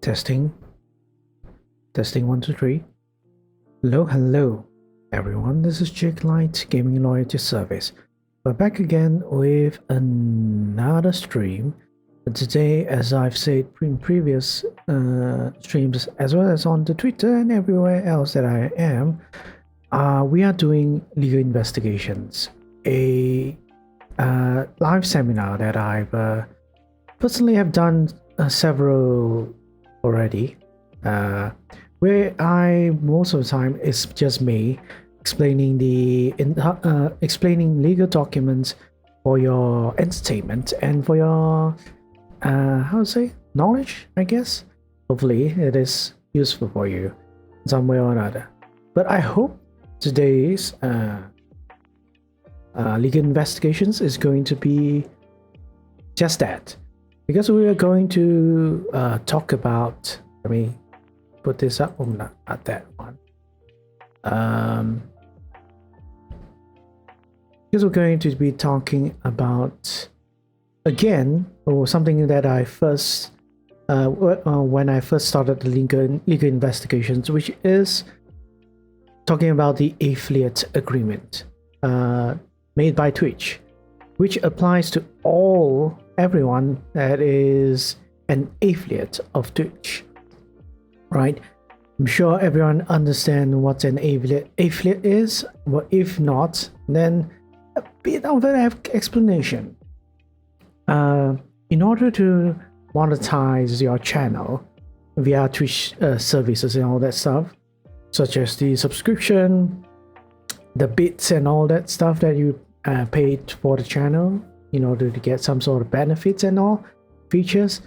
Testing. Testing 1, 2, 3. Hello, everyone. This is Jake Light Gaming Loyalty Service. We're back again with another stream. But today, as I've said in previous streams, as well as on the Twitter and everywhere else that I am, we are doing legal investigations, a live seminar that I've personally have done several already, where most of the time it's just me explaining explaining legal documents for your entertainment and for your knowledge, I guess. Hopefully it is useful for you in some way or another. But I hope today's legal investigations is going to be just that, because we are going to talk about, let me put this up, not that one, because we're going to be talking about, again, or something that I first when I first started the legal investigations, which is talking about the affiliate agreement made by Twitch, which applies to everyone that is an affiliate of Twitch, right? I'm sure everyone understands what an affiliate is, but if not, then a bit of an explanation. In order to monetize your channel via Twitch services and all that stuff, such as the subscription, the bits and all that stuff that you paid for the channel in order to get some sort of benefits and all features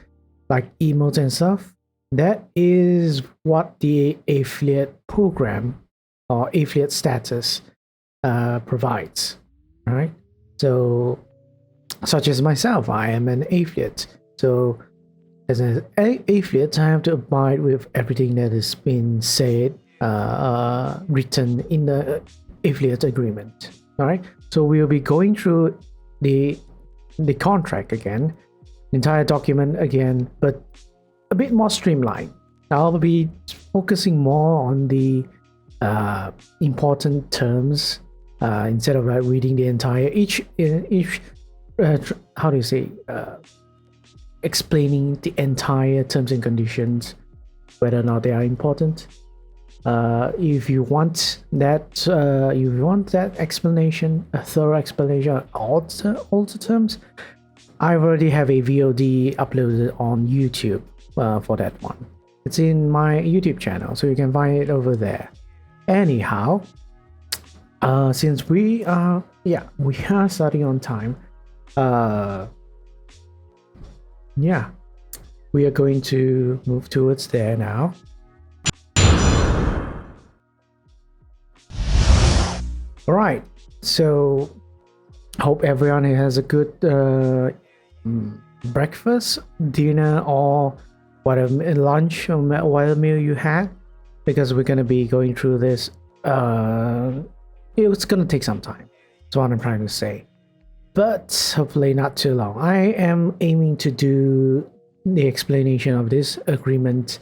like emotes and stuff, that is what the affiliate program or affiliate status provides, right? So, such as myself, I am an affiliate. So, as an affiliate, I have to abide with everything that has been said, written in the affiliate agreement. All right. So we'll be going through the contract again, the entire document again, but a bit more streamlined. I'll be focusing more on the important terms instead of reading the entire each explaining the entire terms and conditions, whether or not they are important. If you want that explanation, a thorough explanation of all the terms, I already have a VOD uploaded on YouTube for that one. It's in my YouTube channel, so you can find it over there. Anyhow, since we are starting on time, we are going to move towards there now. All right, so hope everyone has a good breakfast, dinner, or whatever, lunch or whatever meal you had, because we're gonna be going through this. It's gonna take some time. That's what I'm trying to say, but hopefully not too long. I am aiming to do the explanation of this agreement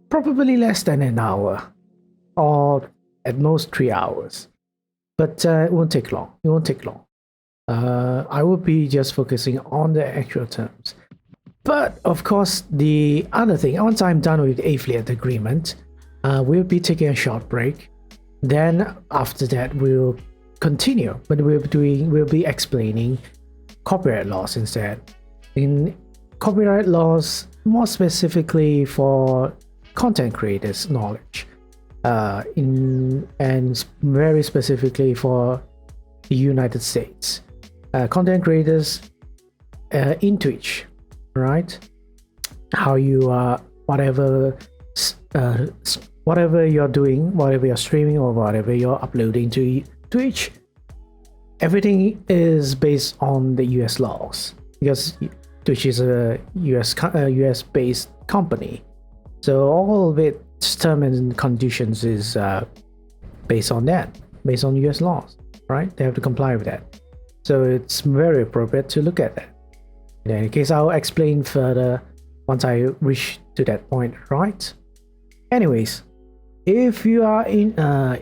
probably less than an hour, or at most 3 hours. But it won't take long. I will be just focusing on the actual terms. But of course, the other thing, once I'm done with the affiliate agreement, we'll be taking a short break. Then after that, we'll continue, but we'll be explaining copyright laws instead. In copyright laws, more specifically for content creators' knowledge. And very specifically for the United States, content creators in Twitch, right? How you are, whatever you're doing, whatever you're streaming or whatever you're uploading to Twitch, everything is based on the US laws, because Twitch is a US based company, so all of it terms and conditions is based on US laws, right? They have to comply with that, so it's very appropriate to look at that. In any case, I'll explain further once I reach to that point, right? Anyways, if you are in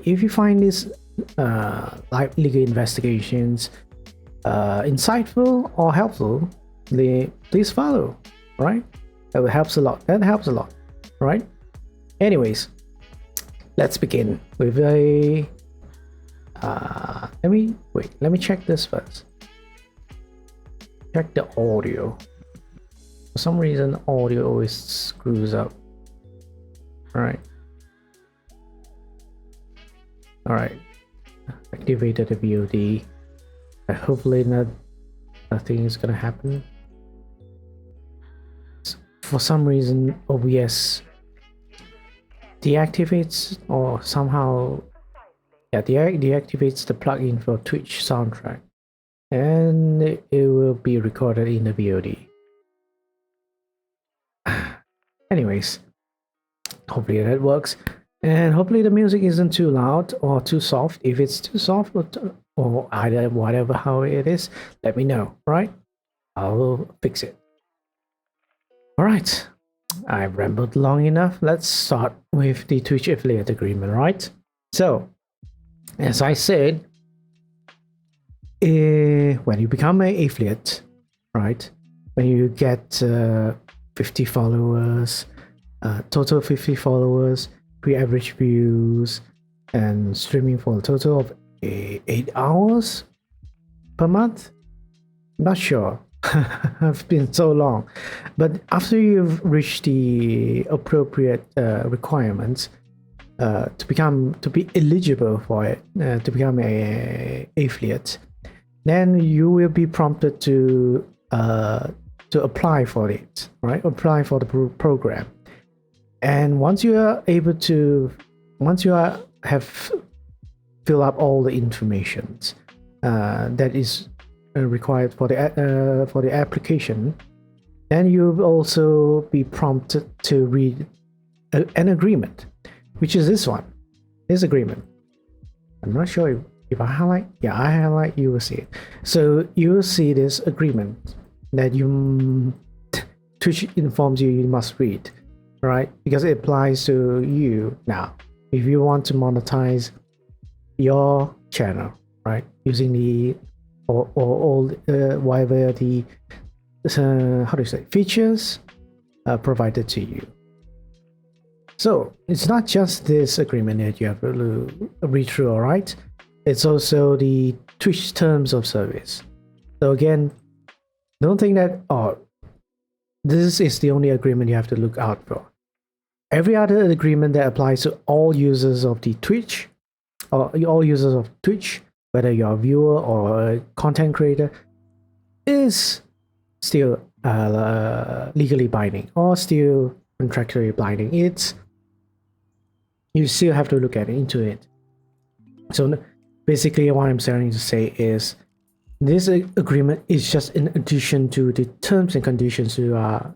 if you find this like legal investigations insightful or helpful, please follow, right? That helps a lot. That helps a lot, right? Anyways, let's begin with a let me check this first. Check the audio. For some reason audio always screws up. Alright, activated the VOD. Hopefully nothing is gonna happen. For some reason OBS deactivates, or somehow deactivates the plugin for Twitch soundtrack, and it will be recorded in the VOD. Anyways, hopefully that works, and hopefully the music isn't too loud or too soft. If it's too soft or either whatever how it is, let me know, right? I'll fix it. All right, I've rambled long enough. Let's start with the Twitch affiliate agreement, right? So, as I said, when you become an affiliate, right? When you get 50 followers, total 50 followers, pre-average views, and streaming for a total of 8 hours per month. Not sure. It's been so long, but after you've reached the appropriate requirements to be eligible for it, to become a affiliate, then you will be prompted to apply for it, right? Apply for the program, and once you have filled up all the information that is required for the application, then you'll also be prompted to read an agreement, which is this agreement. I'm not sure if I highlight. Yeah, I highlight, you will see it. So you will see this agreement that Twitch informs you must read, right? Because it applies to you now. If you want to monetize your channel, right, using the or whatever the features provided to you. So it's not just this agreement that you have to read through, all right? It's also the Twitch terms of service. So again, don't think that this is the only agreement you have to look out for. Every other agreement that applies to all users of the Twitch, or all users of Twitch, whether you're a viewer or a content creator, is still legally binding or still contractually binding. You still have to look into it. So basically what I'm trying to say is this agreement is just in addition to the terms and conditions you have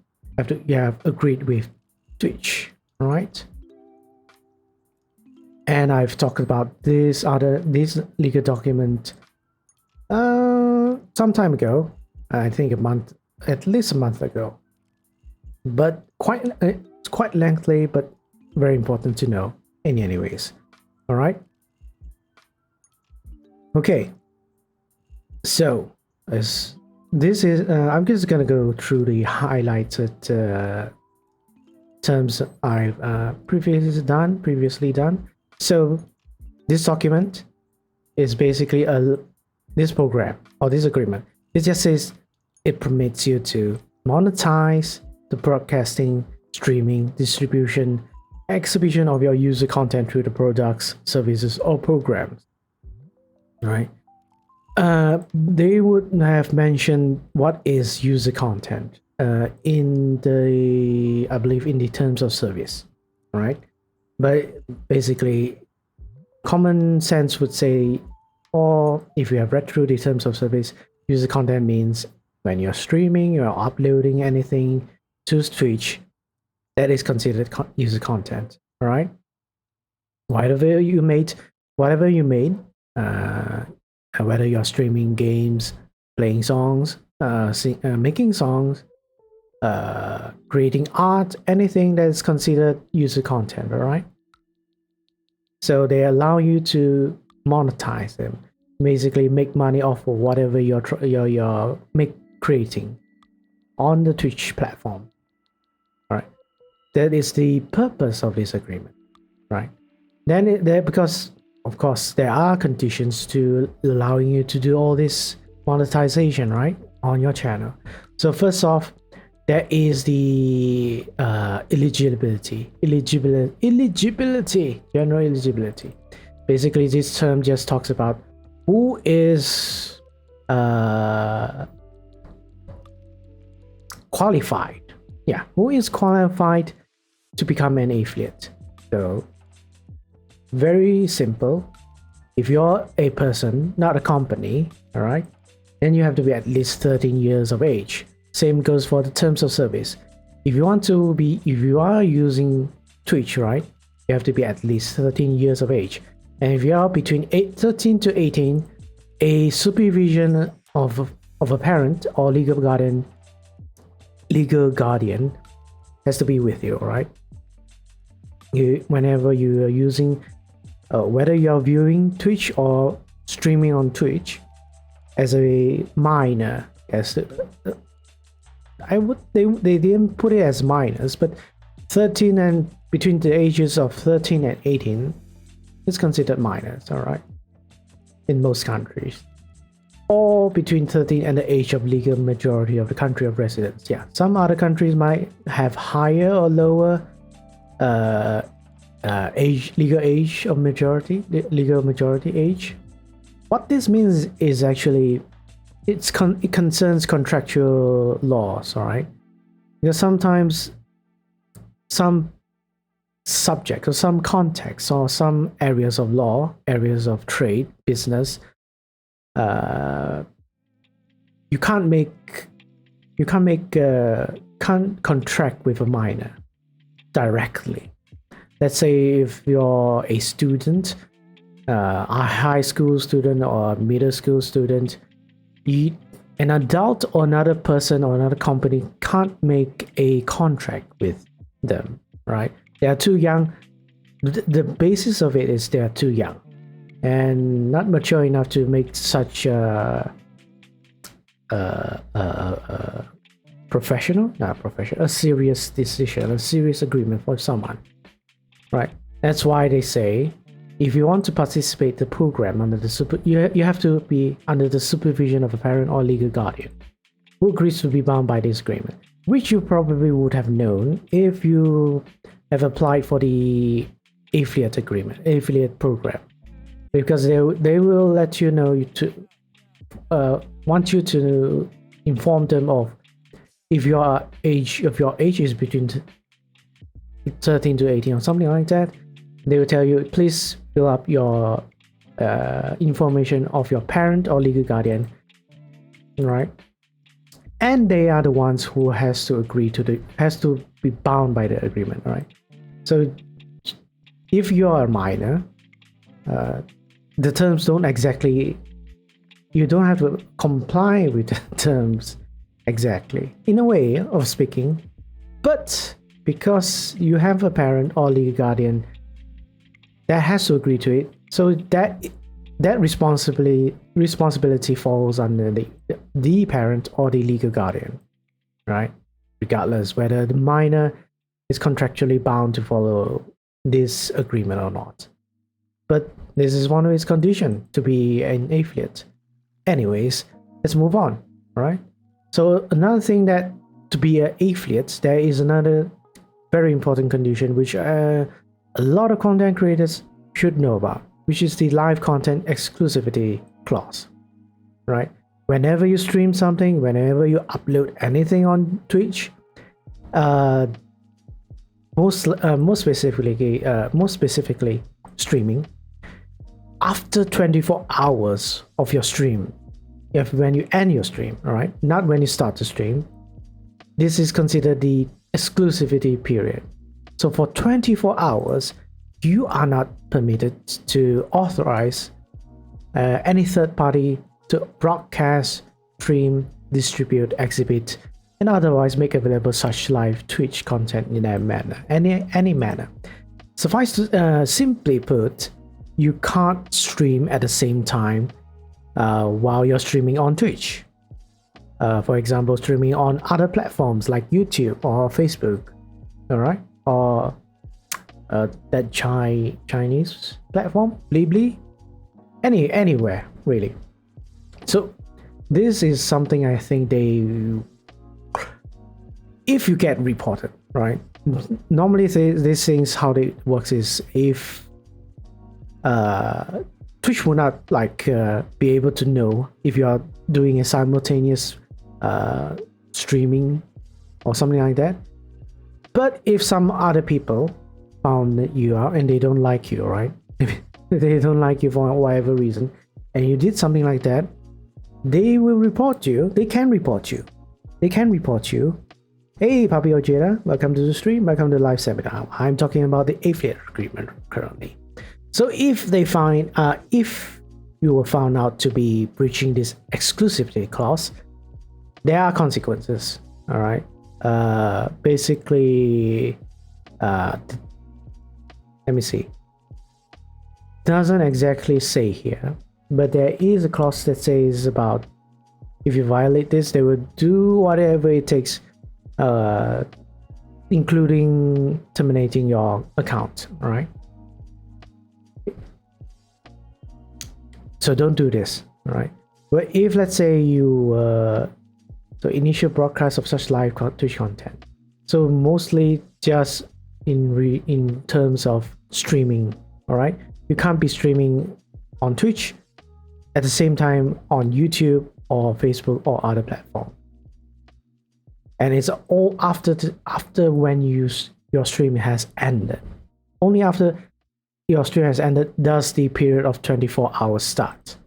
agreed with Twitch, all right? And I've talked about this legal document some time ago. I think at least a month ago. But it's quite lengthy, but very important to know anyways. All right. Okay. So as this is, I'm just gonna go through the highlighted terms I've previously done. So this document is basically this program or this agreement. It just says it permits you to monetize the broadcasting, streaming, distribution, exhibition of your user content through the products, services, or programs. Right? They would have mentioned what is user content in the terms of service, right? But basically, common sense would say, or if you have read through the terms of service, user content means when you're streaming, you're uploading anything to Twitch, that is considered user content. All right. Whatever you made, whether you're streaming games, playing songs, making songs, creating art, anything that is considered user content, all right? So they allow you to monetize them, basically make money off of whatever you're creating on the Twitch platform. All right, that is the purpose of this agreement, right? Then because of course there are conditions to allowing you to do all this monetization, right, on your channel. So first off, there is the eligibility, general eligibility. Basically, this term just talks about who is qualified. Yeah, who is qualified to become an affiliate. So, very simple. If you're a person, not a company, all right, then you have to be at least 13 years of age. Same goes for the terms of service. If you are using Twitch, right, you have to be at least 13 years of age. And if you are between 13 to 18, a supervision of a parent or legal guardian has to be with you, right? Whenever you are using, whether you are viewing Twitch or streaming on Twitch as a minor, they didn't put it as minors, but 13 and between the ages of 13 and 18 is considered minors, all right, in most countries, or between 13 and the age of legal majority of the country of residence. Yeah, some other countries might have higher or lower legal majority age. What this means is actually it concerns contractual laws, all right? Because sometimes some subject or some context or some areas of law, areas of trade, business, you can't contract with a minor directly. Let's say if you're a student, a high school student or a middle school student, an adult or another person or another company can't make a contract with them, right? They are too young. The basis of it is they are too young and not mature enough to make such a serious decision, a serious agreement for someone, right? That's why they say, if you want to participate in the program under the you have to be under the supervision of a parent or legal guardian who agrees to be bound by this agreement, which you probably would have known if you have applied for the affiliate program, because they will let you know want you to inform them of if your age is between 13 to 18 or something like that. They will tell you, please fill up your information of your parent or legal guardian, right? And they are the ones who has to be bound by the agreement, right? So if you are a minor, the terms don't exactly, you don't have to comply with the terms exactly, in a way of speaking, but because you have a parent or legal guardian that has to agree to it, so that responsibility falls under the parent or the legal guardian, right? Regardless whether the minor is contractually bound to follow this agreement or not. But this is one of its conditions to be an affiliate. Anyways, let's move on, right? So another thing that to be an affiliate, there is another very important condition which a lot of content creators should know about, which is the live content exclusivity clause, right? Whenever you stream something, whenever you upload anything on Twitch, most specifically streaming, after 24 hours of your stream, when you end your stream, all right, not when you start the stream, this is considered the exclusivity period. So for 24 hours, you are not permitted to authorize any third party to broadcast, stream, distribute, exhibit and otherwise make available such live Twitch content in any manner, any manner. Suffice to simply put, you can't stream at the same time while you're streaming on Twitch. For example, streaming on other platforms like YouTube or Facebook, all right, or that Chinese platform, Blibli, anywhere really. So this is something I think if you get reported, right? Normally these things, how they works is if Twitch will not be able to know if you are doing a simultaneous streaming or something like that. But if some other people found that you are and they don't like you, right? If they don't like you for whatever reason, and you did something like that, they will report you. They can report you. Hey, Papi Ojeda, welcome to the stream, welcome to the live seminar. I'm talking about the affiliate agreement currently. So if they find, if you were found out to be breaching this exclusivity clause, there are consequences. All right. Basically, let me see. Doesn't exactly say here, but there is a clause that says about if you violate this, they will do whatever it takes, including terminating your account. All right. So don't do this. All right. But if let's say you so initial broadcast of such live Twitch content, so mostly just in terms of streaming, all right, you can't be streaming on Twitch at the same time on YouTube or Facebook or other platform, and it's all after when your stream has ended. Only after your stream has ended does the period of 24 hours start,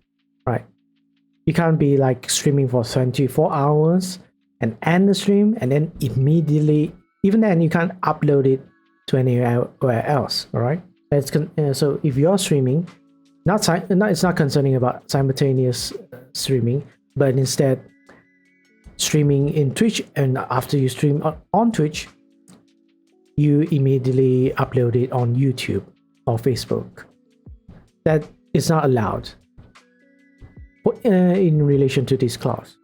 right? You can't be like streaming for 24 hours and end the stream and then immediately, even then you can't upload it to anywhere else, all right? So if you're streaming, it's not concerning about simultaneous streaming, but instead streaming in Twitch, and after you stream on Twitch, you immediately upload it on YouTube or Facebook. That is not allowed in relation to this clause.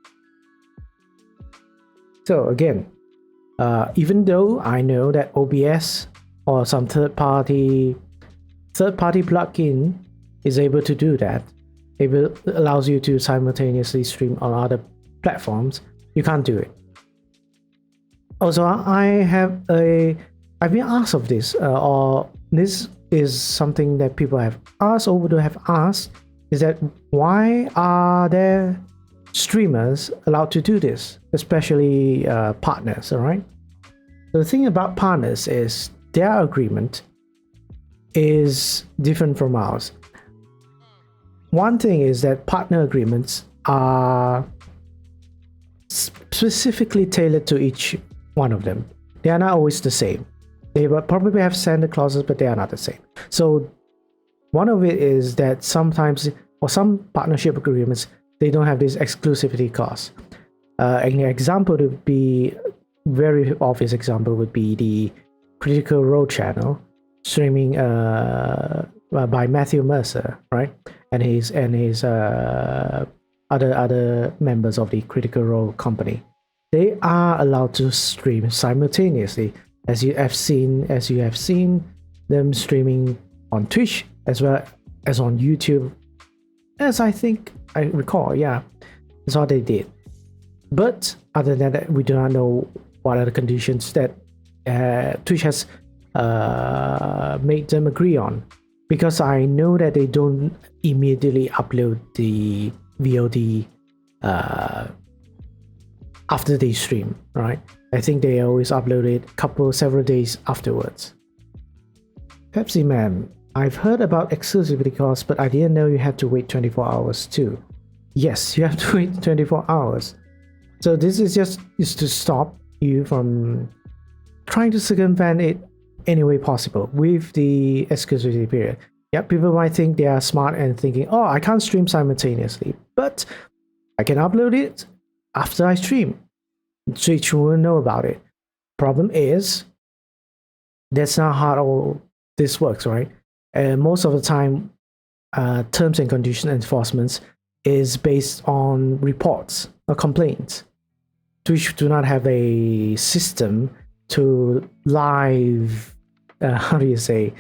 So again, even though I know that OBS or some third-party plugin is able to do that, it allows you to simultaneously stream on other platforms, you can't do it. Also, I've been asked of this, or this is something that people have asked or would have asked, is that why are there streamers allowed to do this, especially partners, all right? The thing about partners is their agreement is different from ours. One thing is that partner agreements are specifically tailored to each one of them. They are not always the same. They will probably have standard clauses, but they are not the same. So one of it is that sometimes, or some partnership agreements, they don't have this exclusivity clause. An example would be, very obvious example would be the Critical Role channel streaming by Matthew Mercer, right? And his other members of the Critical Role company. They are allowed to stream simultaneously, as you have seen them streaming on Twitch as well as on YouTube, as I think I recall. Yeah, that's what they did. But other than that, we do not know what are the conditions that Twitch has made them agree on, because I know that they don't immediately upload the VOD after they stream, right? I think they always upload it several days afterwards. Pepsi Man, I've heard about exclusivity clause, but I didn't know you had to wait 24 hours too. Yes, you have to wait 24 hours. So this is just to stop you from trying to circumvent it any way possible with the exclusivity period. Yeah, people might think they are smart and thinking, oh, I can't stream simultaneously, but I can upload it after I stream. Twitch will know about it. Problem is, that's not how all this works, right? And most of the time, terms and condition enforcement is based on reports or complaints. Twitch do not have a system to live, live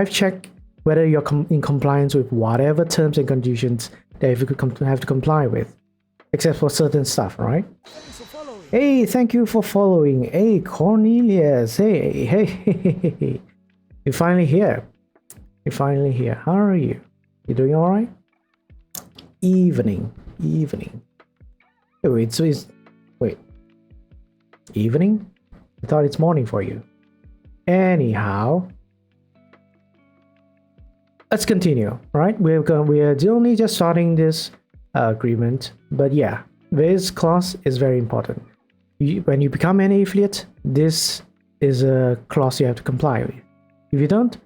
check whether you're in compliance with whatever terms and conditions that you have to comply with, except for certain stuff, right? Hey, thank you for following. Hey, Cornelius. Hey. You're finally here. How are you? You doing all right? Evening. Wait, so evening? I thought it's morning for you. Anyhow, let's continue, right? We are only just starting this agreement, but yeah, this clause is very important. When you become an affiliate, this is a clause you have to comply with. If you don't,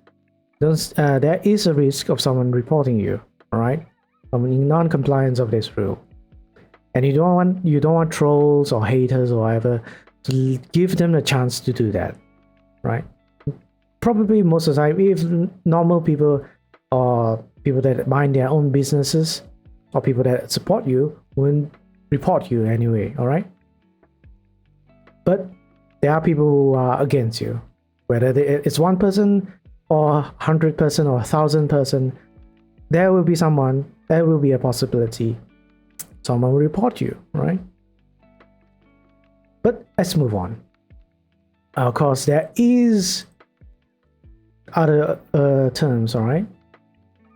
there is a risk of someone reporting you, all right, from non-compliance of this rule. And you don't want trolls or haters or whatever to give them a chance to do that, right? Probably most of the time, if normal people or people that mind their own businesses or people that support you won't report you anyway, all right? But there are people who are against you, whether it's one person or 100 person or 1,000 person, there will be a possibility someone will report you, right? But let's move on. Of course, there is other terms, all right?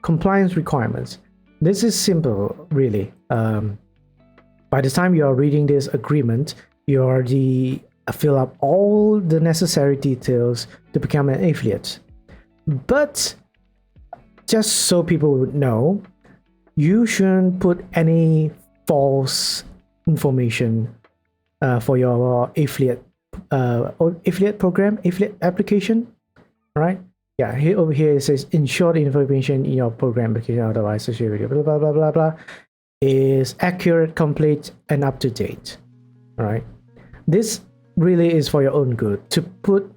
Compliance requirements. This is simple, really. By the time you are reading this agreement, you already fill up all the necessary details to become an affiliate. But just so people would know, you shouldn't put any false information for your affiliate program, affiliate application, right? Yeah, over here it says ensure the information in your program application, otherwise associated with blah blah blah blah is accurate, complete, and up to date. All right, this really is for your own good to put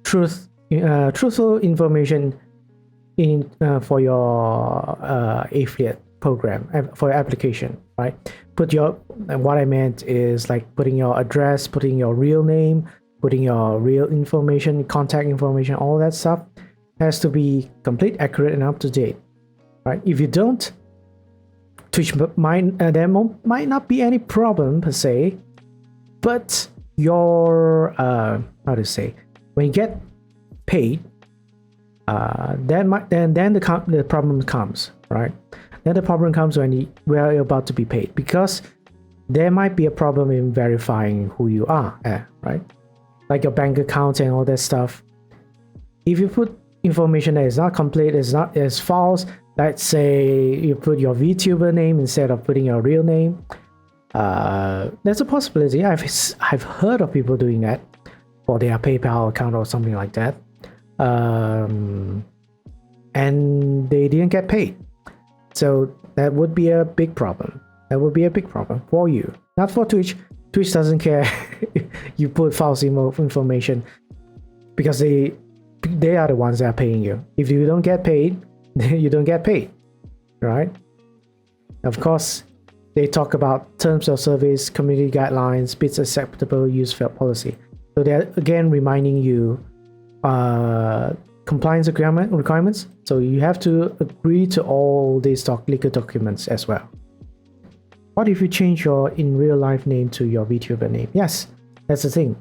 truthful information in for your affiliate program, for your application, right? What I meant is like putting your address, putting your real name, putting your real information, contact information, all that stuff has to be complete, accurate, and up to date, right? If you don't, Twitch there might not be any problem per se, but your when you get paid, then the problem comes, right? Then the problem comes when you're about to be paid, because there might be a problem in verifying who you are, right? Like your bank account and all that stuff. If you put information that is not complete, is false, let's say you put your VTuber name instead of putting your real name, there's a possibility. I've heard of people doing that for their PayPal account or something like that, and they didn't get paid. So that would be a big problem. That would be a big problem for you, not for Twitch. Twitch doesn't care if you put false information, because they are the ones that are paying you. If you don't get paid, you don't get paid, right? Of course, they talk about terms of service, community guidelines, bids acceptable use policy. So they're again reminding you compliance requirements. So you have to agree to all these legal documents as well. What if you change your in real life name to your VTuber name? Yes, that's the thing.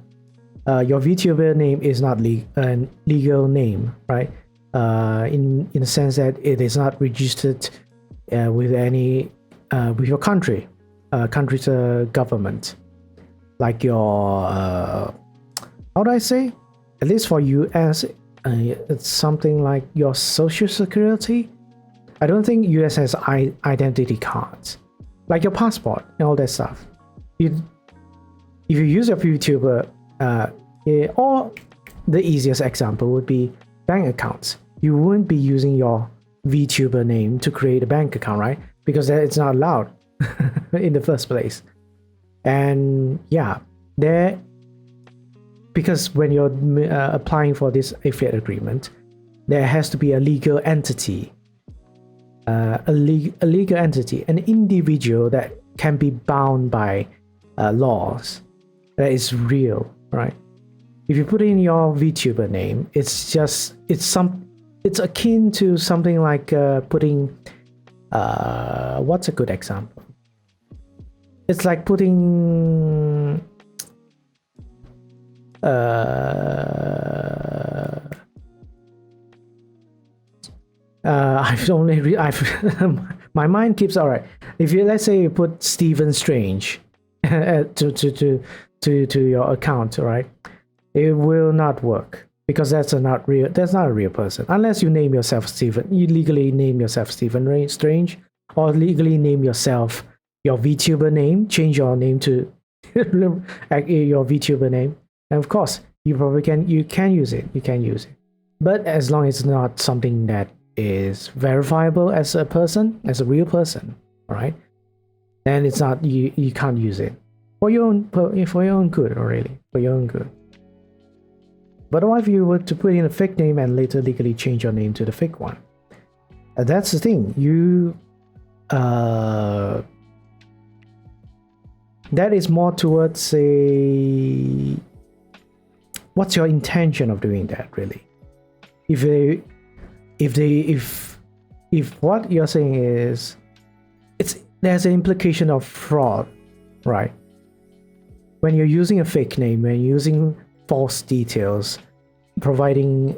Your VTuber name is not a legal name, right? In the sense that it is not registered with any with your country's government, like your how do I say? At least for US, it's something like your social security. I don't think US has identity cards, like your passport and all that stuff. If you use your VTuber, or the easiest example would be bank accounts. You wouldn't be using your VTuber name to create a bank account, right? Because it's not allowed in the first place. And yeah, there, because when you're applying for this affiliate agreement, there has to be a legal entity, a legal entity, an individual that can be bound by laws, that is real, right? If you put in your VTuber name, it's akin to something like putting what's a good example? It's like putting my mind keeps all right. If you, let's say you put Stephen Strange to your account, right? It will not work because that's not a real person, unless you name yourself Stephen. You legally name yourself Stephen Strange, or legally name yourself your VTuber name, change your name to your VTuber name, and of course you can use it. But as long as it's not something that is verifiable as a person, as a real person, right? Then it's not, you can't use it for your own good, or really for your own good. But what if you were to put in a fake name and later legally change your name to the fake one? That's the thing. That is more towards what's your intention of doing that, really? If what you're saying is there's an implication of fraud, right? When you're using a fake name, when you're using false details, providing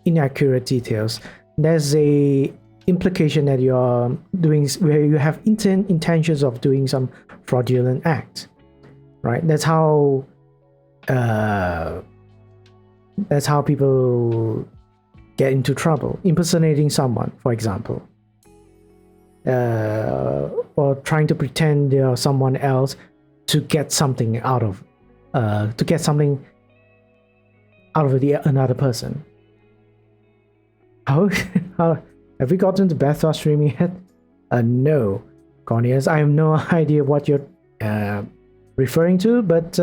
inaccurate details, there's a implication that you're doing, where you have intentions of doing some fraudulent act, right? That's how people get into trouble, impersonating someone, for example, or trying to pretend they are someone else to get something out of another person. How have we gotten to Bethesda streaming yet? No, Cornelius, I have no idea what you're referring to, but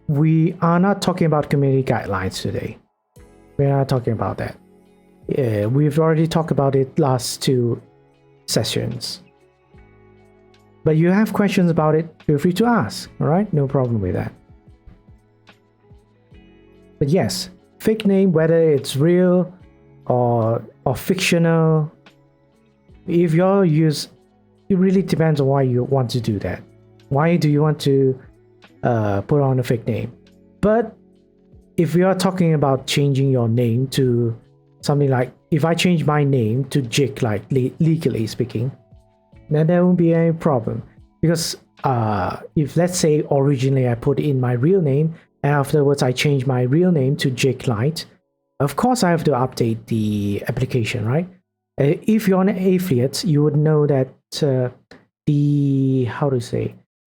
we are not talking about community guidelines today. We're not talking about that. We've already talked about it last 2 sessions. But you have questions about it, feel free to ask, all right? No problem with that. But yes, fake name, whether it's real or fictional, if you're it really depends on why you want to do that. Why do you want to put on a fake name? But if we are talking about changing your name to something like, if I change my name to Jake, like legally speaking, then there won't be any problem. Because if, let's say, originally I put in my real name and afterwards I change my real name to Jake Light, of course I have to update the application, right? If you're an affiliate, you would know that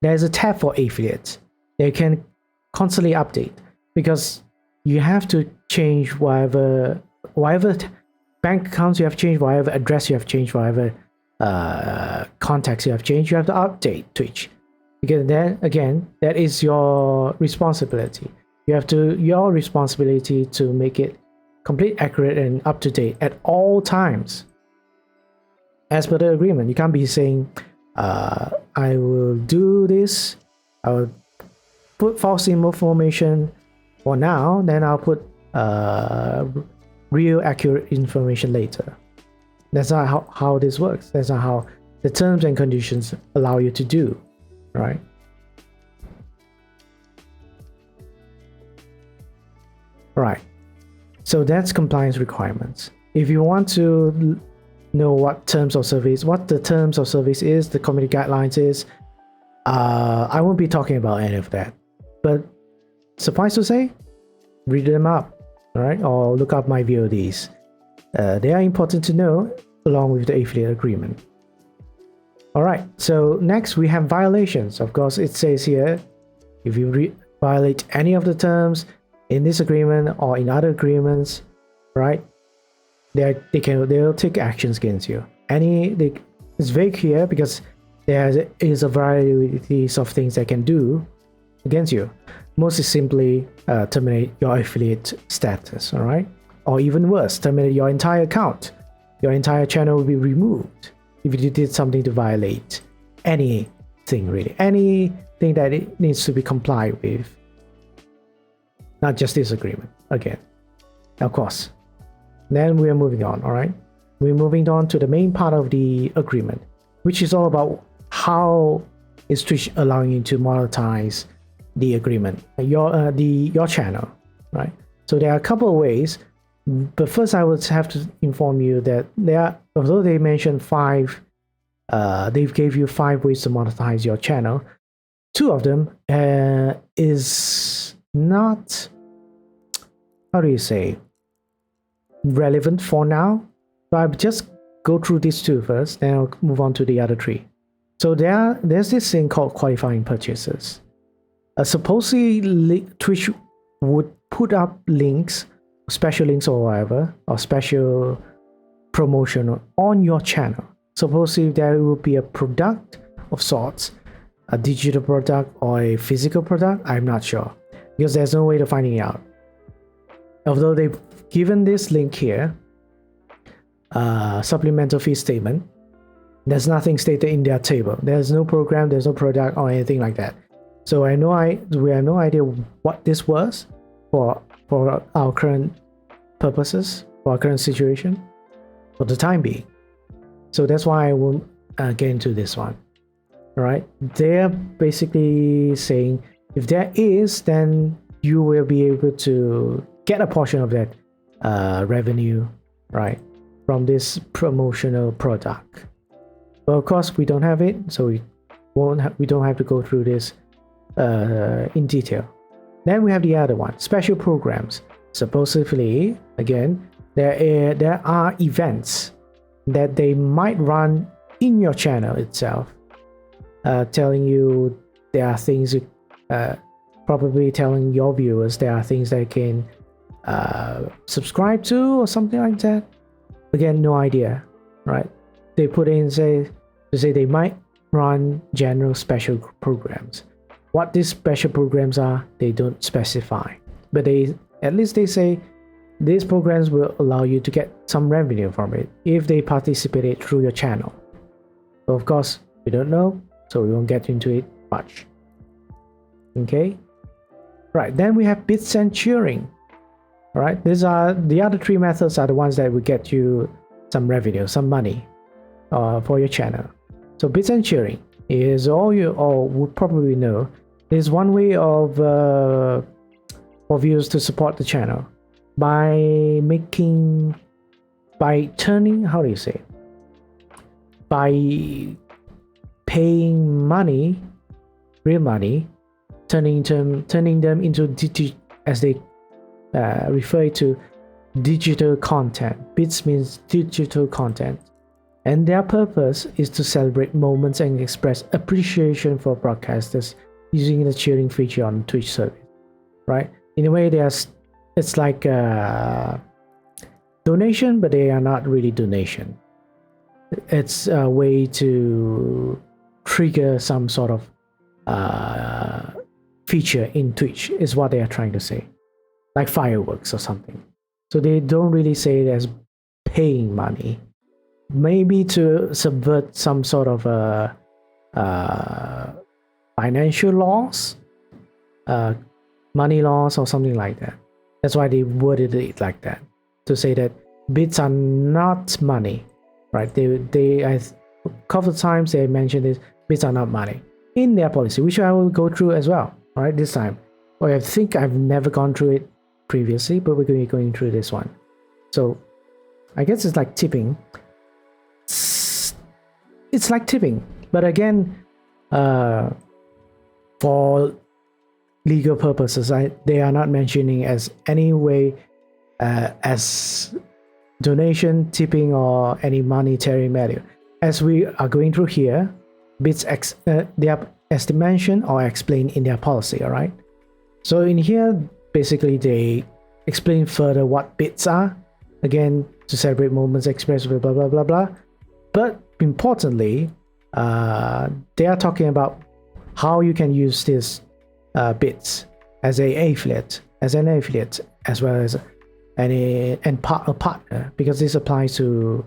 there's a tab for affiliates. They can constantly update, because you have to change whatever bank accounts you have changed, whatever address you have changed, whatever contacts you have changed, you have to update Twitch, because then again, that is your responsibility. Your responsibility to make it complete, accurate, and up to date at all times, as per the agreement. You can't be saying, I will do this, I will put false information for now, then I'll put real accurate information later. That's not how this works. That's not how the terms and conditions allow you to do, right? Right. So that's compliance requirements. If you want to know what the terms of service is, the community guidelines is, I won't be talking about any of that. But suffice to say, read them up, right? Or look up my VODs. They are important to know, along with the affiliate agreement. Alright, so next we have violations. Of course, it says here, if you violate any of the terms in this agreement or in other agreements, right, they'll take actions against you. It's vague here because there is a variety of things they can do against you. Most is simply terminate your affiliate status, all right? Or even worse, terminate your entire account. Your entire channel will be removed if you did something to violate anything, really. Anything that it needs to be complied with. Not just this agreement, again. Of course. Then we are moving on, all right? We're moving on to the main part of the agreement, which is all about how is Twitch allowing you to monetize the agreement, your channel, right? So there are a couple of ways, but first I would have to inform you that although they mentioned they gave you 5 ways to monetize your channel, 2 of them is not, how do you say, relevant for now. So I'll just go through these 2 first, then I'll move on to the other 3. So there's this thing called qualifying purchases. Supposedly Twitch would put up links, special links or whatever, or special promotion on your channel. Supposedly there will be a product of sorts, a digital product or a physical product. I'm not sure, because there's no way to finding out. Although they've given this link here, supplemental fee statement, there's nothing stated in their table. There's no program, there's no product or anything like that. So we have no idea what this was for our current purposes, for our current situation, for the time being. So that's why I won't get into this one. All right, they're basically saying if there is, then you will be able to get a portion of that revenue, right, from this promotional product. Well, of course, we don't have it, so we don't have to go through this in detail. Then we have the other one, special programs. Supposedly, again, there are events that they might run in your channel itself, telling you there are things, probably telling your viewers there are things they can subscribe to or something like that. Again, no idea, right? They put in to say they might run general special programs. What these special programs are, they don't specify, but at least they say these programs will allow you to get some revenue from it if they participate through your channel. So of course, we don't know, so we won't get into it much. Okay, right, then we have bits and cheering. All right, these are the other 3 methods, are the ones that will get you some revenue, some money for your channel. So bits and cheering is all you all would probably know. There's one way of for viewers to support the channel by turning, how do you say, by paying money, real money, turning them into as they refer to digital content. Bits means digital content, and their purpose is to celebrate moments and express appreciation for broadcasters using the cheering feature on Twitch service, right? In a way, it's like a donation, but they are not really donation. It's a way to trigger some sort of feature in Twitch, is what they are trying to say, like fireworks or something. So they don't really say it as paying money, maybe to subvert some sort of financial loss, money loss or something like that. That's why they worded it like that, to say that bits are not money, right? A couple of times they mentioned this, bits are not money in their policy, which I will go through as well, right, this time. Well, I think I've never gone through it previously, but we're going to be going through this one. So I guess it's like tipping. It's like tipping, but again, for legal purposes, they are not mentioning as any way as donation, tipping, or any monetary value. As we are going through here, bits they are as they mention or explain in their policy. All right. So in here, basically they explain further what bits are. Again, to celebrate moments expressed with blah blah blah blah. But importantly, They are talking about how you can use this bits as an affiliate, as well as a partner, because this applies to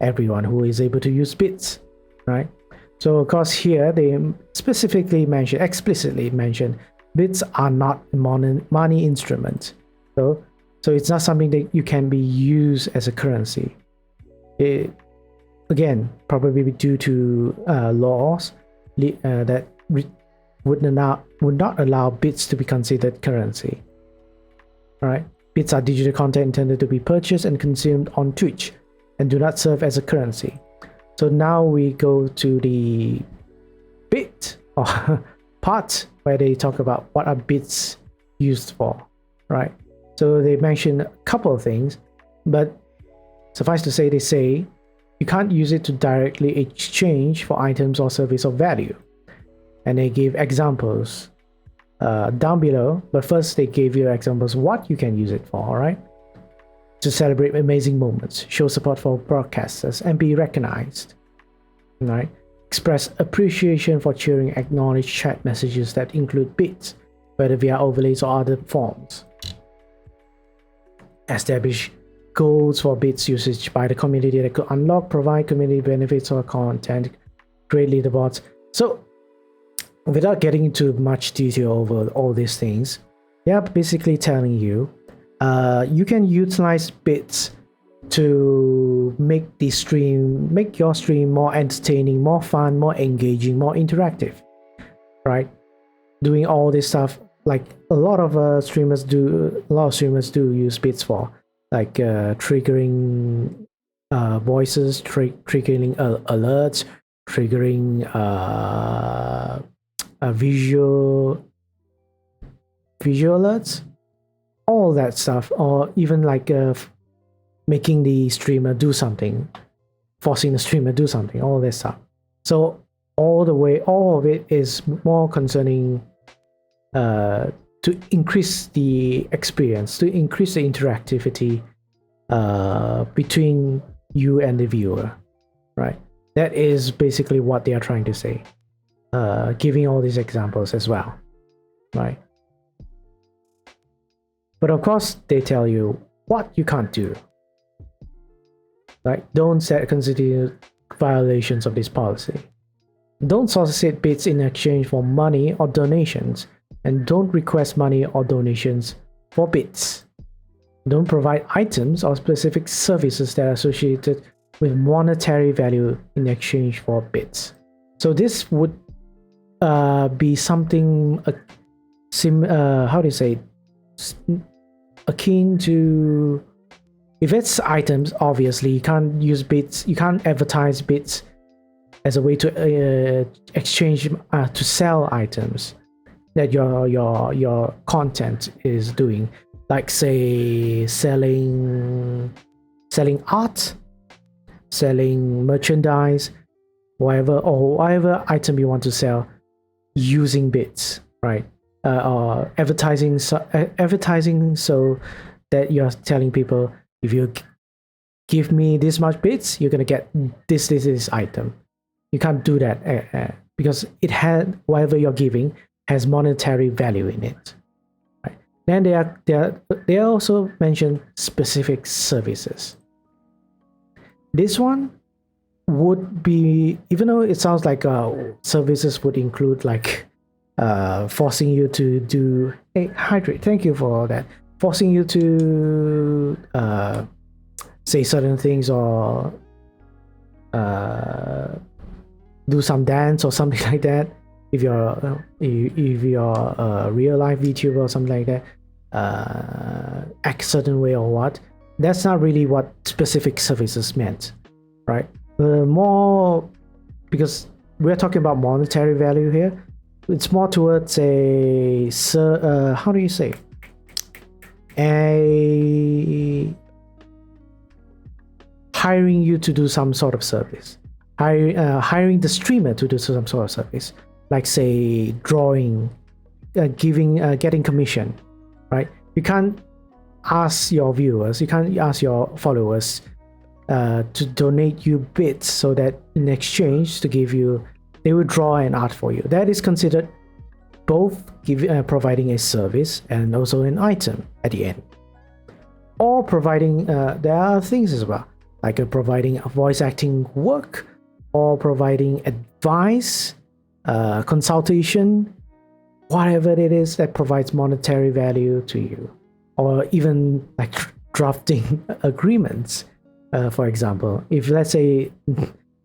everyone who is able to use bits, right? So of course here they explicitly mention bits are not money instruments. So it's not something that you can be used as a currency. Again, probably due to laws that would not allow bits to be considered currency. All right, bits are digital content intended to be purchased and consumed on Twitch, and do not serve as a currency. So now we go to the bit or part where they talk about what are bits used for, right? So they mention a couple of things, but suffice to say, they say you can't use it to directly exchange for items or service of value. And they give examples down below, but first they gave you examples what you can use it for, all right? To celebrate amazing moments, show support for broadcasters, and be recognized, right? Express appreciation for sharing acknowledged chat messages that include bits, whether via overlays or other forms. Establish goals for bits usage by the community that could unlock, provide community benefits or content, create leaderboards. So without getting into much detail over all these things, they are basically telling you you can utilize bits to make your stream more entertaining, more fun, more engaging, more interactive, right? Doing all this stuff, like a lot of streamers do use bits for, like triggering voices, triggering alerts, triggering visual alerts, all that stuff, or even like making the streamer do something, forcing the streamer to do something, all that stuff. So all of it is more concerning to increase the experience, to increase the interactivity between you and the viewer, right? That is basically what they are trying to say, giving all these examples as well, right? But of course, they tell you what you can't do. Like, don't consider violations of this policy. Don't solicit bids in exchange for money or donations, and don't request money or donations for bids. Don't provide items or specific services that are associated with monetary value in exchange for bids. So this would be something akin to, if it's items, obviously you can't use bits, you can't advertise bits as a way to exchange to sell items that your content is doing, like say selling art, selling merchandise, whatever item you want to sell using bits, right? Or advertising so that you're telling people, if you give me this much bits, you're gonna get this item. You can't do that because it had, whatever you're giving has monetary value in it, right? Then they also mention specific services. This one would be, even though it sounds like services would include like forcing you to do, hey, hydrate, thank you for that, forcing you to say certain things, or do some dance or something like that. If you're a real life VTuber or something like that, act a certain way or what, that's not really what specific services meant, right? More, because we're talking about monetary value here, it's more towards a how do you say, a hiring you to do some sort of service, hiring the streamer to do some sort of service, like say drawing, getting commission, right? You can't ask your viewers, you can't ask your followers, to donate you bits so that in exchange to give you, they will draw an art for you. That is considered both providing a service and also an item at the end. Or providing, there are things as well, like providing a voice acting work, or providing advice, consultation, whatever it is that provides monetary value to you, or even like drafting agreements. For example, if let's say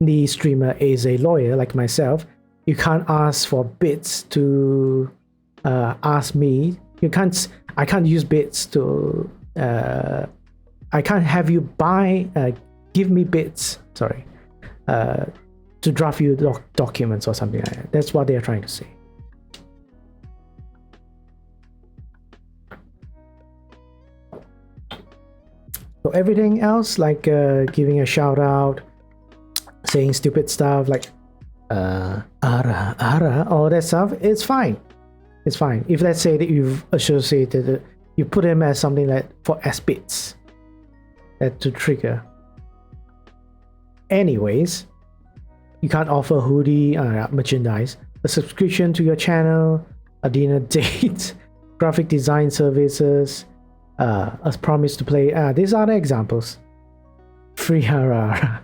the streamer is a lawyer like myself, you can't ask for bits to ask me. I can't use bits to. I can't have you give me bits. Sorry, to draft you documents or something like that. That's what they are trying to say. So everything else, like giving a shout out, saying stupid stuff like ara, all that stuff, it's fine. It's fine. If let's say that you've associated it, you put them as something like for S bits to trigger. Anyways, you can't offer hoodie, merchandise, a subscription to your channel, a dinner date, graphic design services, a promise to play. These are the examples. Free RR.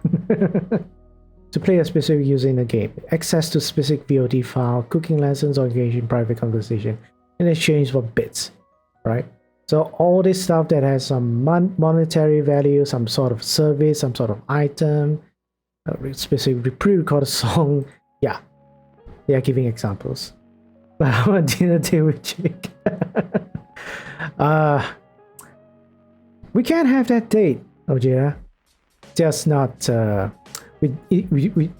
To play a specific user in a game, access to specific VOD file, cooking lessons, or engage in private conversation in exchange for bits, right? So all this stuff that has some monetary value, some sort of service, some sort of item, a specific pre-recorded song, yeah, they are giving examples. But I want dinner date with chick. We can't have that date, Ojira. Just not. You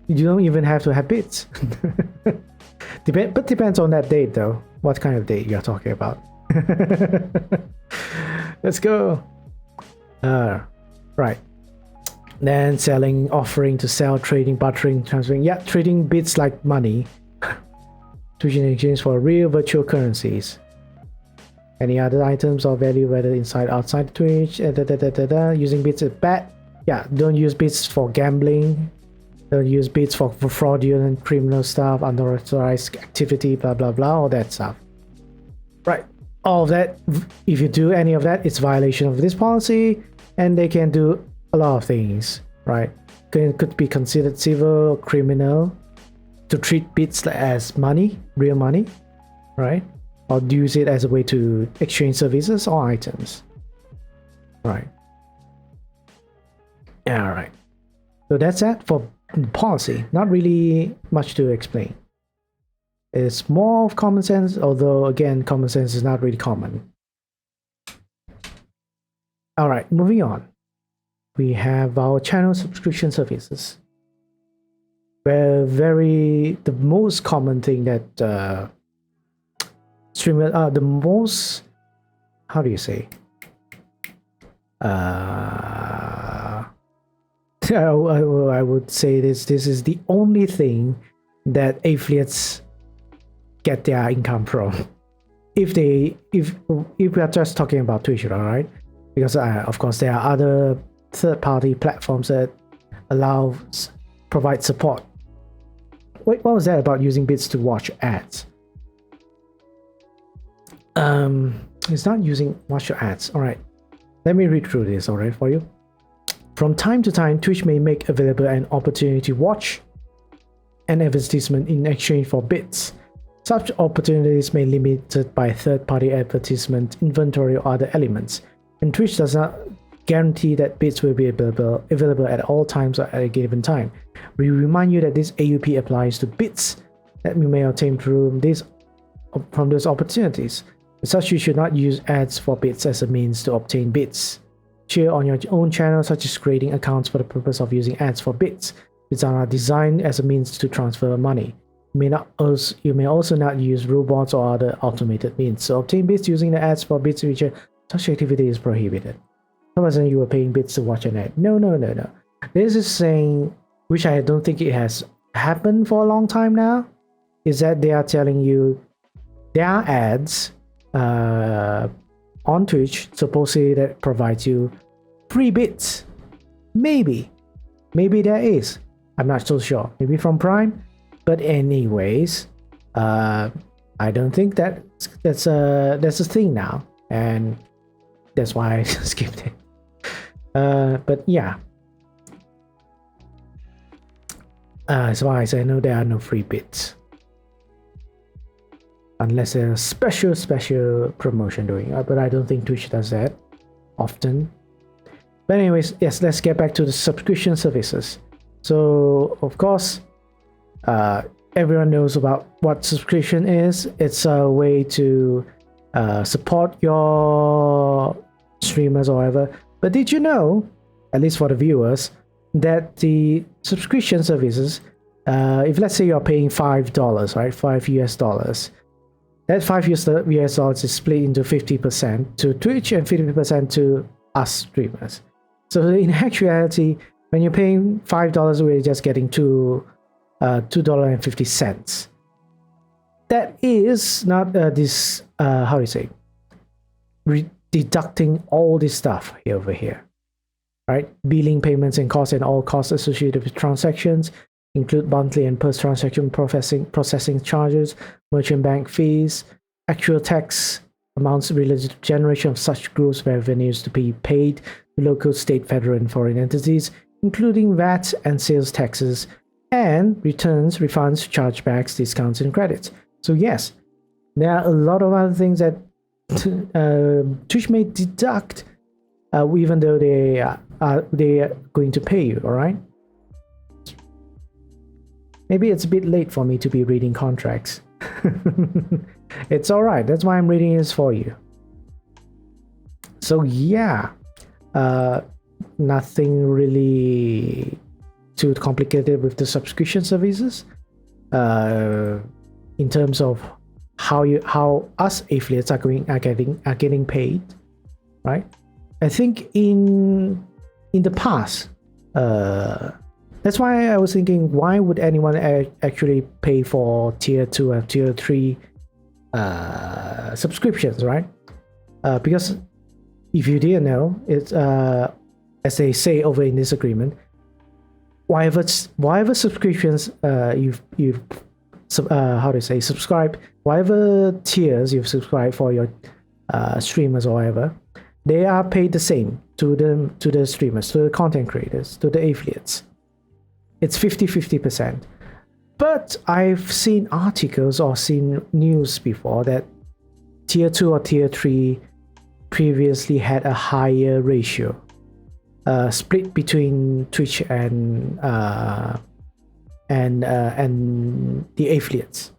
don't even have to have bits. But depends on that date, though. What kind of date you're talking about? Let's go. Right. Then selling, offering to sell, trading, bartering, transferring. Yeah, trading bits like money. Twitch in exchange for real virtual currencies. Any other items or value, whether inside outside Twitch. Using bits is bad. Yeah, don't use bits for gambling. Don't use bits for fraudulent criminal stuff, unauthorized activity, blah blah blah, all that stuff. Right. All of that, if you do any of that, it's violation of this policy, and they can do a lot of things, right? Could be considered civil or criminal to treat bits as money, real money, right? Or use it as a way to exchange services or items, right? All right. So that's that for policy. Not really much to explain. It's more of common sense, although again, common sense is not really common. All right, moving on. We have our channel subscription services. Where the most common thing that streamer, the most, how do you say? I would say this is the only thing that affiliates get their income from. If we are just talking about Twitch, all right? Because of course there are other third-party platforms that provide support. Wait, what was that about using bits to watch ads? It's not watch your ads. All right, let me read through this, all right, for you. From time to time, Twitch may make available an opportunity to watch an advertisement in exchange for bits. Such opportunities may be limited by third-party advertisement, inventory, or other elements, and Twitch does not guarantee that bits will be available at all times or at a given time. We remind you that this AUP applies to bits that you may obtain from those opportunities. As such, you should not use ads for bits as a means to obtain bits. Share on your own channel, such as creating accounts for the purpose of using ads for bits. Bits are not designed as a means to transfer money. You may also not use robots or other automated means to obtain bits using the ads for bits feature. Such activity is prohibited. Suppose you were paying bits to watch an ad. No. This is saying, which I don't think it has happened for a long time now, is that they are telling you there are ads on Twitch supposedly that provides you free bits Maybe there is. I'm not so sure. Maybe from Prime. But anyways, I don't think that's a thing now, and that's why I skipped it. But yeah, as far as I know, there are no free bits unless there's a special promotion doing it. But I don't think Twitch does that often. But anyways, yes, let's get back to the subscription services. So of course, everyone knows about what subscription is. It's a way to support your streamers or whatever. But did you know, at least for the viewers, that the subscription services, if let's say you're paying $5, right, $5 US, that $5 US is split into 50% to Twitch and 50% to us streamers. So in actuality, when you're paying $5, we're just getting $2.50. That is not this how do you say, deducting all this stuff over here, right? Billing, payments, and costs, and all costs associated with transactions include monthly and post-transaction processing charges, merchant bank fees, actual tax amounts related to generation of such gross revenues to be paid to local, state, federal, and foreign entities, including VAT and sales taxes, and returns, refunds, chargebacks, discounts, and credits. So yes, there are a lot of other things that Twitch may deduct, even though they are going to pay you. All right. Maybe it's a bit late for me to be reading contracts. It's all right. That's why I'm reading this for you. So yeah, nothing really too complicated with the subscription services. In terms of how us affiliates are getting paid, right? I think in the past, that's why I was thinking, why would anyone actually pay for tier 2 and tier 3 subscriptions, right? Because if you didn't know, it's as they say over in this agreement, whatever subscriptions you've how to say, subscribe, whatever tiers you've subscribed for your streamers or whatever, they are paid the same to the streamers, to the content creators, to the affiliates. It's 50-50%. But I've seen articles or seen news before that tier 2 or tier 3 previously had a higher ratio, split between Twitch and the affiliates.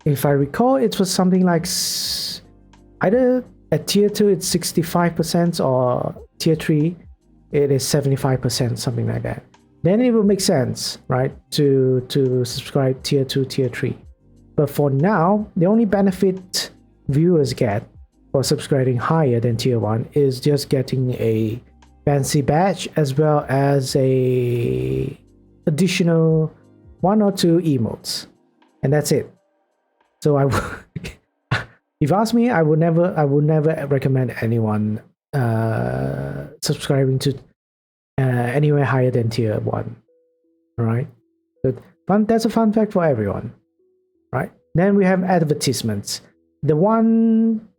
If I recall, it was something like either at tier 2 it's 65% or tier 3 it is 75%, something like that. Then it will make sense, right, to subscribe tier 2, tier 3. But for now, the only benefit viewers get for subscribing higher than tier 1 is just getting a fancy badge as well as a additional 1 or 2 emotes, and that's it. So if you ask me, I would never recommend anyone subscribing to anywhere higher than tier 1. All right, but that's a fun fact for everyone, right? Then we have advertisements. The one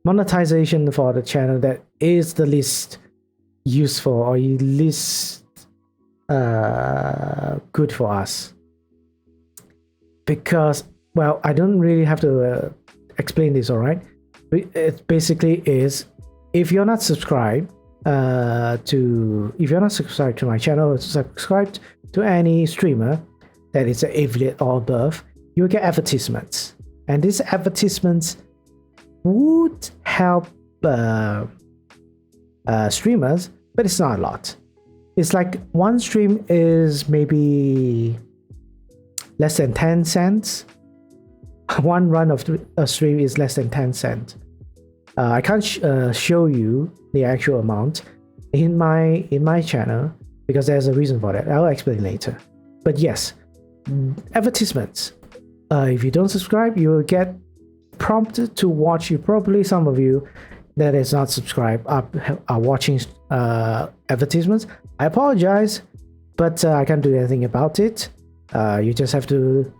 monetization for the channel that is the least useful or least good for us, because, well, I don't really have to explain this, all right? It basically is, if you're not subscribed to my channel, or subscribed to any streamer that is an affiliate or above, you'll get advertisements, and these advertisements would help streamers, but it's not a lot. It's like one stream is maybe less than 10 cents. One run of a stream is less than 10 cents. I can't show you the actual amount in my channel because there's a reason for that. I'll explain later. But yes, advertisements. If you don't subscribe, you will get prompted to watch. Probably some of you that is not subscribed are watching advertisements, I apologize, but I can't do anything about it. You just have to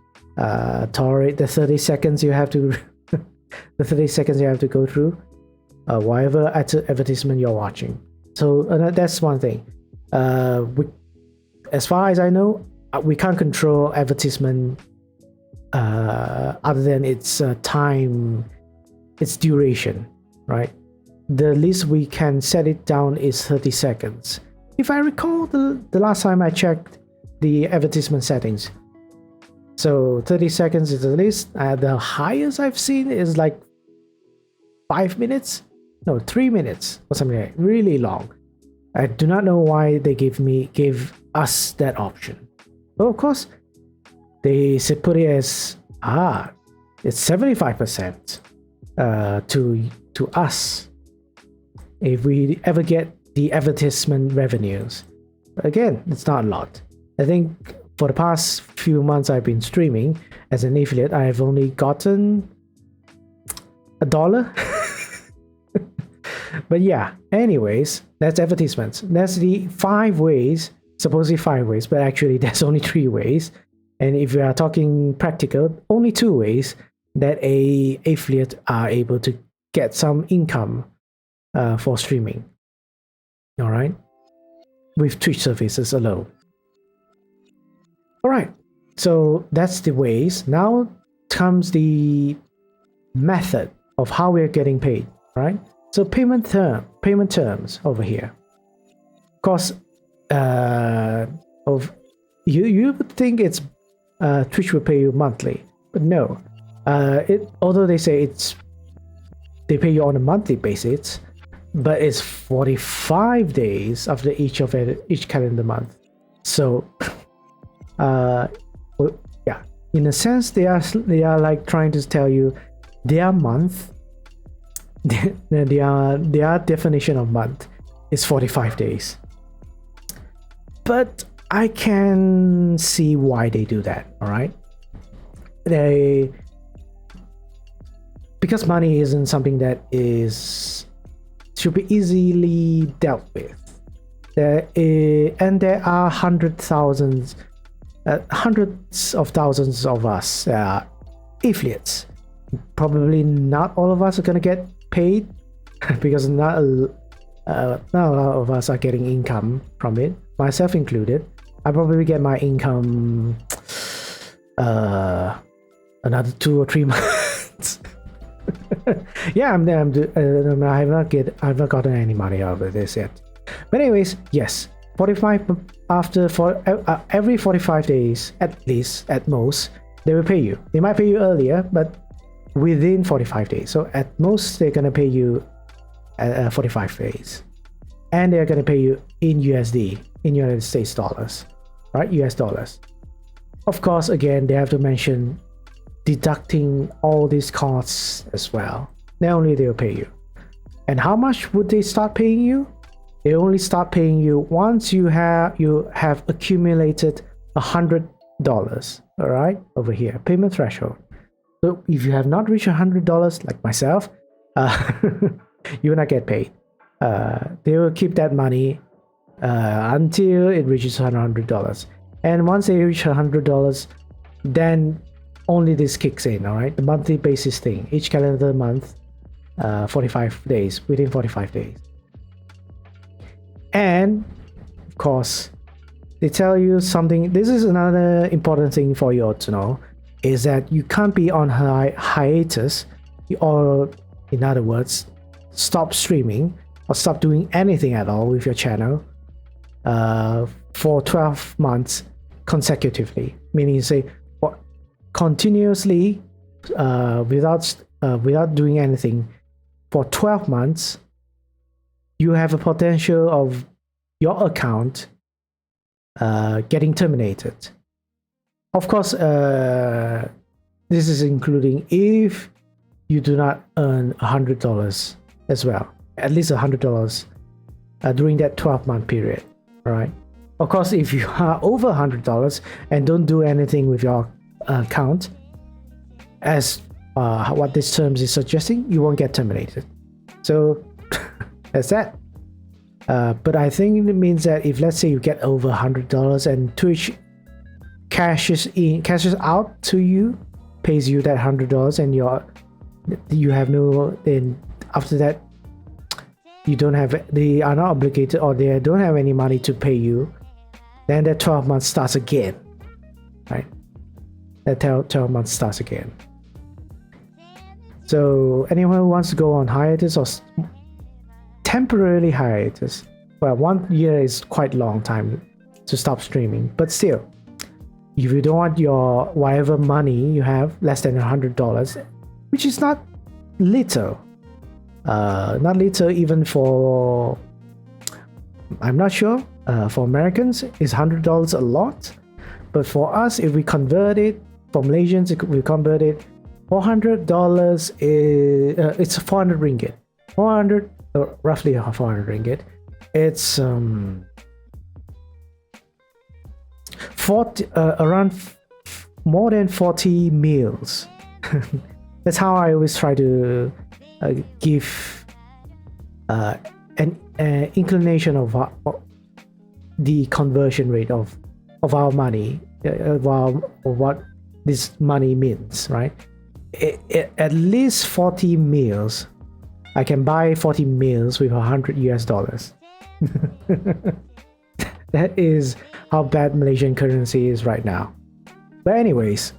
tolerate the 30 seconds you have to the 30 seconds you have to go through whatever advertisement you're watching. So that's one thing. As far as I know, we can't control advertisement other than its time, its duration, right? The least we can set it down is 30 seconds. If I recall, the last time I checked the advertisement settings, so 30 seconds is the least. The highest I've seen is like 5 minutes, no, 3 minutes or something like that. Really long. I do not know why they gave us that option. But of course, they put it as it's 75% to us if we ever get the advertisement revenues. But again, it's not a lot. I think for the past few months I've been streaming as an affiliate, I've only gotten $1. But yeah, anyways, that's advertisements. That's the 5 ways, supposedly 5 ways, but actually there's only 3 ways. And if we are talking practical, only 2 ways that a affiliate are able to get some income for streaming. All right, with Twitch services alone. All right, so that's the ways. Now comes the method of how we're getting paid, right? So payment terms over here. Of course, you would think it's Twitch will pay you monthly, but no. Although they say they pay you on a monthly basis, but it's 45 days after each calendar month. So, yeah, in a sense, they are like trying to tell you their month. Their definition of month is 45 days. But I can see why they do that, all right? Because money isn't something that should be easily dealt with. And there are hundreds of thousands of us affiliates. Probably not all of us are gonna get paid because not a lot of us are getting income from it, myself included. I probably get my income another 2 or 3 months. Yeah, I have not gotten any money out of this yet. But anyways, yes, 45 every 45 days at least, at most, they will pay you. They might pay you earlier, but within 45 days. So at most, they're gonna pay you 45 days, and they're gonna pay you in USD, in United States dollars, right? US dollars. Of course, again, they have to mention deducting all these costs as well. Then only they'll pay you. And how much would they start paying you? They only start paying you once you have accumulated $100. All right, over here, payment threshold. So if you have not reached $100, like myself, you will not get paid. They will keep that money until it reaches $100. And once they reach $100, then only this kicks in, all right? The monthly basis thing, each calendar month, 45 days, within 45 days. And, of course, they tell you something. This is another important thing for you all to know, is that you can't be on hiatus, or in other words, stop streaming or stop doing anything at all with your channel for 12 months consecutively. Meaning you say continuously without doing anything for 12 months, you have a potential of your account getting terminated. Of course, this is including if you do not earn $100 as well, at least $100 during that 12-month period, all right? Of course, if you are over $100 and don't do anything with your account, as what this terms is suggesting, you won't get terminated. So That's that. But I think it means that if, let's say, you get over $100 and Twitch cashes out to you, pays you that $100, and you have no, then after that they are not obligated, or they don't have any money to pay you, then that 12 months starts again, right? That 12 months starts again. So anyone who wants to go on hiatus or temporarily hiatus, well, 1 year is quite a long time to stop streaming, but still, if you don't want your whatever money you have less than $100, which is not little, even for, I'm not sure, for Americans is $100 a lot, but for us, if we convert it, for Malaysians, we convert it, $400 is it's 400 ringgit, 400 roughly 400 ringgit. It's 40 around more than 40 meals. That's how I always try to give an inclination of the conversion rate of our money, of what this money means, right? At least 40 meals. I can buy 40 meals with $100. That is how bad Malaysian currency is right now. But anyways,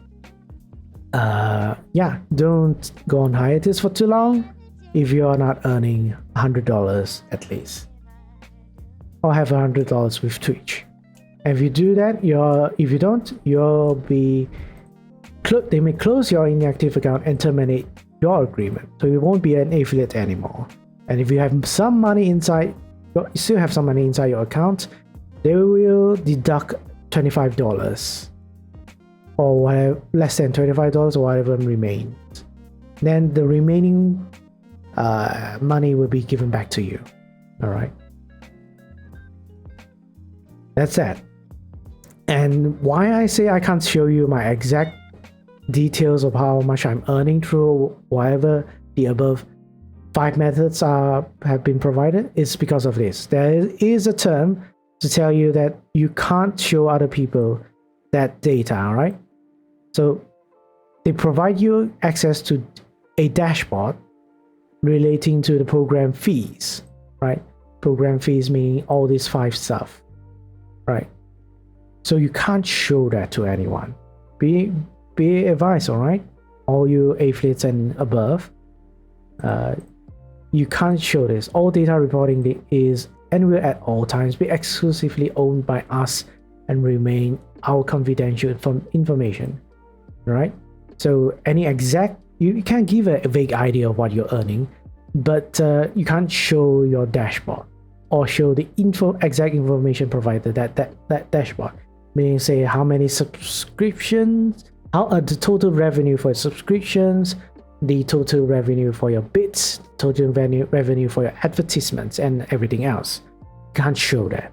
yeah, don't go on hiatus for too long if you are not earning $100 at least, or have $100 with Twitch. And if you do that, if you don't, you'll be they may close your inactive account and terminate your agreement, so you won't be an affiliate anymore. And if you have some money inside, you still have some money inside your account, they will deduct $25 or whatever, less than $25 or whatever remains. Then the remaining money will be given back to you. All right, that's that. And why I say I can't show you my exact details of how much I'm earning through whatever the above 5 methods have been provided is because of this. There is a term to tell you that you can't show other people that data, right? So they provide you access to a dashboard relating to the program fees, right? Program fees meaning all these 5 stuff, right? So you can't show that to anyone. Be advised, all right? All you affiliates and above, you can't show this. All data reporting is and will at all times be exclusively owned by us and remain our confidential information, right? So any exact, you can give a vague idea of what you're earning, but you can't show your dashboard or show the exact information provided that dashboard. Meaning, say how many subscriptions, the total revenue for subscriptions, the total revenue for your bits, total revenue for your advertisements, and everything else. You can't show that,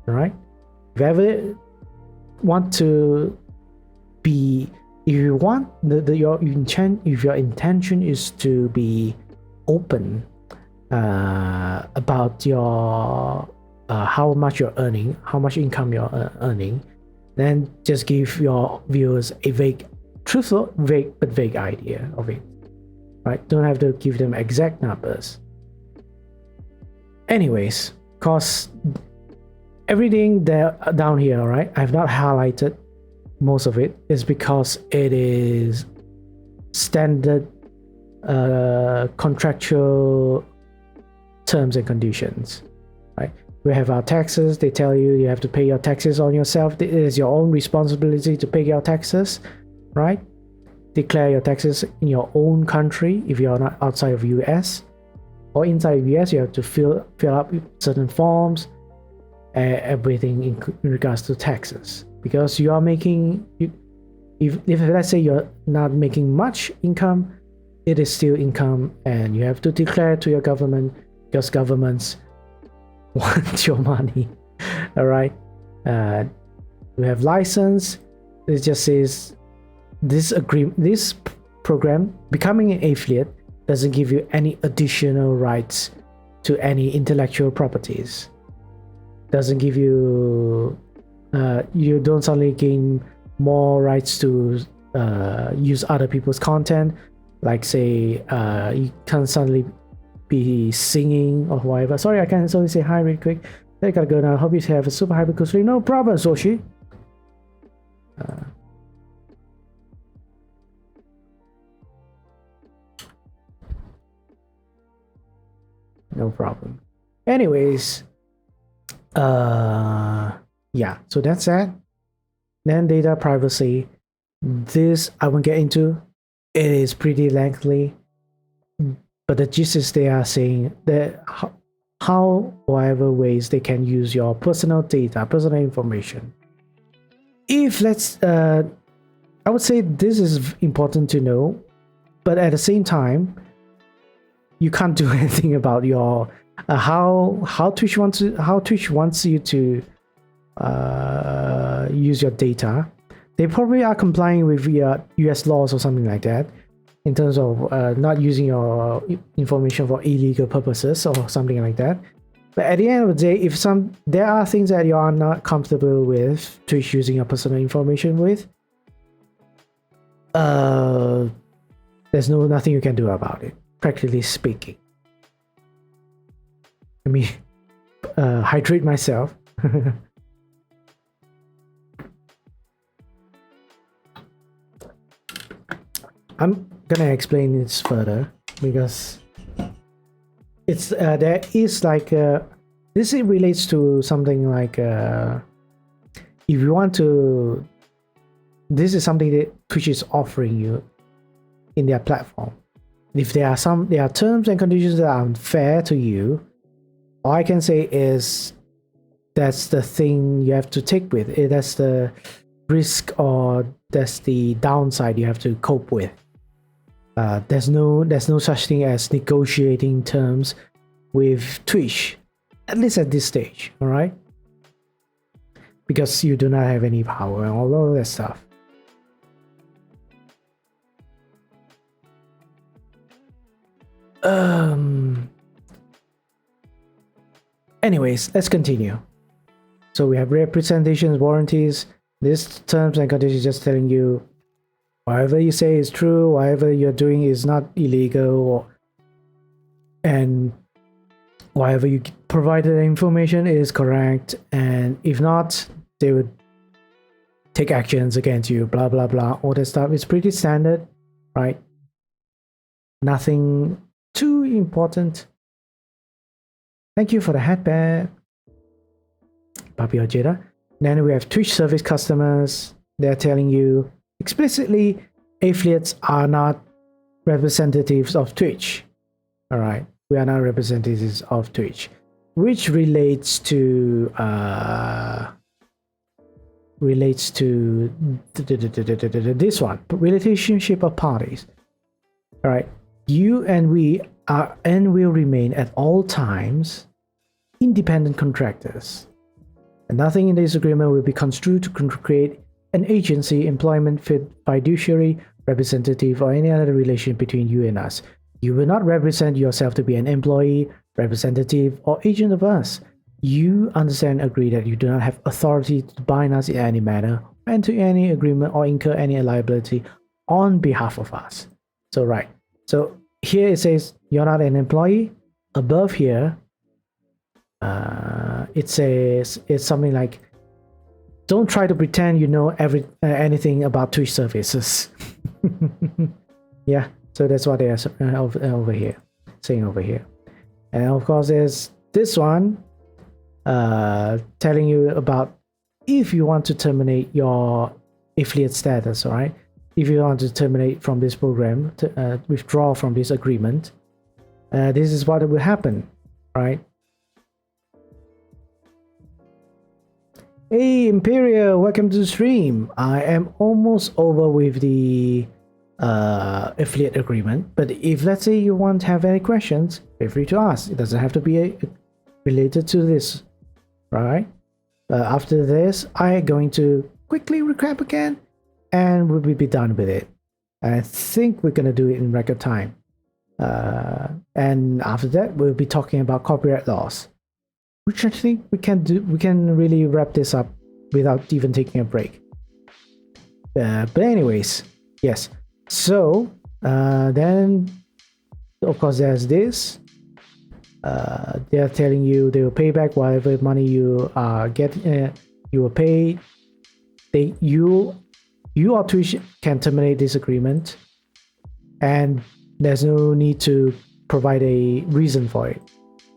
all right? If you ever want to be, if you want if your intention is to be open about your how much you're earning, how much income you're earning, then just give your viewers a vague idea of it, right? Don't have to give them exact numbers. Anyways, cause everything there down here, right, I've not highlighted most of it, is because it is standard contractual terms and conditions, right? We have our taxes. They tell you have to pay your taxes on yourself. It is your own responsibility to pay your taxes, right? Declare your taxes in your own country if you are not outside of US, or inside of US you have to fill up certain forms, everything in regards to taxes, because you are making, if let's say you're not making much income, it is still income, and you have to declare to your government, because governments want your money. All right, we have license. It just says this program, becoming an affiliate, doesn't give you any additional rights to any intellectual properties. Doesn't give you you don't suddenly gain more rights to use other people's content, like say you can't suddenly be singing or whatever. Sorry, I can't only say hi real quick. I gotta go now. Hope you have a super hyper cool sleep. No problem, Soshi. No problem. Anyways, yeah, so that's that. Then data privacy. This I won't get into. It is pretty lengthy, but the gist is they are saying that how whatever ways they can use your personal data, personal information. If let's I would say this is important to know, but at the same time you can't do anything about your how Twitch wants you to use your data. They probably are complying with US laws or something like that, in terms of not using your information for illegal purposes or something like that. But at the end of the day, if there are things that you are not comfortable with Twitch using your personal information with, there's nothing you can do about it, practically speaking. Let me hydrate myself. I'm gonna explain this further because it's there is like this relates to something like if you want to, this is something that Twitch is offering you in their platform. If there are terms and conditions that are unfair to you, all I can say is that's the thing you have to take with it. That's the risk, or that's the downside you have to cope with. There's no such thing as negotiating terms with Twitch, at least at this stage, all right? Because you do not have any power and all of that stuff. Anyways, let's continue. So we have representations, warranties. These terms and conditions just telling you whatever you say is true, whatever you're doing is not illegal, and whatever you provided information is correct, and if not, they would take actions against you, blah blah blah. All that stuff is pretty standard, right? Nothing too important. Thank you for the headband, Papi Ojeda. Then we have Twitch service customers. They're telling you explicitly affiliates are not representatives of Twitch. All right, we are not representatives of Twitch, which relates to this one, relationship of parties. All right, you and we are and will remain at all times independent contractors, and nothing in this agreement will be construed to create an agency, employment, fiduciary, representative, or any other relation between you and us. You will not represent yourself to be an employee, representative, or agent of us. You understand and agree that you do not have authority to bind us in any manner, enter any agreement, or incur any liability on behalf of us. So right, so here it says you're not an employee. Above here, it says it's something like, don't try to pretend you know anything about Twitch services. Yeah, so that's what they are over here, saying over here. And of course, there's this one telling you about if you want to terminate your affiliate status, all right? If you want to terminate from this program, withdraw from this agreement, this is what will happen, right? Hey Imperial, welcome to the stream. I am almost over with the affiliate agreement, but if let's say you want to have any questions, feel free to ask. It doesn't have to be related to this, right? After this, I'm going to quickly recap again, and we'll be done with it. I think we're gonna do it in record time. And after that, we'll be talking about copyright laws, which I think we can do. We can really wrap this up without even taking a break. But anyways, yes. So then, of course, there's this. They're telling you they will pay back whatever money you get. You will pay. You or Twitch can terminate this agreement, and there's no need to provide a reason for it.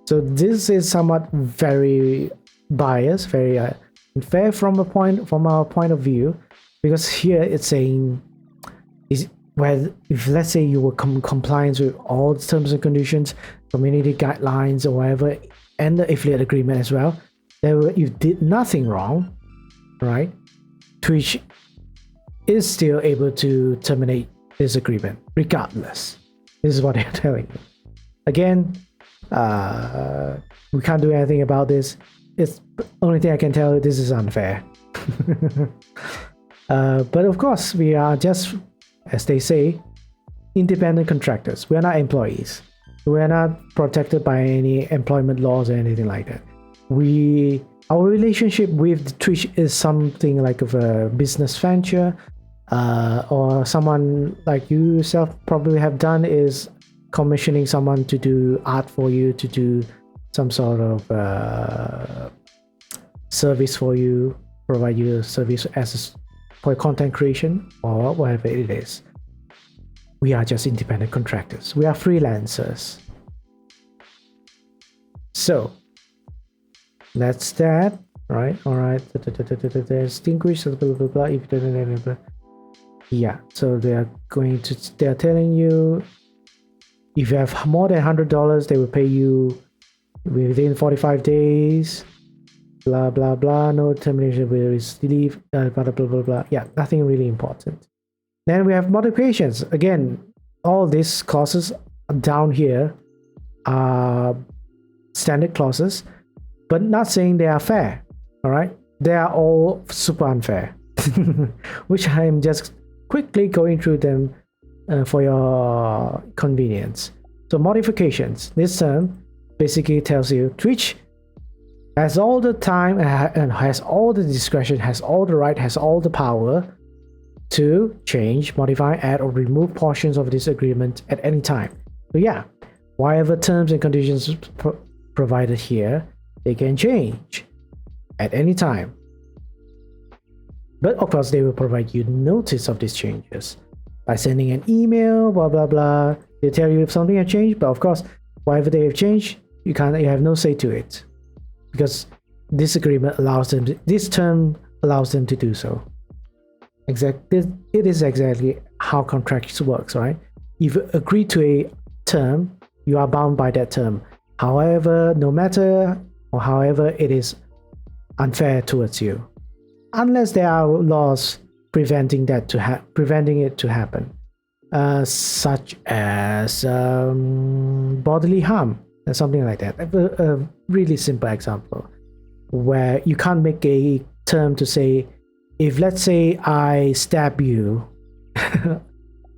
So this is somewhat very biased, very unfair from our point of view, because here it's saying if let's say you were compliant with all the terms and conditions, community guidelines or whatever, and the affiliate agreement as well, you did nothing wrong, right? Twitch is still able to terminate this agreement regardless. This is what they're telling you. Again, we can't do anything about this. It's the only thing I can tell you, this is unfair. But of course, we are just, as they say, independent contractors. We are not employees. We are not protected by any employment laws or anything like that. Our relationship with Twitch is something like of a business venture, or someone like you yourself probably have done is commissioning someone to do art for you, to do some sort of service for you, provide you a service for content creation or whatever it is. We are just independent contractors. We are freelancers. So that's that, right? All right. Distinguish blah blah blah. If blah, blah, blah. Yeah. So they're telling you if you have more than $100, they will pay you within 45 days. Blah blah blah. No termination will leave. Blah blah blah blah. Yeah, nothing really important. Then we have modifications. Again, all these clauses down here are standard clauses, but not saying they are fair. All right, they are all super unfair, which I am just quickly going through them for your convenience. So modifications. This term basically tells you Twitch has all the time and has all the discretion, has all the right, has all the power to change, modify, add, or remove portions of this agreement at any time. So yeah, whatever terms and conditions provided here, they can change at any time. But of course, they will provide you notice of these changes by sending an email, blah blah blah. They tell you if something has changed, but of course, whatever they have changed, you have no say to it, because this agreement allows them this term allows them to do so. It is exactly how contracts works, right? If you agree to a term, you are bound by that term. However, no matter or however it is unfair towards you, unless there are laws preventing it to happen, such as bodily harm or something like that. A really simple example where you can't make a term to say, if let's say I stab you,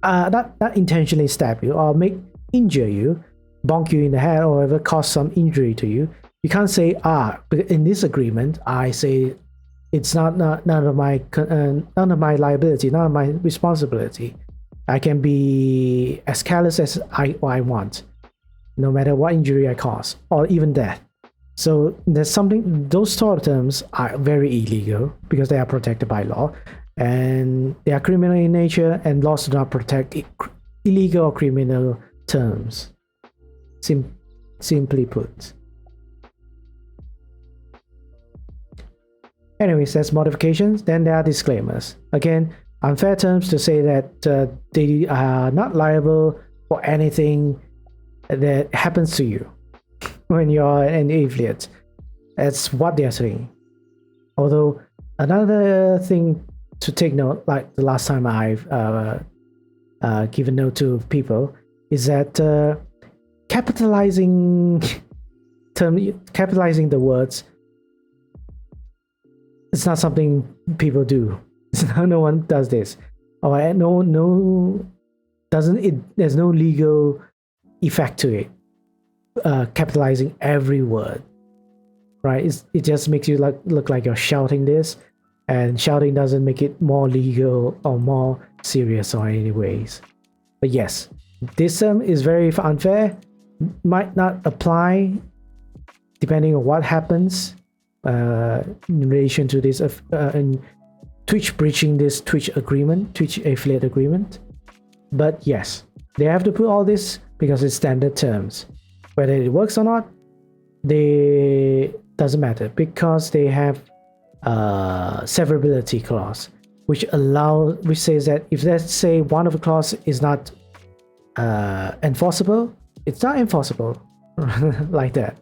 not intentionally stab you or injure you, bonk you in the head or ever cause some injury to you, you can't say in this agreement I say it's none of my liability, none of my responsibility. I can be as careless as I want, no matter what injury I cause or even death. So those sort of terms are very illegal because they are protected by law, and they are criminal in nature, and laws do not protect illegal or criminal terms. Simply put. Anyways, that's modifications. Then there are disclaimers. Again, unfair terms to say that they are not liable for anything that happens to you when you're an affiliate. That's what they're saying. Although another thing to take note, like the last time I've given note to people, is that capitalizing the words, it's not something people do. No one does this. Or there's no legal effect to it, capitalizing every word, right? It just makes you look like you're shouting this, and shouting doesn't make it more legal or more serious or any ways. But yes, this term is very unfair, might not apply depending on what happens in relation to this in Twitch breaching this Twitch affiliate agreement. But yes, they have to put all this because it's standard terms. Whether it works or not, they doesn't matter, because they have severability clause, which says that if, let's say, one of the clause is not enforceable, it's not enforceable like that.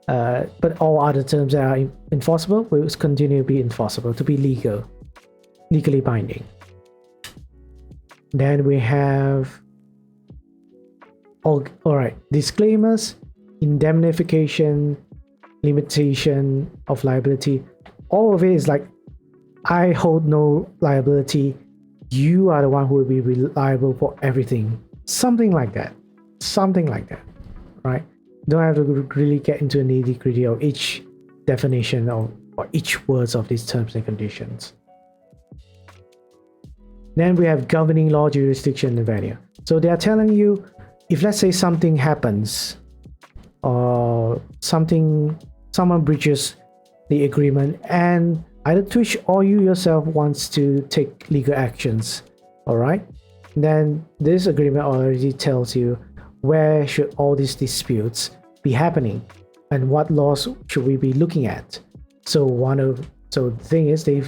But all other terms that are enforceable will continue to be enforceable, to be legally binding. Then we have all right, disclaimers, indemnification, limitation of liability. All of it is like, I hold no liability, you are the one who will be liable for everything. Something like that, right? Don't have to really get into the nitty-gritty of each definition or each words of these terms and conditions. Then we have governing law, jurisdiction, and venue. So they are telling you, if let's say something happens, or someone breaches the agreement, and either Twitch or you yourself wants to take legal actions, all right, then this agreement already tells you where should all these disputes be happening and what laws should we be looking at. So the thing is, they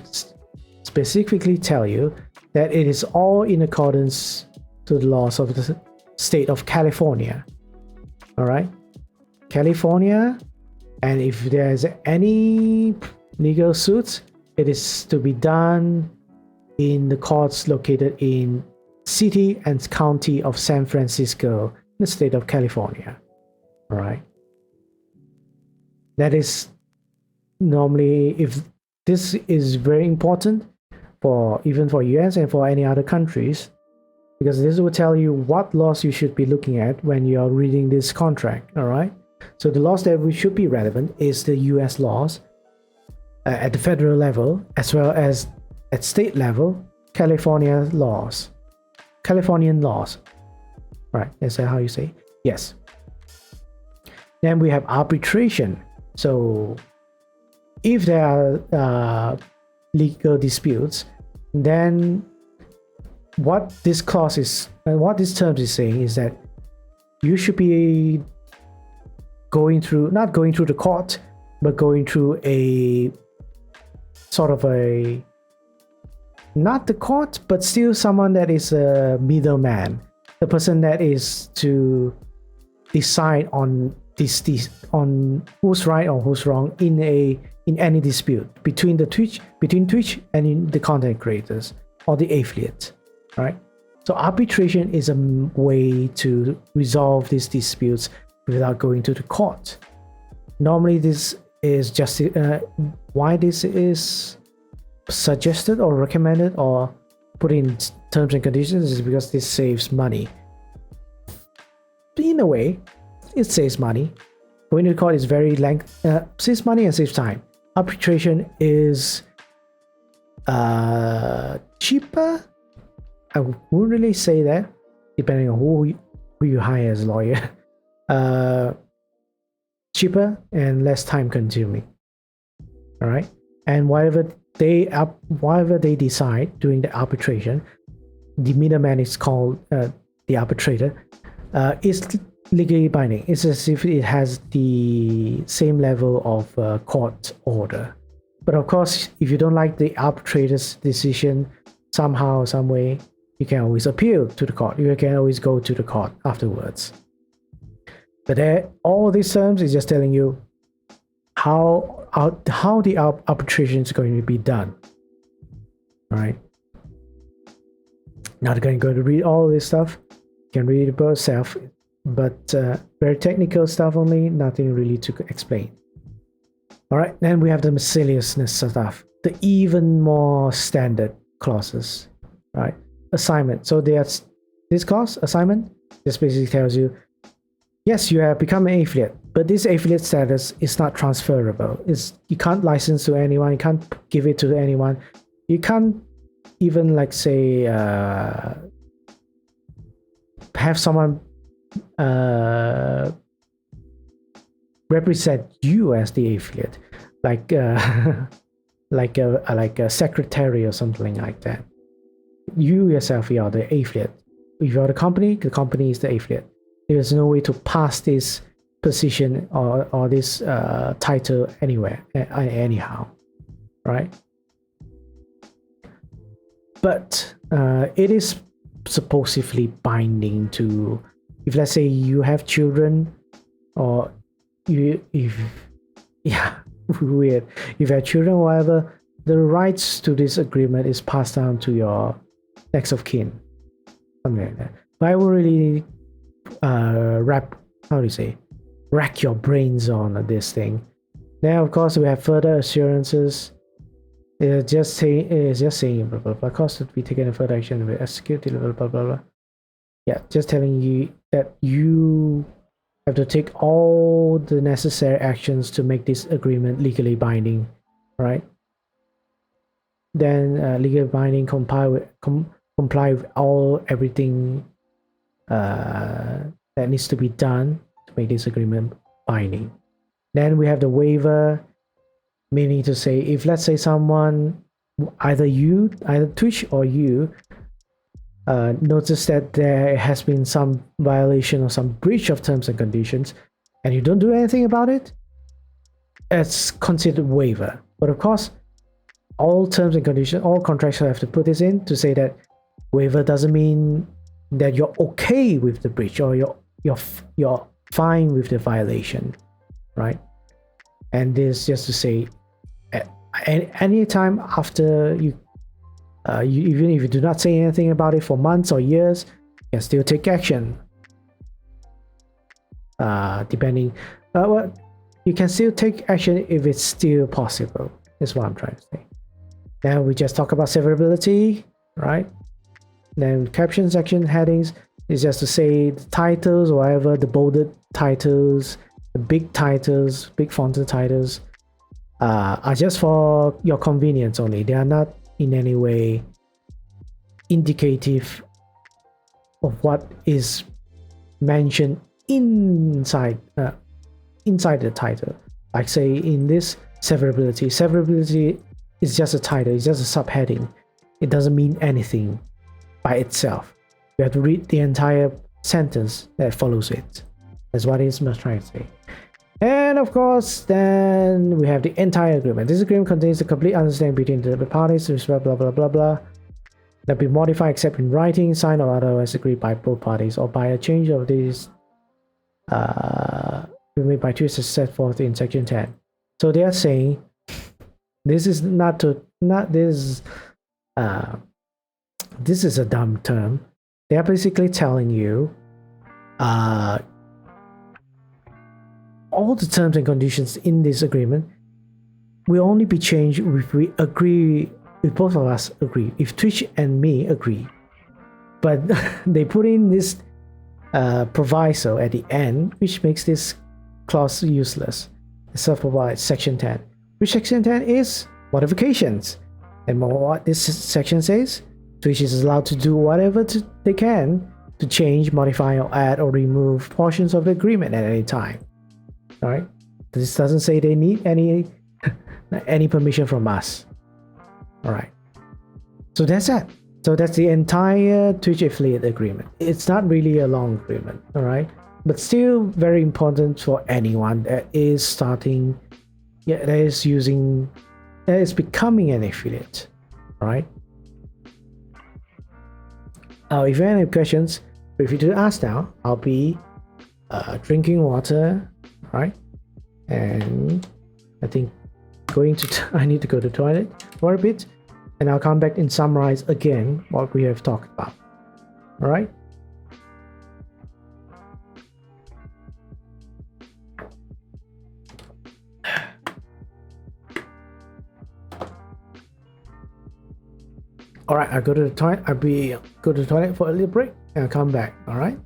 specifically tell you that it is all in accordance to the laws of the state of California. All right, California, and if there's any legal suits, it is to be done in the courts located in city and county of San Francisco, the state of California. All right, that is normally, if this is very important for even for US and for any other countries, because this will tell you what laws you should be looking at when you are reading this contract. All right, so the laws that we should be relevant is the US laws at the federal level, as well as at state level, Californian laws. Right, is that how you say? Yes. Then we have arbitration. So if there are legal disputes, then what this clause is, what this term is saying is that you should be not going through the court, but going through a sort of a, not the court, but still someone that is a middleman, the person that is to decide on on who's right or who's wrong in any dispute between Twitch and in the content creators or the affiliate, right? So arbitration is a way to resolve these disputes without going to the court. Normally, this is just why this is suggested or recommended or put in terms and conditions is because this saves money. In a way, it saves money. Going to court is very saves money and saves time. Arbitration is cheaper. I wouldn't really say that, depending on who you hire as a lawyer. Cheaper and less time consuming. All right, and whatever they decide during the arbitration, the middleman is called the arbitrator. Is legally binding. It's as if it has the same level of court order. But of course, if you don't like the arbitrator's decision, somehow, some way, you can always appeal to the court. You can always go to the court afterwards. But all these terms is just telling you how the arbitration is going to be done. All right. Not going to read all this stuff. You can read it by yourself, but very technical stuff only, nothing really to explain. All right, then we have the miscellaneousness stuff, the even more standard clauses, right? Assignment. So there's this clause, assignment, this basically tells you yes, you have become an affiliate, but this affiliate status is not transferable. You can't license to anyone, you can't give it to anyone, you can't even like say have someone represent you as the affiliate, like like a secretary or something like that. You yourself, you are the affiliate. If you are the company is the affiliate. There's no way to pass this position or this title anywhere, anyhow, right? But it is supposedly binding to, if let's say you have children, or weird, if you have children or whatever, the rights to this agreement is passed down to your next of kin, something like that. But I will really rack your brains on this thing. Then of course we have further assurances. It's just saying blah blah blah. Cost to be taken further action with executed blah blah blah blah. Yeah, just telling you that you have to take all the necessary actions to make this agreement legally binding, right? Then legally binding, comply with everything that needs to be done to make this agreement binding. Then we have the waiver, meaning to say, if let's say someone, either Twitch or you, notice that there has been some violation or some breach of terms and conditions, and you don't do anything about it, it's considered waiver. But of course, all terms and conditions, all contracts have to put this in to say that waiver doesn't mean that you're okay with the breach or you're fine with the violation, right? And this just to say, any time after you even if you do not say anything about it for months or years, you can still take action. Depending, well, you can still take action if it's still possible, is what I'm trying to say. Then we just talk about severability, right? Then caption section headings is just to say the titles, whatever, the bolded titles, the big titles, big fonted titles, are just for your convenience only. They are not in any way indicative of what is mentioned inside the title. Like say in this severability is just a title, it's just a subheading. It doesn't mean anything by itself. You have to read the entire sentence that follows it. That's what it's trying to say. And of course, then we have the entire agreement. This agreement contains the complete understanding between the parties, blah blah blah blah blah, that be modified except in writing, signed or otherwise agreed by both parties, or by a change of these made by two as set forth in section 10. So they are saying this is this is a dumb term. They are basically telling you all the terms and conditions in this agreement will only be changed if we agree, if both of us agree, if Twitch and me agree. But they put in this proviso at the end, which makes this clause useless. Self-provide section 10, which section 10 is modifications. And what this section says, Twitch is allowed to do whatever they can to change, modify, or add or remove portions of the agreement at any time. All right, this doesn't say they need any permission from us. All right, so that's it. So that's the entire Twitch affiliate agreement. It's not really a long agreement, all right, but still very important for anyone that is starting, that is becoming an affiliate. All right. If you have any questions, feel free to ask now. I'll be drinking water, right? And I think I need to go to the toilet for a bit, and I'll come back and summarize again what we have talked about. All right. All right, I'll go to the toilet. Go to the toilet for a little break and I'll come back. All right.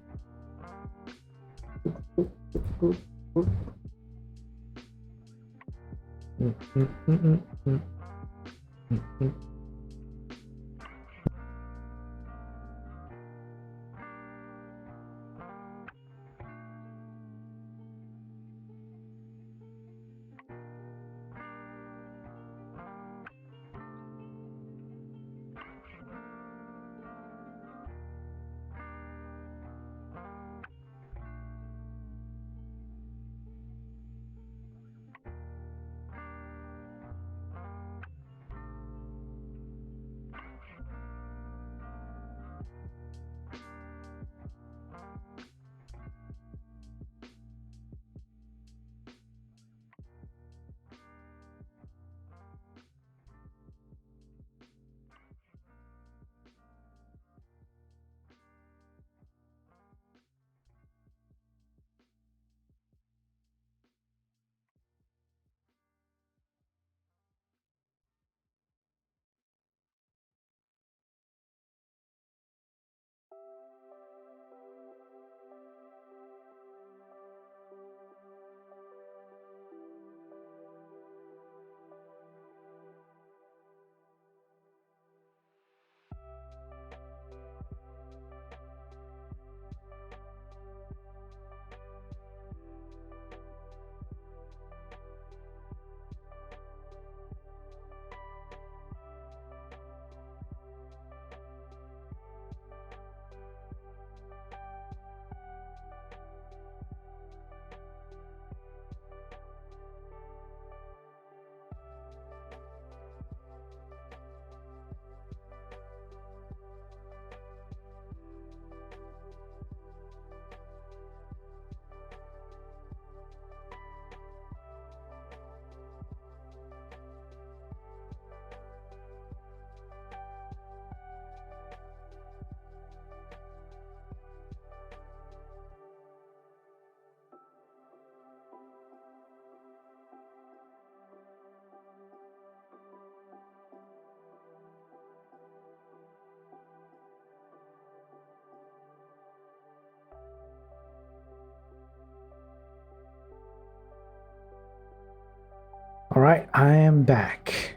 All right, I am back.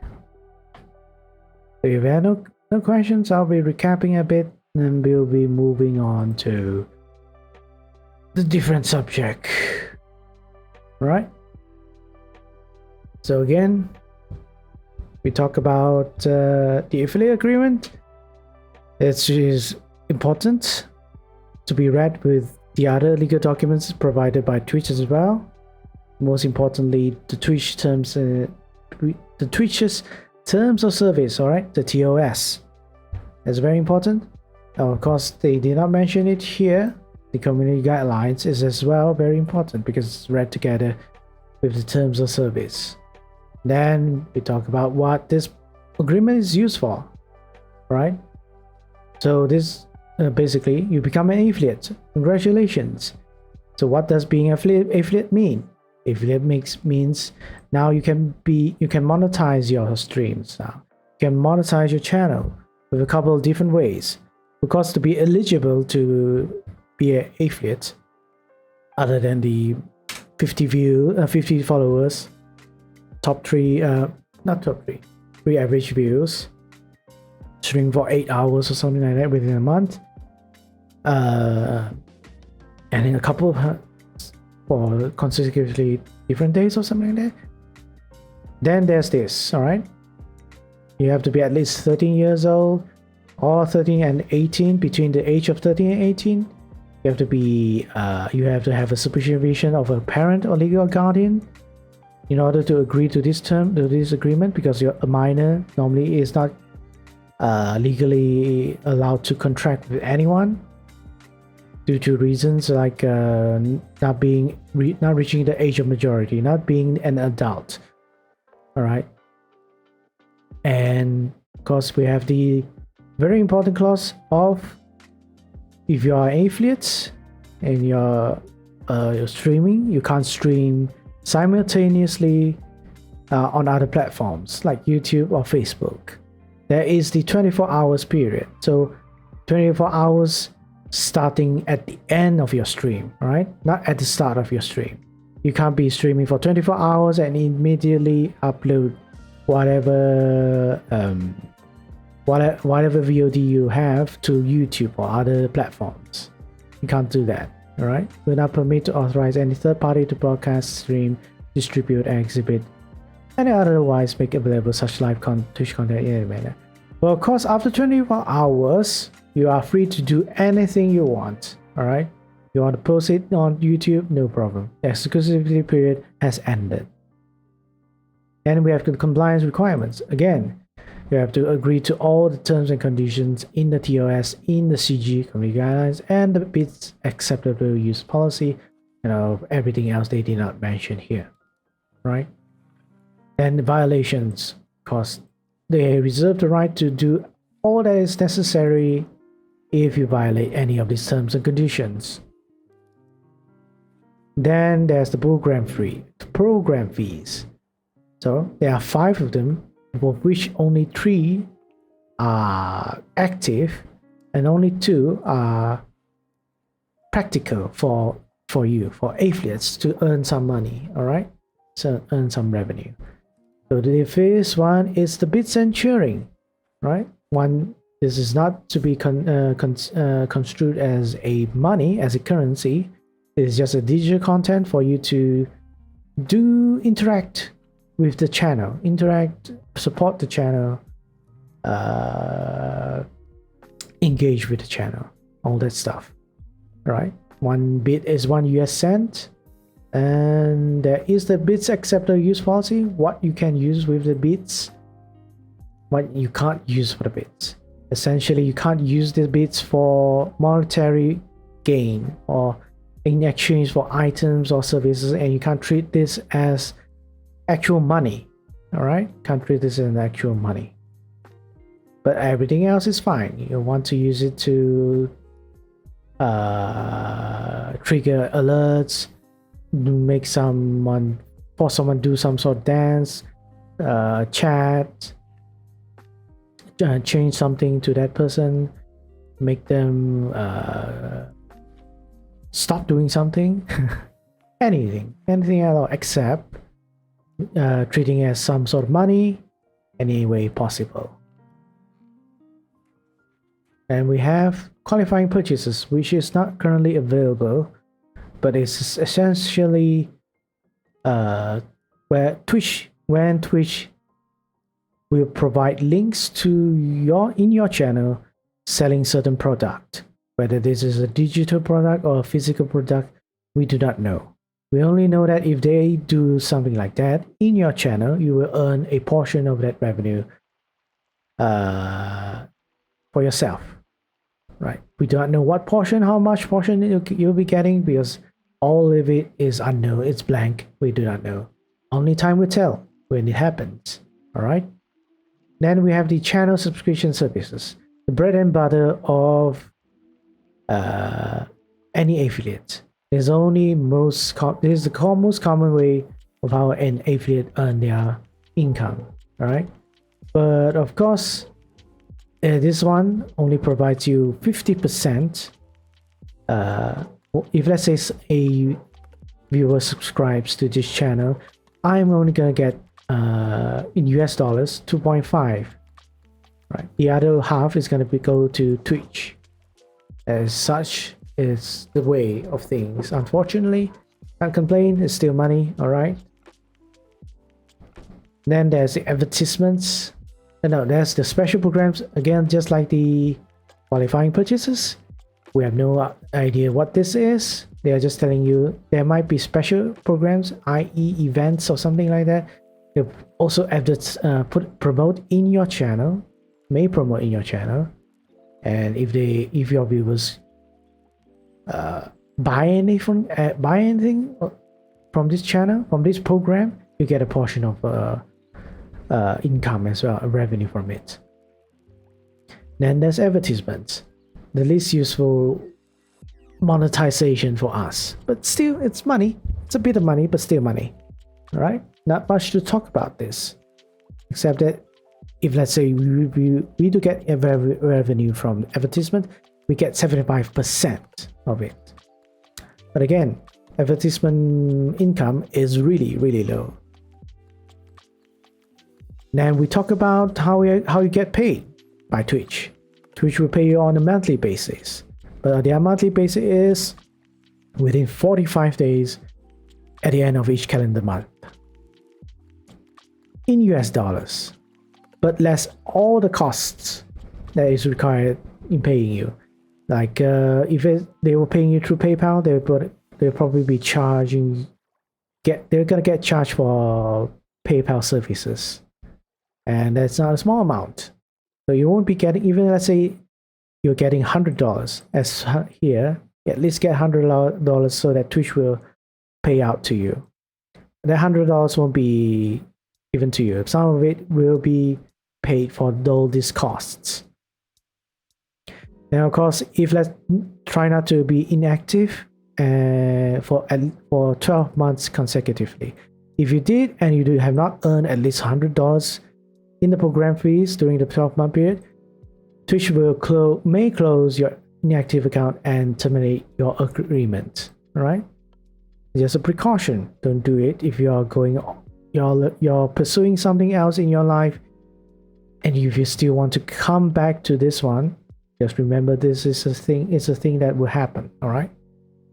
If you have no questions, I'll be recapping a bit, and we'll be moving on to the different subject. All right. So again, we talk about the affiliate agreement. It is important to be read with the other legal documents provided by Twitch as well. Most importantly, the Twitch terms, the Twitch's terms of service. All right, the TOS. That's very important. Of course, they did not mention it here. The community guidelines is as well very important because it's read together with the terms of service. Then we talk about what this agreement is used for, right? So this basically, you become an affiliate. Congratulations. So what does being affiliate mean? Affiliate means now you can monetize your streams now. You can monetize your channel with a couple of different ways. Because to be eligible to be an affiliate, other than the 50 followers, three average views, stream for 8 hours or something like that within a month, and in a couple of for consecutively different days or something like that. Then there's this, all right? You have to be at least 13 years old, or 13 and 18, between the age of 13 and 18. You have to be, you have to have a supervision of a parent or legal guardian in order to agree to this agreement, because you're a minor normally is not legally allowed to contract with anyone due to reasons like not reaching the age of majority, not being an adult. All right. And of course, we have the very important clause of, if you are affiliates and you're streaming, you can't stream simultaneously on other platforms like YouTube or Facebook. There is the 24 hours period. So 24 hours starting at the end of your stream, right? Not at the start of your stream. You can't be streaming for 24 hours and immediately upload whatever whatever VOD you have to YouTube or other platforms. You can't do that, all right? We're not permitted to authorize any third party to broadcast, stream, distribute, and exhibit, and otherwise make available such live Twitch content in any manner. Well, of course, after 24 hours, you are free to do anything you want, all right? You want to post it on YouTube, no problem. The exclusivity period has ended. And we have the compliance requirements. Again, you have to agree to all the terms and conditions in the TOS, in the CG community guidelines, and the BITS acceptable use policy, everything else they did not mention here, right? And the violations, of course, they reserve the right to do all that is necessary if you violate any of these terms and conditions. Then there's the program fees. So there are 5 of them, of which only 3 are active and only 2 are practical for affiliates to earn some money, all right? So earn some revenue. So the first one is the bits and cheering, right? This is not to be construed as a money, as a currency. It's just a digital content for you to interact with the channel, support the channel, engage with the channel, all that stuff, right? 1 bit is 1 US cent, and there is the bits acceptable use policy, what you can use with the bits, what you can't use for the bits. Essentially, you can't use the bits for monetary gain or in exchange for items or services, and you can't treat this as actual money, all right? Can't treat this as actual money. But everything else is fine. You want to use it to trigger alerts, make someone do some sort of dance, chat, change something to that person, make them stop doing something, anything at all, except treating it as some sort of money any way possible. And we have qualifying purchases, which is not currently available, but it's essentially when Twitch will provide links to in your channel selling certain product. Whether this is a digital product or a physical product, we do not know. We only know that if they do something like that in your channel, you will earn a portion of that revenue for yourself, right? We do not know what portion, how much portion you'll be getting, because all of it is unknown. It's blank. We do not know. Only time will tell when it happens, all right? Then we have the channel subscription services, the bread and butter of any affiliate. This is the most common way of how an affiliate earn their income, all right? But of course, this one only provides you 50%. If let's say a viewer subscribes to this channel, I'm only gonna get in US dollars 2.5, right? The other half is gonna go to Twitch. As such is the way of things. Unfortunately, can't complain, it's still money, all right? Then there's the advertisements. There's the special programs. Again, just like the qualifying purchases, we have no idea what this is. They are just telling you there might be special programs, i.e. events or something like that. They also promote in your channel, may promote in your channel. And if your viewers buy anything from this channel, from this program, you get a portion of income as well, revenue from it. Then there's advertisements, the least useful monetization for us, but still it's money. It's a bit of money, but still money. All right, not much to talk about this, except that if let's say we do get a revenue from advertisement, we get 75% of it. But again, advertisement income is really, really low. Then we talk about how you get paid by Twitch. Twitch will pay you on a monthly basis, but their monthly basis is within 45 days at the end of each calendar month in US dollars, but less all the costs that is required in paying you. Like if they were paying you through PayPal, they'll probably be charging. They're gonna get charged for PayPal services, and that's not a small amount. So you won't be getting, even let's say you're getting $100 as here, at least get $100 so that Twitch will pay out to you. That $100 won't be given to you. Some of it will be paid for all these costs. Now, of course, if let's try not to be inactive for 12 months consecutively. If you did and you have not earned at least $100 in the program fees during the 12-month period, Twitch may close your inactive account and terminate your agreement. All right, just a precaution. Don't do it if you are you're pursuing something else in your life, and if you still want to come back to this one, just remember this is a thing. It's a thing that will happen. All right,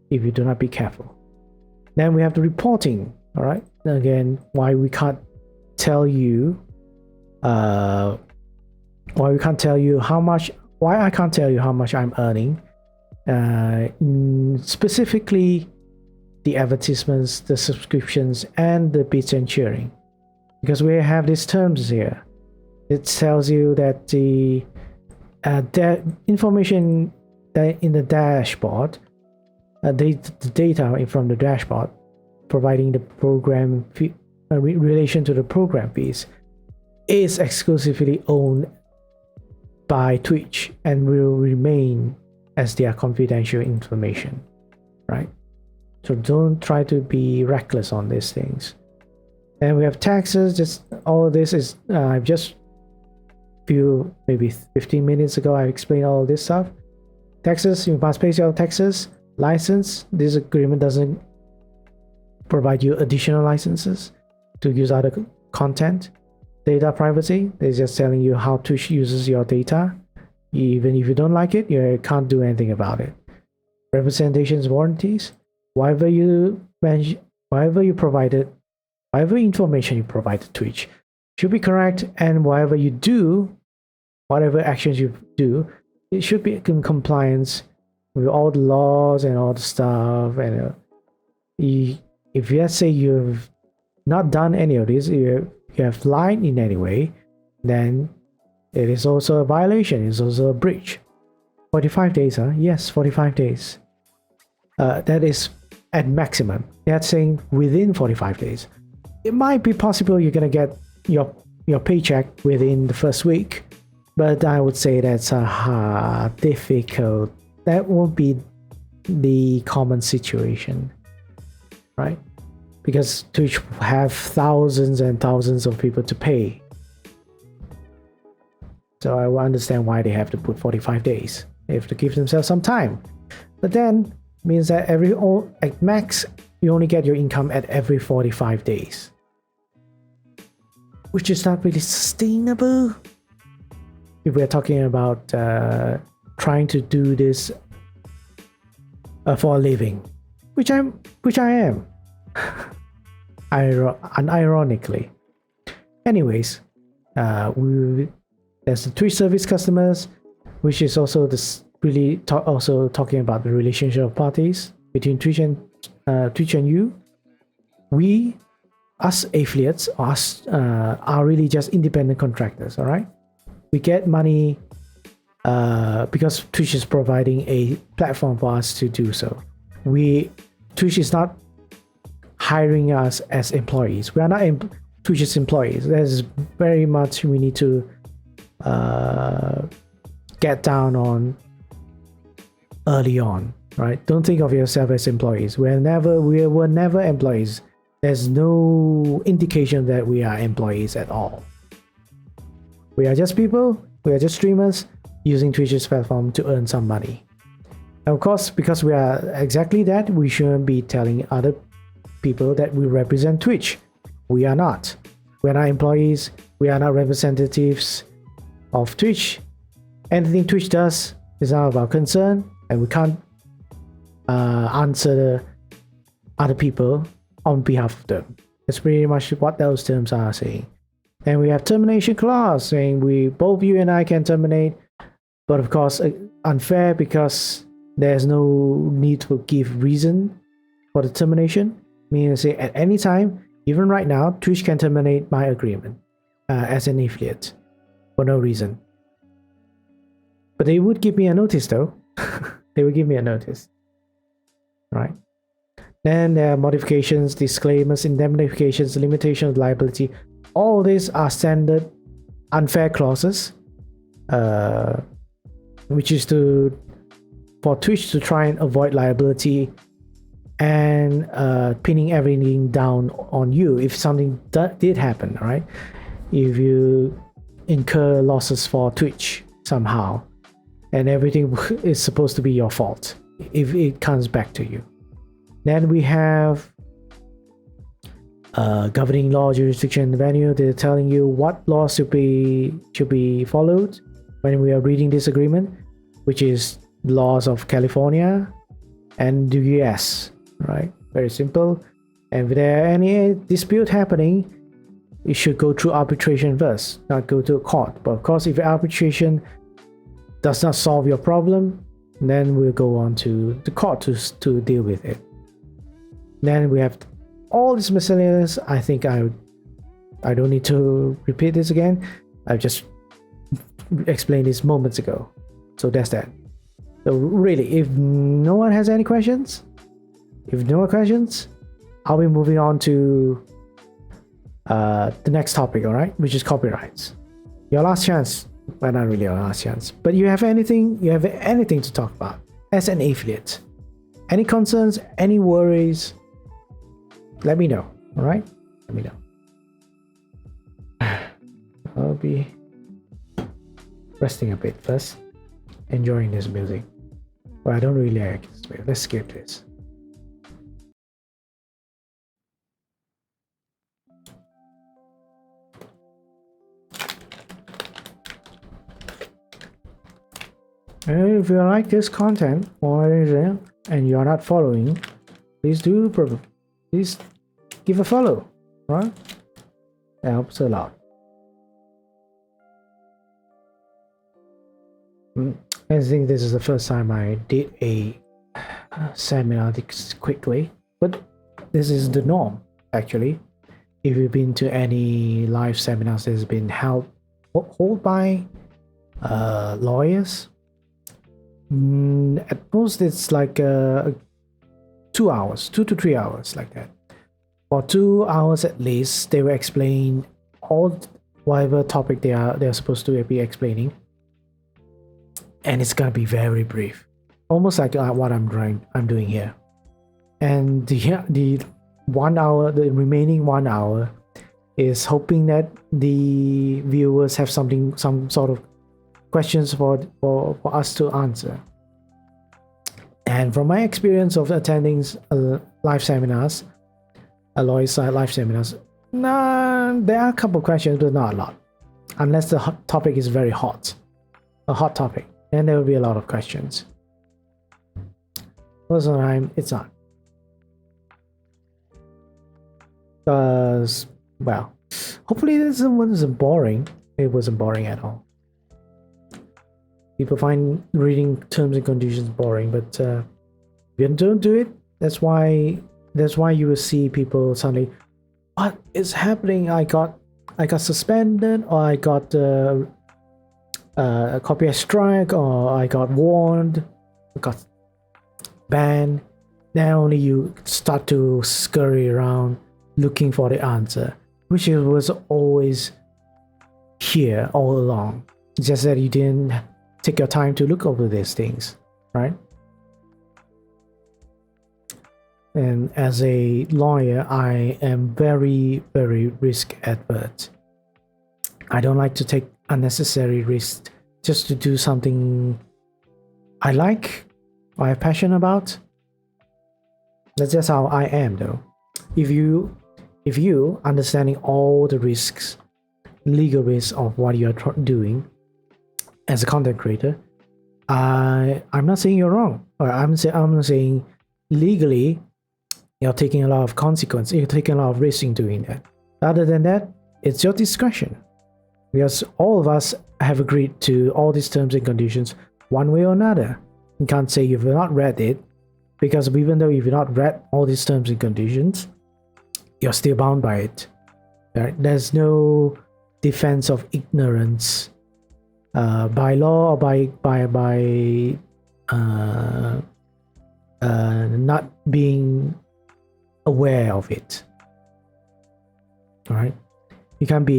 if you do not be careful. Then we have the reporting. All right, again, why we can't tell you. Why I can't tell you how much I'm earning, specifically the advertisements, the subscriptions, and the bits and cheering, because we have these terms here. It tells you that the information that in the dashboard, the data from the dashboard, providing the program fee, relation to the program fees, is exclusively owned by Twitch and will remain as their confidential information, right? So don't try to be reckless on these things. And we have taxes. Just all of this is just maybe 15 minutes ago I explained all this stuff. Taxes, you must pay your taxes. License, this agreement doesn't provide you additional licenses to use other content. Data privacy, they're just telling you how Twitch uses your data. Even if you don't like it, you can't do anything about it. Representations, warranties, whatever information you provide to Twitch should be correct, and whatever actions you do, it should be in compliance with all the laws and all the stuff. And if let's say you've not done any of this, you have lied in any way, then it is also a violation. It's also a breach. 45 days, huh? Yes, 45 days. That is at maximum. That's saying within 45 days. It might be possible you're gonna get your paycheck within the first week, but I would say that's difficult. That won't be the common situation, right? Because Twitch have thousands and thousands of people to pay. So I will understand why they have to put 45 days. They have to give themselves some time. But then means that at max, you only get your income at every 45 days. Which is not really sustainable. If we're talking about trying to do this for a living. Which I am. Unironically. Anyways, there's the Twitch service customers, which is also also talking about the relationship of parties between Twitch and you. We, us affiliates, are really just independent contractors. All right, we get money because Twitch is providing a platform for us to do so. Twitch is not hiring us as employees. We are not Twitch's employees. There's very much we need to get down on early on, right? Don't think of yourself as employees. We were never employees. There's no indication that we are employees at all. We are just people. We are just streamers using Twitch's platform to earn some money. And of course, because we are exactly that, we shouldn't be telling other people that we represent Twitch. We are not. We're not employees. We are not representatives of Twitch. Anything Twitch does is not of our concern, and we can't answer other people on behalf of them. That's pretty much what those terms are saying. And we have termination clause saying both you and I can terminate, but of course unfair because there's no need to give reason for the termination. Meaning, say at any time, even right now, Twitch can terminate my agreement as an affiliate for no reason. But they would give me a notice though. They would give me a notice. Right. Then there are modifications, disclaimers, indemnifications, limitation of liability. All these are standard unfair clauses, which is for Twitch to try and avoid liability and pinning everything down on you if something did happen, right? If you incur losses for Twitch somehow, and everything is supposed to be your fault if it comes back to you. Then we have governing law, jurisdiction, and venue. They're telling you what laws should be followed when we are reading this agreement, which is laws of California and the US, right? Very simple. And if there are any dispute happening, it should go through arbitration first, not go to court. But of course, if arbitration does not solve your problem, then we'll go on to the court to deal with it. Then we have all this miscellaneous. I think I don't need to repeat this again. I just explained this moments ago. So that's that. So really, if no one has any questions, I'll be moving on to the next topic, all right, which is copyrights. Your last chance. Well, not really your last chance, but you have anything to talk about as an affiliate. Any concerns, any worries, let me know, all right? Let me know. I'll be resting a bit first, enjoying this music. Well, I don't really like this music. Let's skip this. And if you like this content or anything and you're not following, please give a follow, right? That helps a lot. I think this is the first time I did a seminar this quickly, but this is the norm actually. If you've been to any live seminars that has been held by lawyers, at most it's like 2 hours, 2 to 3 hours, like that. For 2 hours at least, they will explain whatever topic they are supposed to be explaining, and it's gonna be very brief, almost like what I'm doing here. And the 1 hour, the remaining 1 hour, is hoping that the viewers have some sort of questions for us to answer. And from my experience of attending live seminars, lawyer side live seminars, there are a couple of questions, but not a lot, unless the topic is very hot, a hot topic, then there will be a lot of questions. Most of the time, it's not. Because, well, hopefully this wasn't boring. It wasn't boring at all. People find reading terms and conditions boring, but if you don't do it, that's why you will see people suddenly, what is happening? I got suspended, or I got a copyright strike, or I got warned, I got banned. Then only you start to scurry around looking for the answer, which was always here all along. It's just that you didn't take your time to look over these things, right? And as a lawyer, I am very, very risk averse. I don't like to take unnecessary risks just to do something I like or I have passion about. That's just how I am, though. If you understanding all the risks, legal risks of what you're doing as a content creator, I'm not saying you're wrong, or I'm not saying legally you're taking a lot of consequence, you're taking a lot of risk in doing that. Other than that, it's your discretion, because all of us have agreed to all these terms and conditions one way or another. You can't say you've not read it, because even though you've not read all these terms and conditions, you're still bound by it. Right? There's no defense of ignorance by law or by not being aware of it. All right, you can't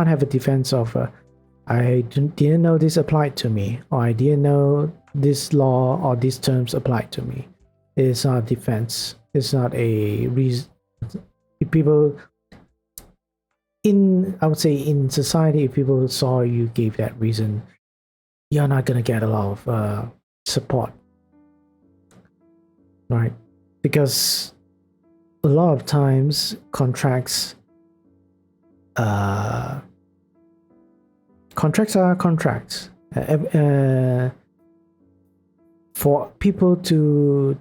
have a defense of I didn't know this applied to me, or I didn't know this law or these terms applied to me. It's not a defense. It's not a reason. If people I would say in society, if people saw you gave that reason, you're not gonna get a lot of support, right? Because a lot of times contracts are contracts. For people to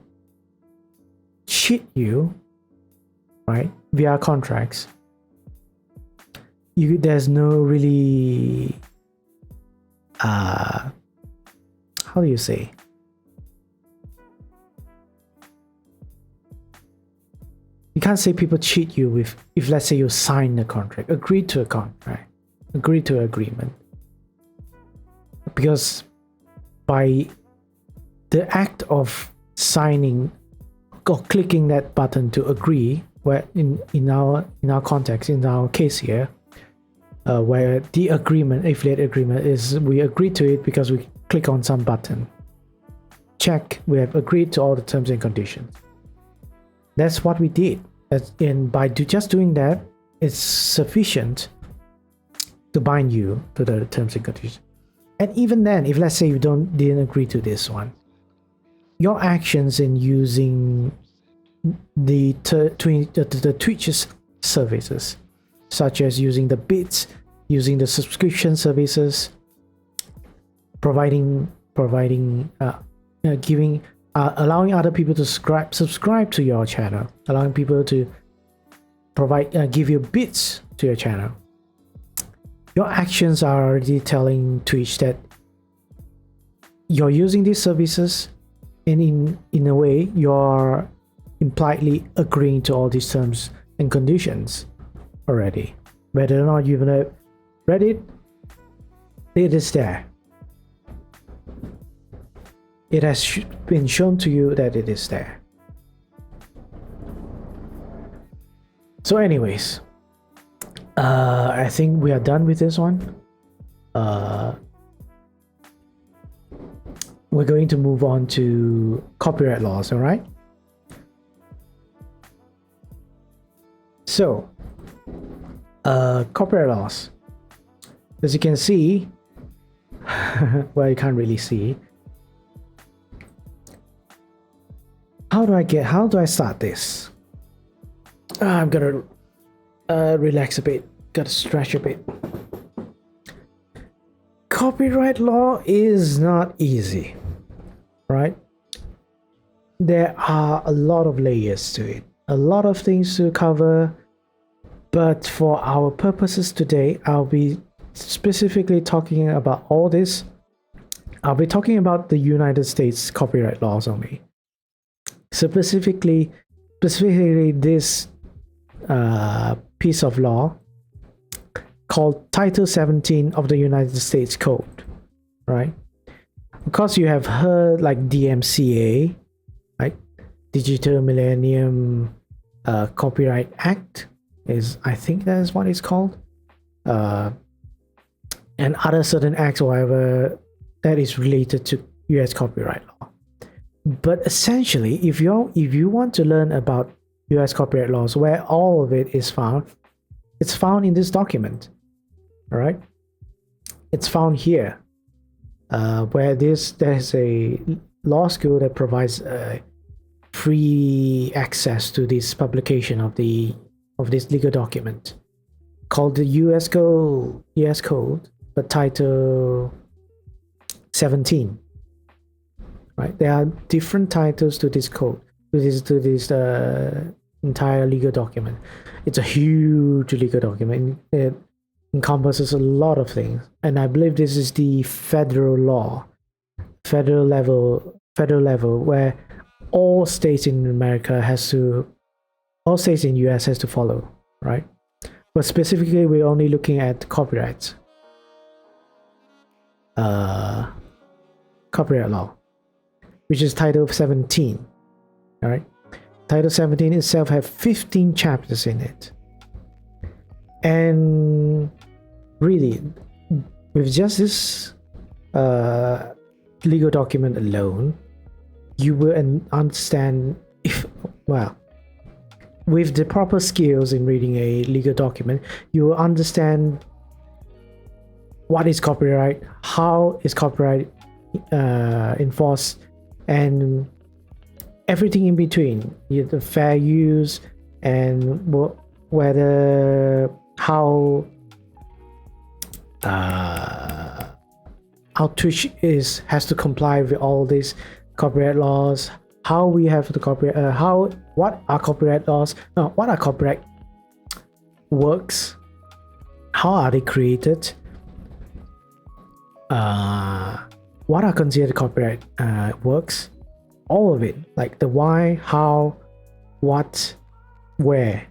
cheat you, right, via contracts, there's no really how do you say, you can't say people cheat you if let's say you sign a contract, agree to a contract, agree to an agreement, because by the act of signing or clicking that button to agree, where in our context, in our case here, where the agreement, affiliate agreement, is we agree to it because we click on some button. Check, we have agreed to all the terms and conditions. That's what we did. And by just doing that, it's sufficient to bind you to the terms and conditions. And even then, if let's say you didn't agree to this one, your actions in using the Twitch's services, such as using the bits, using the subscription services, allowing other people to subscribe to your channel, allowing people to give you bits to your channel. Your actions are already telling Twitch that you're using these services, and in a way you're impliedly agreeing to all these terms and conditions already. Whether or not you've read it, it is there. It has been shown to you that it is there. So anyways, I think we are done with this one. We're going to move on to copyright laws, all right? So, copyright laws. As you can see, well, you can't really see. How do I start this? I'm gonna relax a bit, gotta stretch a bit. Copyright law is not easy, right? There are a lot of layers to it, a lot of things to cover, but for our purposes today, I'll be specifically talking about all this. I'll be talking about the United States copyright laws only. Specifically this piece of law called Title 17 of the United States Code, right? Of course, you have heard like DMCA, right? Digital Millennium Copyright Act I think that is what it's called, and other certain acts or whatever that is related to US copyright law. But essentially, if you want to learn about US copyright laws, where all of it is found, it's found in this document. All right. it's found here, where there's a law school that provides free access to this publication of this legal document called the US Code, but Title 17. Right, there are different titles to this code, to this entire legal document. It's a huge legal document. It encompasses a lot of things, and I believe this is the federal law, federal level, where all states in America all states in US has to follow, right? But specifically, we're only looking at copyrights, copyright law, which is Title 17. All right, Title 17 itself have 15 chapters in it, and really, with just this legal document alone, you will understand with the proper skills in reading a legal document, you will understand what is copyright, how is copyright enforced, and everything in between, the fair use, and whether how Twitch has to comply with all these copyright laws, how we have to copyright, what are copyright laws, what are copyright works, how are they created, what are considered copyright works, all of it, like the why, how, what, where.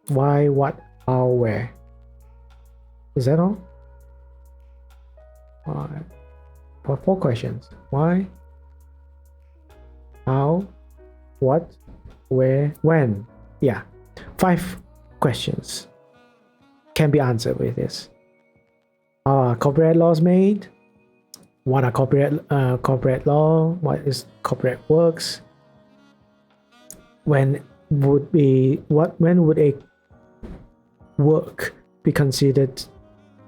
Why, what, how, where. Is that all? For 4 questions. Why, how, what, where, when. Yeah, 5 questions can be answered with this. How are copyright laws made? What are copyright law? What is copyright works? When would a work be considered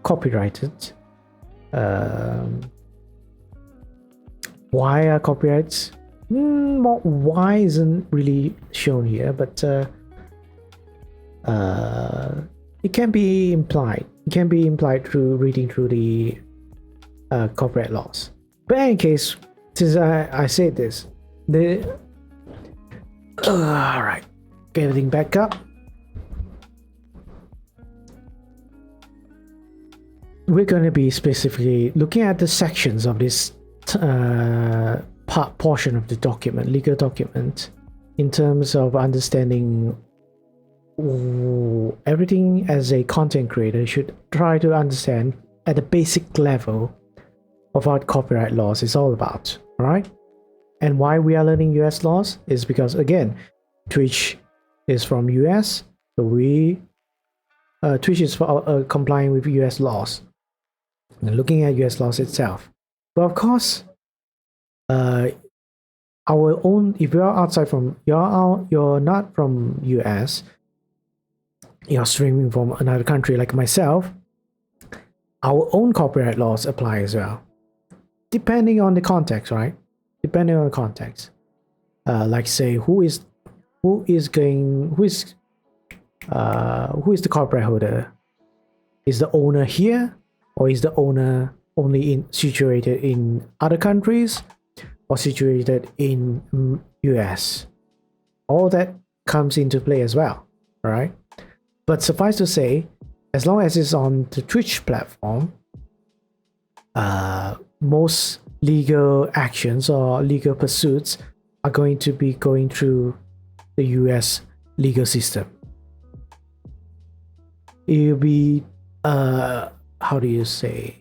copyrighted? Why are copyrights? Why isn't really shown here, but it can be implied. It can be implied through reading through the copyright laws. But in any case, since I said this, all right, get everything back up. We're going to be specifically looking at the sections of this portion of the document, legal document, in terms of understanding everything. As a content creator, should try to understand at the basic level of what copyright laws is all about, all right? And why we are learning US laws is because, again, Twitch is from US, so Twitch is complying with US laws and looking at US laws itself. But of course, our own, if you're outside from, you're not from US, you're streaming from another country like myself, our own copyright laws apply as well, depending on the context, right? Depending on the context. Like say, who is the copyright holder? Is the owner here, or is the owner only situated in other countries, or situated in US? All that comes into play as well, all right? But suffice to say, as long as it's on the Twitch platform, most legal actions or legal pursuits are going to be going through the US legal system. It'll be how do you say,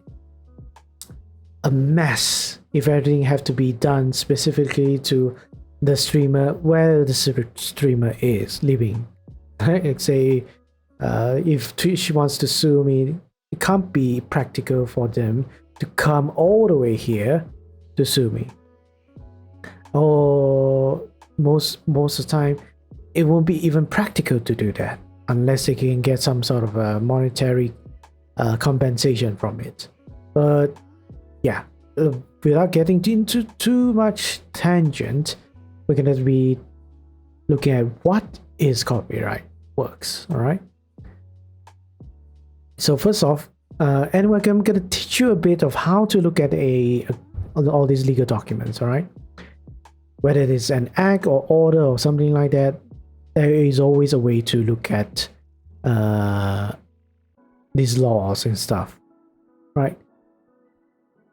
a mess if everything have to be done specifically to the streamer, where the streamer is living. Like say, if Twitch wants to sue me, it can't be practical for them to come all the way here to sue me. Or most of the time, it won't be even practical to do that unless they can get some sort of a monetary compensation from it. But yeah, without getting into too much tangent, we're going to be looking at what is copyright works. All right. So first off, and I'm going to teach you a bit of how to look at all these legal documents. All right. Whether it is an act or order or something like that, there is always a way to look at these laws and stuff, right?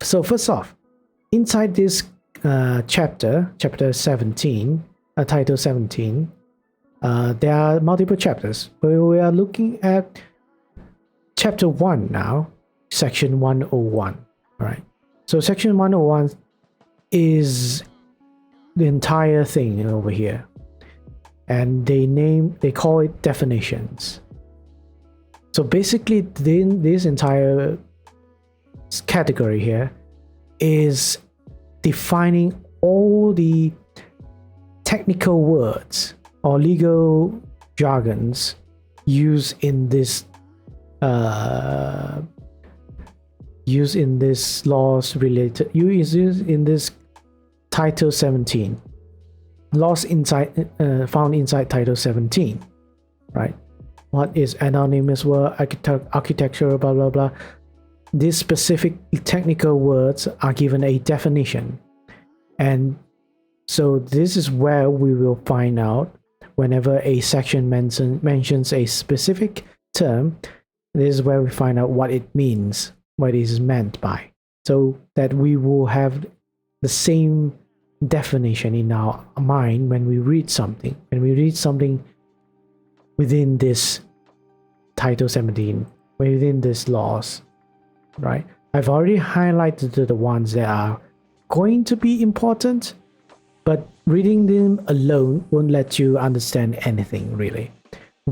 So first off, inside this chapter 17, title 17, there are multiple chapters, but we are looking at chapter 1 now, section 101. All right. So section 101 is the entire thing over here, and they call it definitions. So basically, this entire category here is defining all the technical words or legal jargons used in this laws related, used in this title 17, laws found inside title 17, right? What is anonymous word, architecture, blah blah blah. These specific technical words are given a definition, and so this is where we will find out whenever a section mentions a specific term. This is where we find out what it means, what it is meant by, so that we will have the same definition in our mind when we read something. When we read something within this title 17, within these laws, right? I've already highlighted the ones that are going to be important, but reading them alone won't let you understand anything really,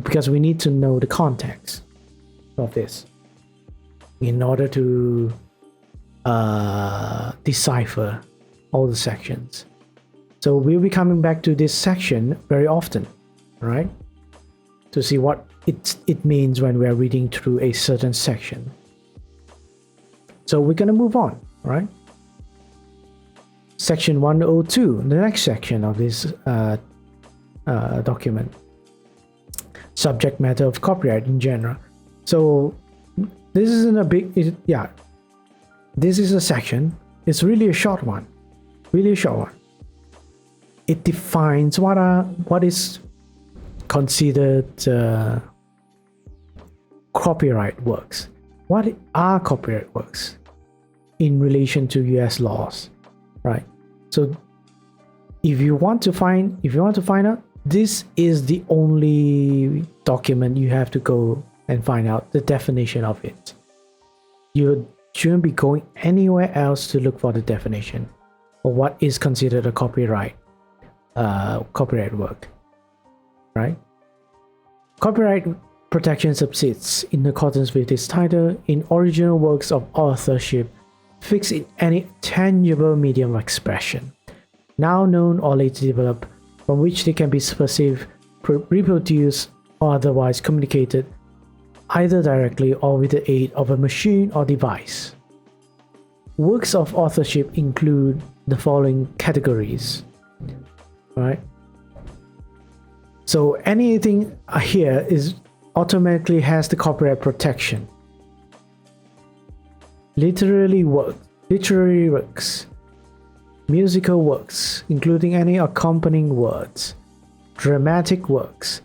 because we need to know the context of this in order to decipher all the sections. So we'll be coming back to this section very often, right, to see what it means when we're reading through a certain section. So we're going to move on, right? Section 102, the next section of this document. Subject matter of copyright in general. So this isn't a big, this is a section. It's really a short one, really a short one. It defines what is considered copyright works. What are copyright works in relation to US laws, right? So if you want to find out, this is the only document you have to go and find out the definition of it. You shouldn't be going anywhere else to look for the definition or what is considered a copyright work, right? Copyright protection subsists in accordance with this title in original works of authorship fixed in any tangible medium of expression, now known or later developed, from which they can be perceived, reproduced, or otherwise communicated, either directly or with the aid of a machine or device. Works of authorship include the following categories, right? So anything here is automatically has the copyright protection. Literary works, musical works, including any accompanying words, dramatic works,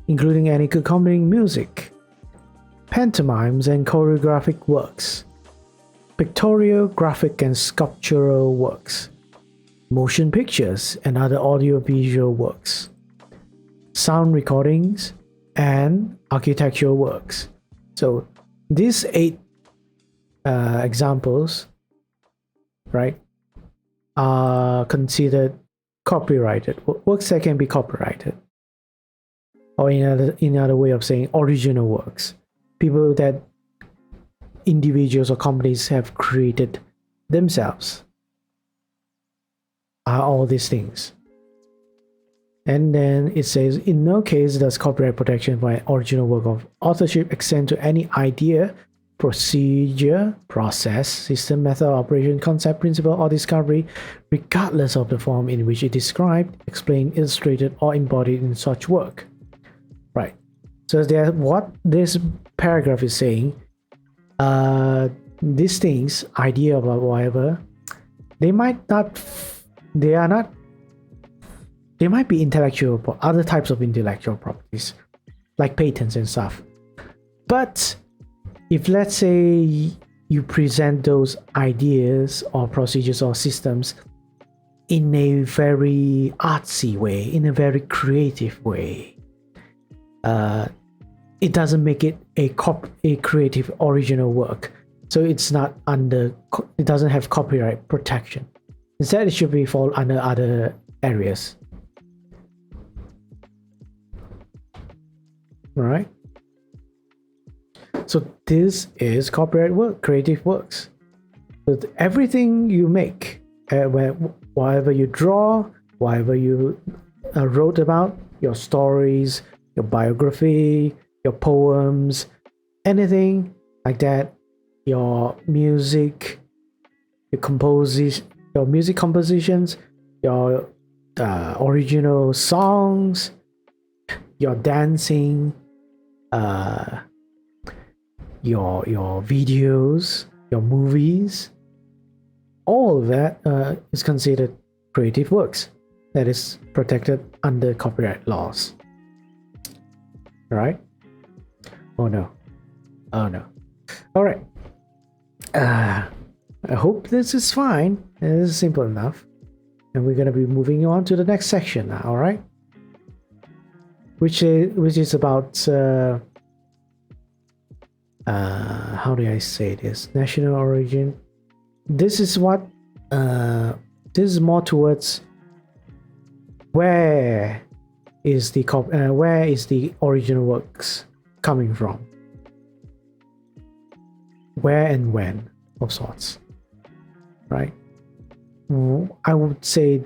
including any accompanying music, pantomimes and choreographic works, pictorial, graphic and sculptural works, motion pictures and other audiovisual works, sound recordings, and architectural works. So these 8 examples, right, are considered copyrighted works that can be copyrighted, or in other way of saying original works, people that individuals or companies have created themselves, are all these things. And then it says, in no case does copyright protection for an original work of authorship extend to any idea, procedure, process, system, method, operation, concept, principle, or discovery, regardless of the form in which it is described, explained, illustrated, or embodied in such work. Right. So what this paragraph is saying, these things, idea about whatever, they might be intellectual, but other types of intellectual properties, like patents and stuff. But if, let's say, you present those ideas or procedures or systems in a very artsy way, in a very creative way, it doesn't make it a creative original work. So it doesn't have copyright protection. Instead, it should fall under other areas. All right. So this is copyright work, creative works. So everything you make, whatever you draw, whatever you wrote about, your stories, your biography, your poems, anything like that, your music, your music compositions, your original songs, your dancing, your videos, your movies, all of that is considered creative works that is protected under copyright laws. Right? Oh no. All right. I hope this is fine. This is simple enough, and we're gonna be moving on to the next section now. All right, which is about how do I say this? National origin. This is what this is more towards where is the original works coming from, where and when of sorts, right? I would say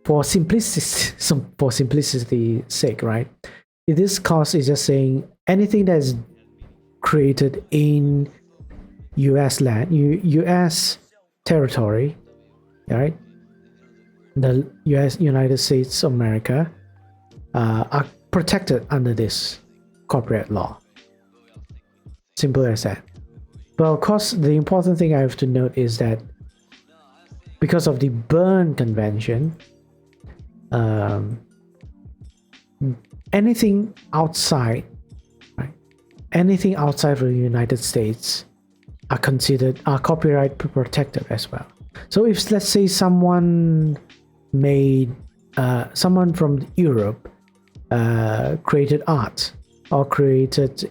for simplicity's sake, right? This clause is just saying anything that is created in U.S. land, U.S. territory, right? The United States of America are protected under this copyright law. Simple as that. But of course, the important thing I have to note is that because of the Berne Convention, anything outside of the United States are copyright protected as well. So if, let's say, someone from Europe created art, or created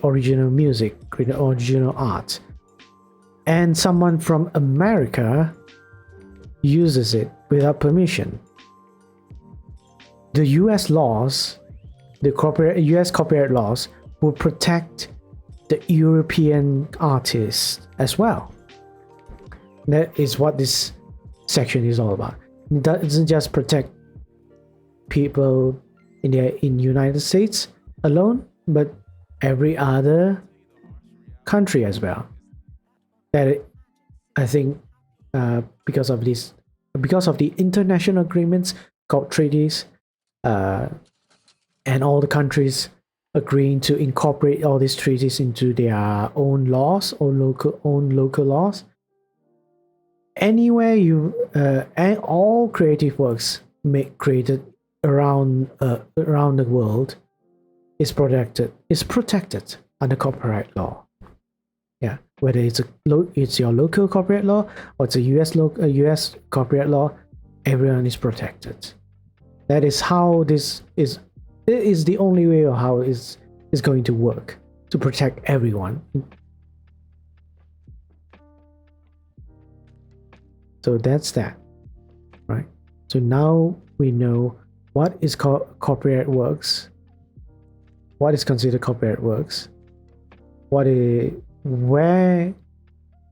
original music, created original art, and someone from America uses it without permission, the U.S. laws, U.S. copyright laws, will protect the European artists as well. That is what this section is all about. It doesn't just protect people in United States alone, but every other country as well. I think because of the international agreements called treaties, and all the countries agreeing to incorporate all these treaties into their own laws or local laws. Anywhere and all creative works created around the world is protected under copyright law. Yeah, whether it's your local copyright law or it's a US copyright law, everyone is protected. That is how this is. It is the only way of how is going to work to protect everyone. So that's that, right? So now we know what is copyright works, what is considered copyright works, where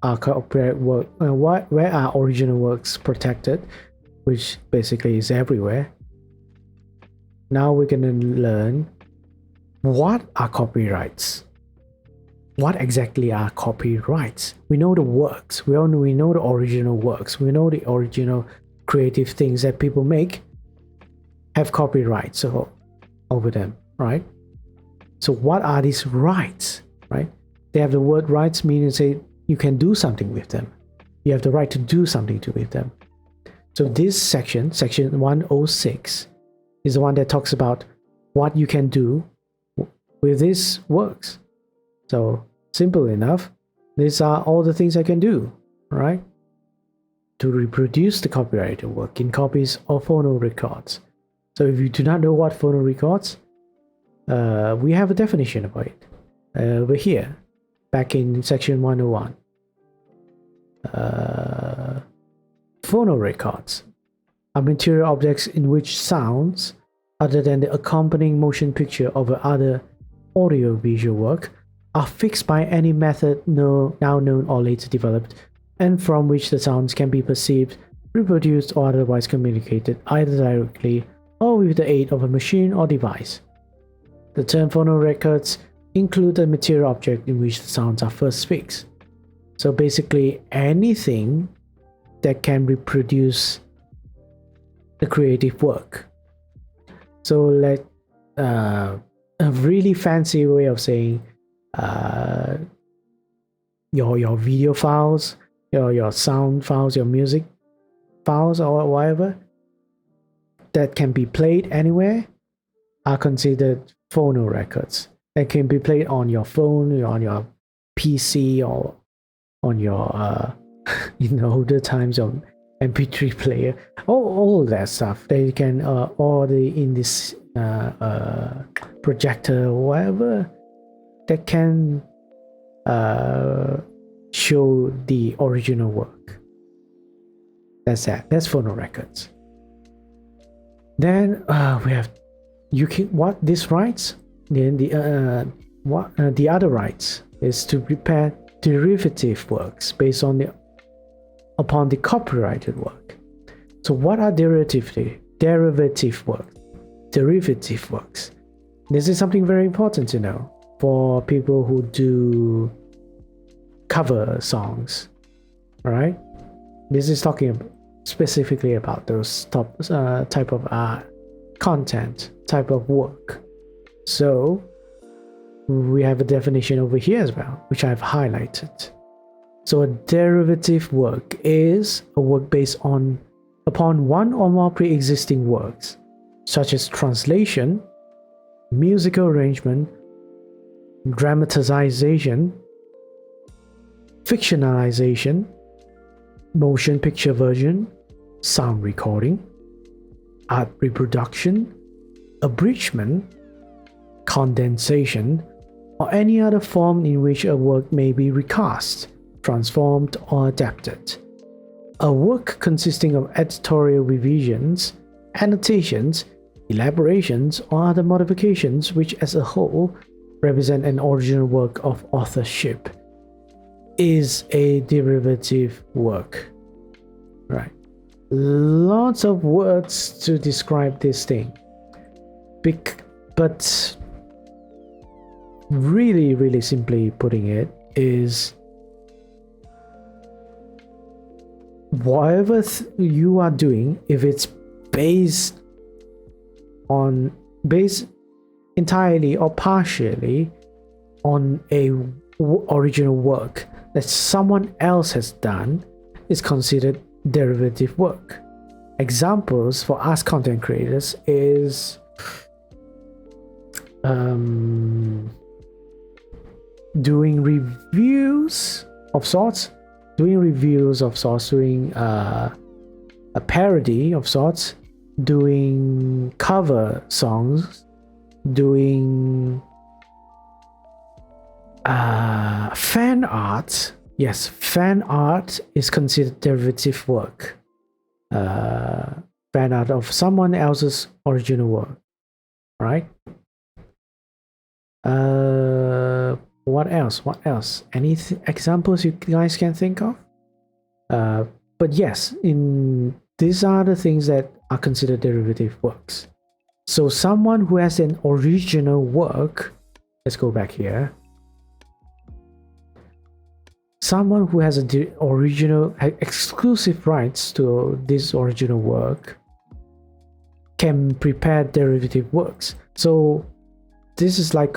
are copyright work, where are original works protected, which basically is everywhere. Now we're gonna learn what are copyrights what exactly are copyrights? We know the works. We know the original works. We know the original creative things that people make have copyrights over them, right? So what are these rights, right? They have the word rights, meaning say you can do something with them. You have the right to do something with them. So this section 106, is the one that talks about what you can do with these works. So simple enough, these are all the things I can do, right? To reproduce the copyrighted work in copies or phono records. So if you do not know what phono records, we have a definition about it over here, back in section 101. Phono records are material objects in which sounds, other than the accompanying motion picture of other audio-visual work, are fixed by any method now known or later developed, and from which the sounds can be perceived, reproduced, or otherwise communicated either directly or with the aid of a machine or device. The term phonorecords include a material object in which the sounds are first fixed. So basically anything that can reproduce the creative work. So like a really fancy way of saying your video files, your sound files, your music files, or whatever that can be played anywhere are considered phonorecords. That can be played on your phone, on your PC, or on your in the older times on MP3 player, all that stuff. They can or in this projector or whatever that can show the original work. That's phonorecords. Then we have these rights. Then the other rights is to prepare derivative works based upon the copyrighted work. So what are derivative works? Derivative works. This is something very important to know for people who do cover songs, right? This is talking specifically about those type of content, type of work. So we have a definition over here as well, which I've highlighted. So a derivative work is a work based upon one or more pre-existing works, such as translation, musical arrangement, dramatization, fictionalization, motion picture version, sound recording, art reproduction, abridgment, condensation, or any other form in which a work may be recast, transformed, or adapted. A work consisting of editorial revisions, annotations, elaborations, or other modifications which as a whole represent an original work of authorship is a derivative work. Right. Lots of words to describe this thing. But really, really simply putting it is whatever you are doing, if it's based entirely or partially on a original work that someone else has done, is considered derivative work. Examples for us content creators is doing reviews of sorts, doing a parody of sorts, doing cover songs, doing fan art. Yes, fan art is considered derivative work. Fan art of someone else's original work, right? What else? Any examples you guys can think of? But yes, these are the things that are considered derivative works. So someone who has an original work, let's go back here. someone who has original exclusive rights to this original work can prepare derivative works. So this is like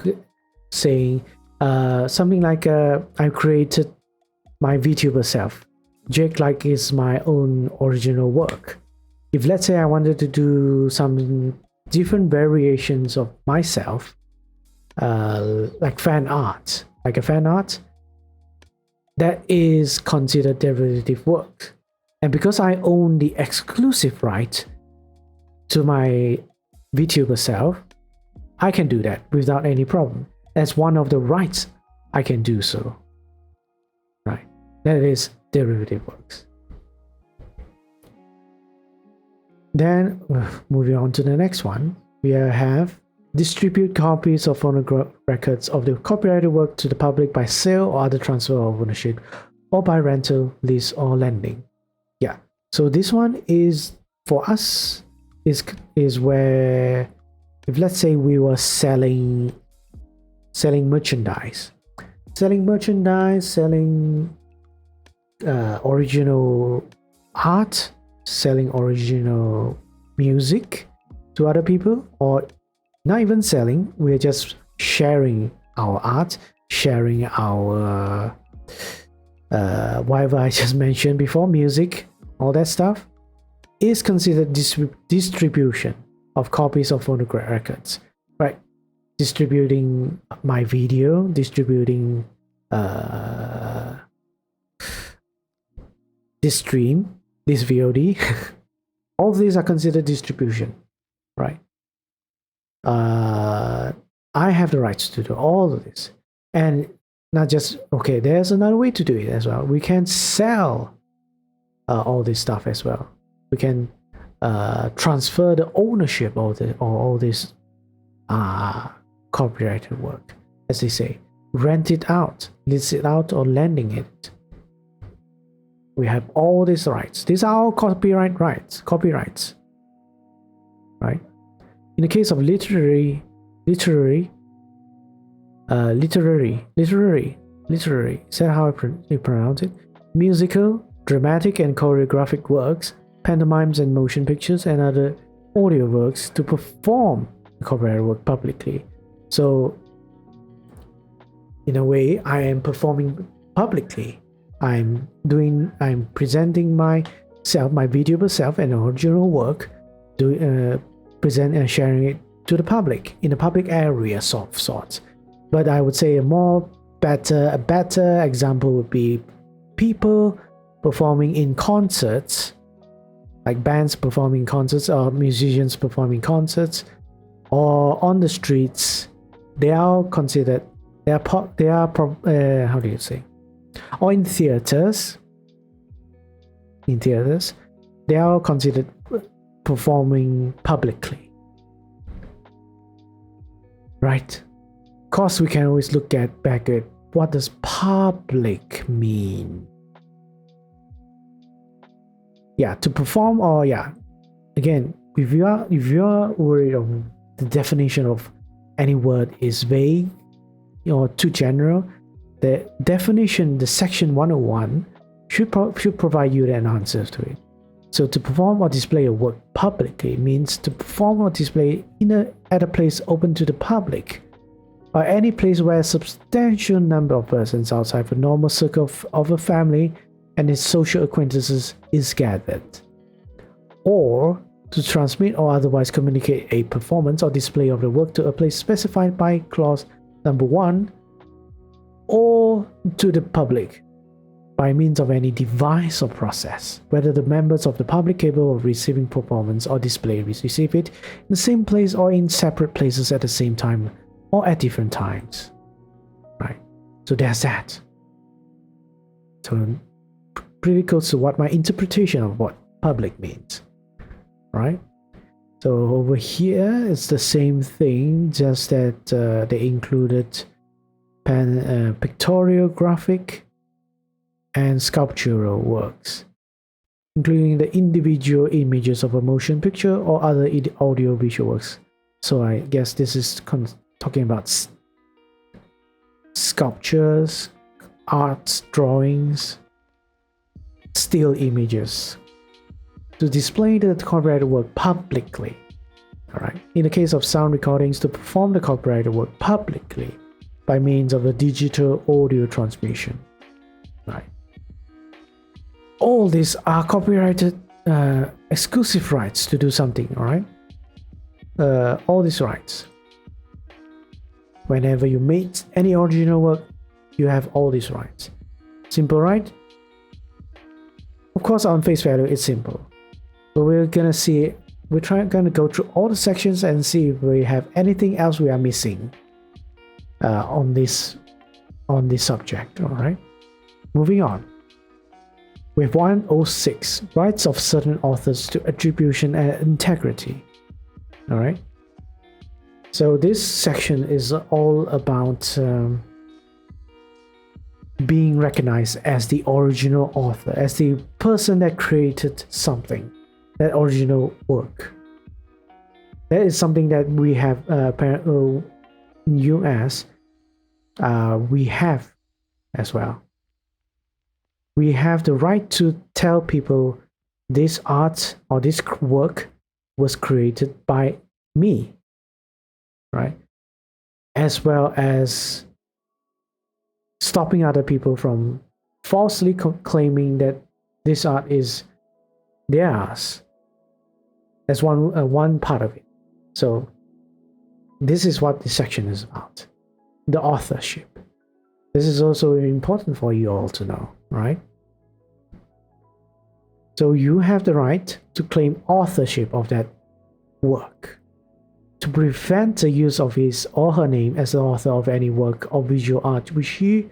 saying something like I created my VTuber self. Jake like is my own original work. If let's say I wanted to do some different variations of myself, like fan art, like a fan art, that is considered derivative work. And because I own the exclusive right to my VTuber self, I can do that without any problem. As one of the rights, I can do so. Right? That is derivative works. Then, moving on to the next one, we have distribute copies of phonograph records of the copyrighted work to the public by sale or other transfer of ownership, or by rental, lease, or lending. Yeah. So this one is for us is where, if let's say we were selling merchandise, selling original art, selling original music to other people, or not even selling, we're just sharing our art, sharing our whatever I just mentioned before, music, all that stuff, is considered distribution of copies of phonograph records, right? Distributing my video, distributing this stream, this VOD, all of these are considered distribution, right? I have the rights to do all of this. And not just, okay, there's another way to do it as well. We can sell all this stuff as well. We can transfer the ownership of all this copyrighted work, as they say. Rent it out, lease it out, or lending it. We have all these rights. These are all copyright rights, copyrights, right? In the case of literary, is that how you pronounce it? Musical, dramatic, and choreographic works, pantomimes and motion pictures, and other audio works to perform the copyrighted work publicly. So, in a way, I am performing publicly. I'm presenting myself, my VTuber self, and original work, present and sharing it to the public in a public area of sorts. But I would say a better example would be people performing in concerts, like bands performing concerts or musicians performing concerts, or on the streets. They are considered. How do you say? Or in theaters. In theaters, they are considered performing publicly, right? Of course, we can always look back at what does public mean. Yeah, to perform, or yeah, again, if you are worried of the definition of any word is vague or too general, the definition, the section 101 should provide you an answer to it. So to perform or display a work publicly means to perform or display at a place open to the public, or any place where a substantial number of persons outside the normal circle of a family and its social acquaintances is gathered, or to transmit or otherwise communicate a performance or display of the work to a place specified by clause number 1, or to the public by means of any device or process, whether the members of the public capable of receiving performance or display receive it in the same place or in separate places at the same time or at different times, right? So there's that. So pretty close to what my interpretation of what public means, right? So over here it's the same thing, just that they included pictorial, graphic, and sculptural works, including the individual images of a motion picture or other audio visual works. So I guess this is talking about sculptures, art, drawings, still images, to display the copyrighted work publicly. All right. In the case of sound recordings, to perform the copyrighted work publicly by means of a digital audio transmission. Right. All these are copyrighted exclusive rights to do something. All right. All these rights. Whenever you make any original work, you have all these rights. Simple, right? Of course, on face value, it's simple. But we're gonna see, gonna go through all the sections and see if we have anything else we are missing on this subject. All right. Moving on. We have 106, rights of certain authors to attribution and integrity. All right. So this section is all about being recognized as the original author, as the person that created something, that original work. That is something that we have in US, we have as well. We have the right to tell people this art or this work was created by me, right? As well as stopping other people from falsely claiming that this art is theirs. That's one part of it. So this is what this section is about, the authorship. This is also important for you all to know, right? So you have the right to claim authorship of that work, to prevent the use of his or her name as the author of any work or visual art which he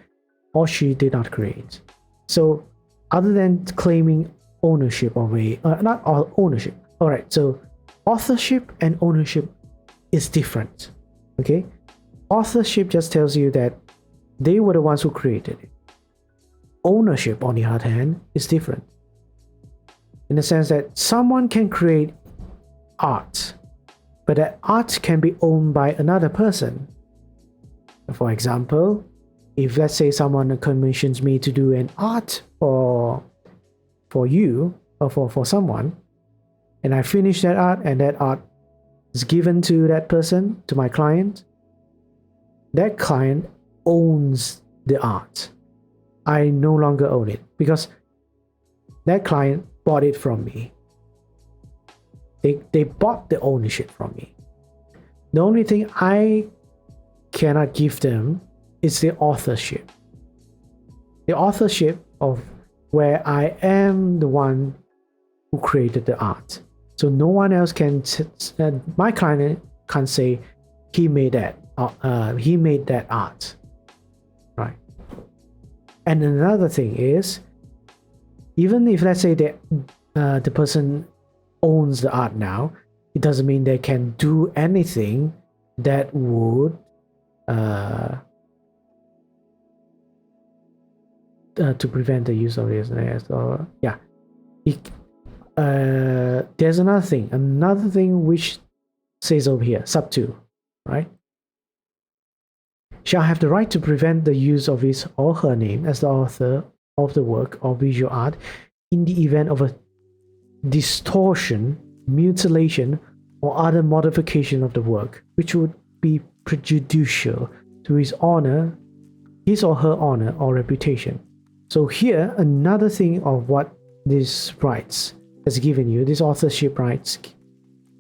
or she did not create. So other than claiming ownership of not ownership. All right, so authorship and ownership is different, okay? Authorship just tells you that they were the ones who created it. Ownership, on the other hand, is different. In the sense that someone can create art, but that art can be owned by another person. For example, if let's say someone commissions me to do an art for you or for someone, and I finish that art and that art is given to that person, to my client, that client owns the art. I no longer own it because that client bought it from me. They bought the ownership from me. The only thing I cannot give them is the authorship. The authorship of where I am the one who created the art. So no one else can, my client can't say he made that art, right? And another thing is, even if let's say that the person owns the art now, it doesn't mean they can do anything that would to prevent the use of this. Or yeah, there's another thing which says over here, sub 2, right? Shall have the right to prevent the use of his or her name as the author of the work or visual art in the event of a distortion, mutilation, or other modification of the work which would be prejudicial to his or her honor or reputation. So here, another thing of what these rights has given you, this authorship rights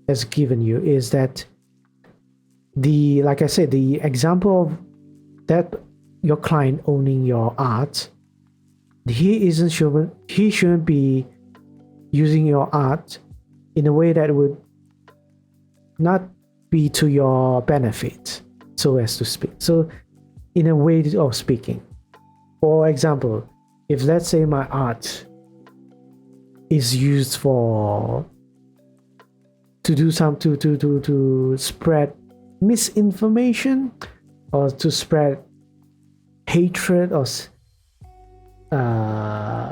has given you, is that like I said, the example of that your client owning your art, he shouldn't be using your art in a way that would not be to your benefit, so as to speak. So in a way of speaking, for example, if let's say my art is used to spread misinformation or to spread hatred or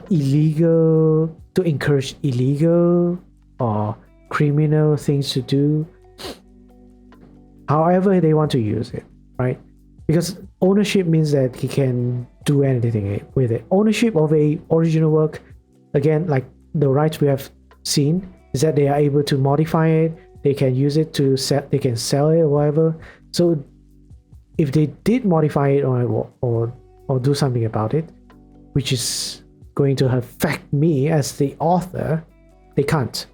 illegal, to encourage illegal or criminal things to do, however they want to use it, right? because ownership means that he can do anything with it. Ownership of a original work, again, like the rights we have seen, is that they are able to modify it, they can use it to sell, they can sell it or whatever. So if they did modify it or do something about it, which is going to affect me as the author, they can't,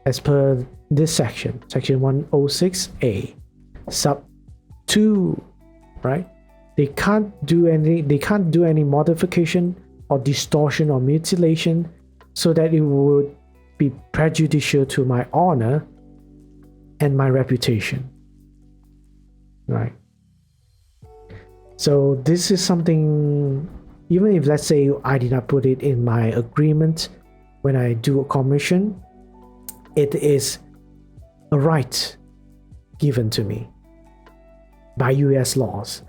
as per this section 106a sub 2, right? They can't do any modification or distortion or mutilation so that it would be prejudicial to my honor and my reputation, right? So this is something, even if let's say I did not put it in my agreement when I do a commission, it is a right given to me by US laws.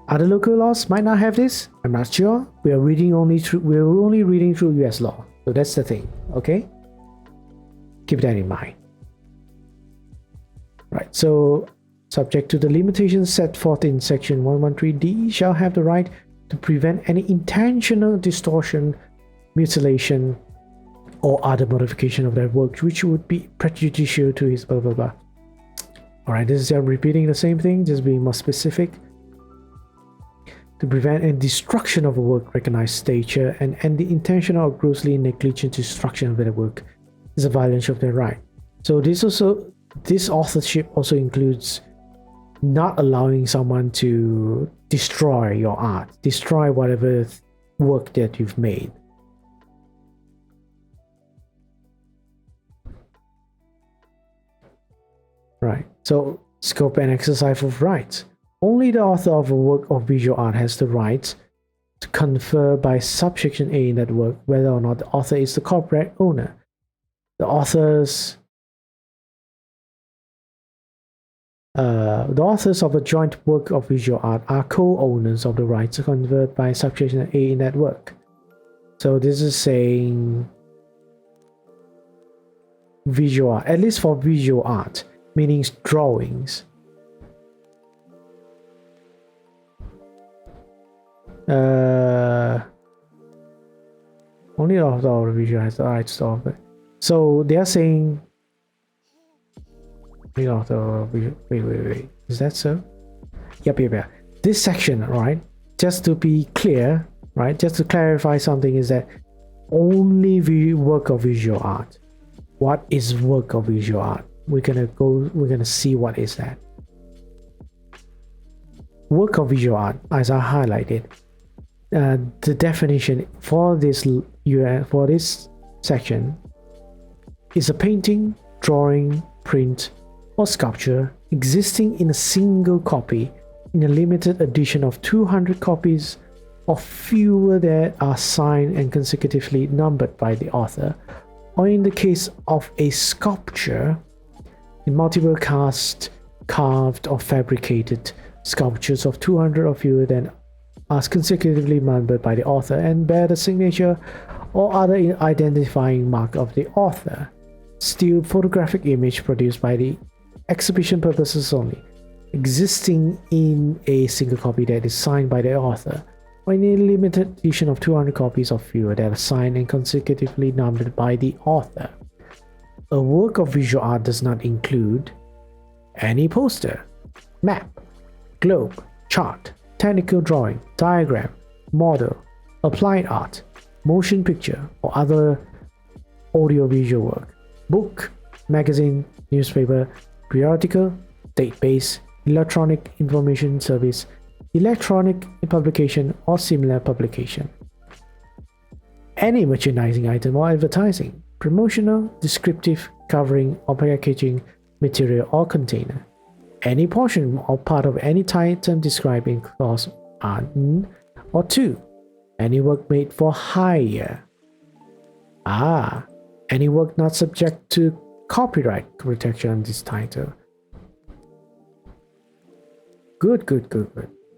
Other local laws might not have this. I'm not sure. We're only reading through US law. So that's the thing, okay? Keep that in mind. Right, so subject to the limitations set forth in section 113D, shall have the right to prevent any intentional distortion, mutilation, or other modification of that work which would be prejudicial to his blah blah blah. Alright, this is repeating the same thing, just being more specific. To prevent any destruction of a work recognized stature and the intentional or grossly negligent destruction of that work is a violation of their right. So this authorship also includes not allowing someone to destroy your art, destroy whatever work that you've made. Right, so scope and exercise of rights. Only the author of a work of visual art has the right to confer by subsection A in that work, whether or not the author is the corporate owner. The authors of a joint work of visual art are co-owners of the rights conferred by subsection A in that work. So this is saying visual art, at least for visual art, meaning drawings. Only the author of the visual has the rights to offer. So they are saying the author of wait. Is that so? Yep. This section, right? Just to be clear, right? Just to clarify something, is that only work of visual art. What is work of visual art? We're gonna see what is that. Work of visual art, as I highlighted, the definition for this section is a painting, drawing, print, or sculpture existing in a single copy in a limited edition of 200 copies or fewer that are signed and consecutively numbered by the author, or in the case of a sculpture, in multiple cast, carved, or fabricated sculptures of 200 or fewer than are consecutively numbered by the author and bear the signature or other identifying mark of the author. Still photographic image produced by the exhibition purposes only, existing in a single copy that is signed by the author, or in a limited edition of 200 copies or fewer that are signed and consecutively numbered by the author. A work of visual art does not include any poster, map, globe, chart, technical drawing, diagram, model, applied art, motion picture, or other audiovisual work, book, magazine, newspaper, periodical, database, electronic information service, electronic publication, or similar publication. Any merchandising item or advertising, promotional, descriptive, covering, or packaging material or container. Any portion or part of any item described in clause 1 or 2. Any work made for hire. Any work not subject to copyright protection on this title. Good.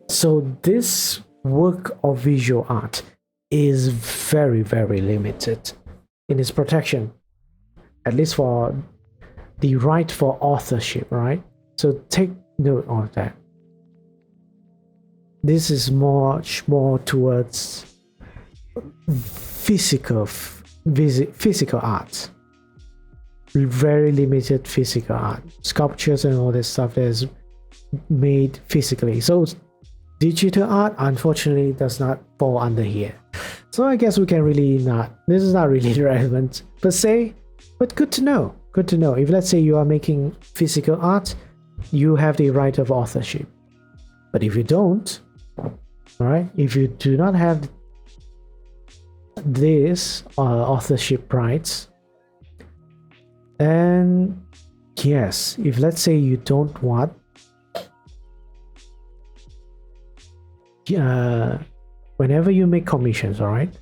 So this work of visual art is very, very limited in its protection, at least for the right for authorship, right? So take note of that. This is much more towards physical art, very limited physical art, sculptures and all this stuff that is made physically. So digital art unfortunately does not fall under here. So I guess we can really not, this is not really relevant per se, but good to know. Good to know. If let's say you are making physical art, you have the right of authorship. But if you don't, all right, if you do not have this authorship rights, then yes, if let's say you don't want whenever you make commissions, all right,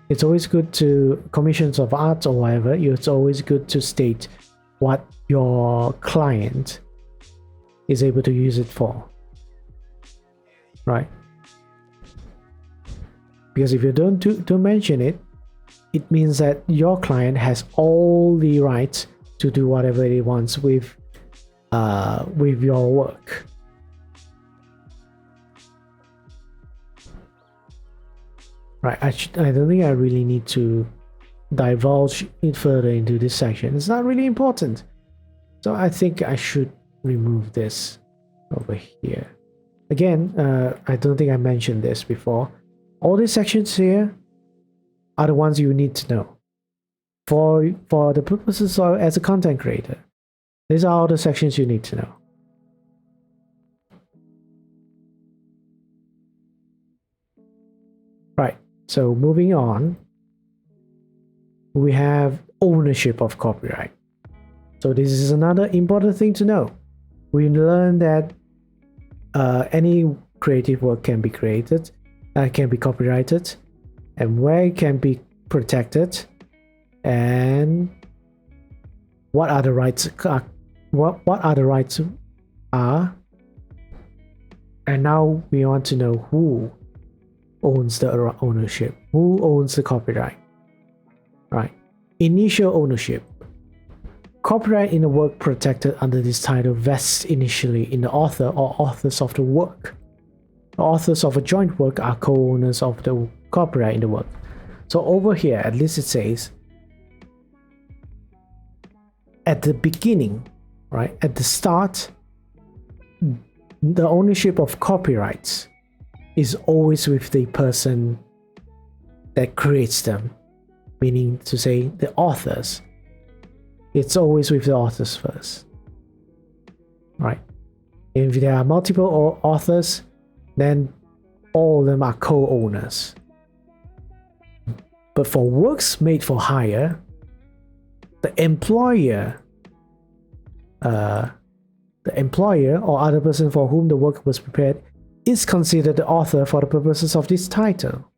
it's always good to, commissions of art or whatever, it's always good to state what your client is able to use it for, right? Because if you don't mention it, it means that your client has all the rights to do whatever he wants with your work. Right, I don't think I really need to divulge it further into this section. It's not really important. So I think I should remove this over here. Again, I don't think I mentioned this before. All these sections here are the ones you need to know. For the purposes of as a content creator, these are all the sections you need to know. Right. So moving on, we have ownership of copyright. So this is another important thing to know. We learned that any creative work can be created, can be copyrighted, and where it can be protected, and what are the rights are. And now we want to know who owns the ownership, who owns the copyright. Right. Initial ownership. Copyright in a work protected under this title vests initially in the author or authors of the work. The authors of a joint work are co-owners of the copyright in the work. So over here, at least it says, at the beginning, right, at the start, the ownership of copyrights is always with the person that creates them, meaning to say the authors. It's always with the authors first, right? If there are multiple authors, then all of them are co-owners. But for works made for hire, the employer or other person for whom the work was prepared is considered the author for the purposes of this title.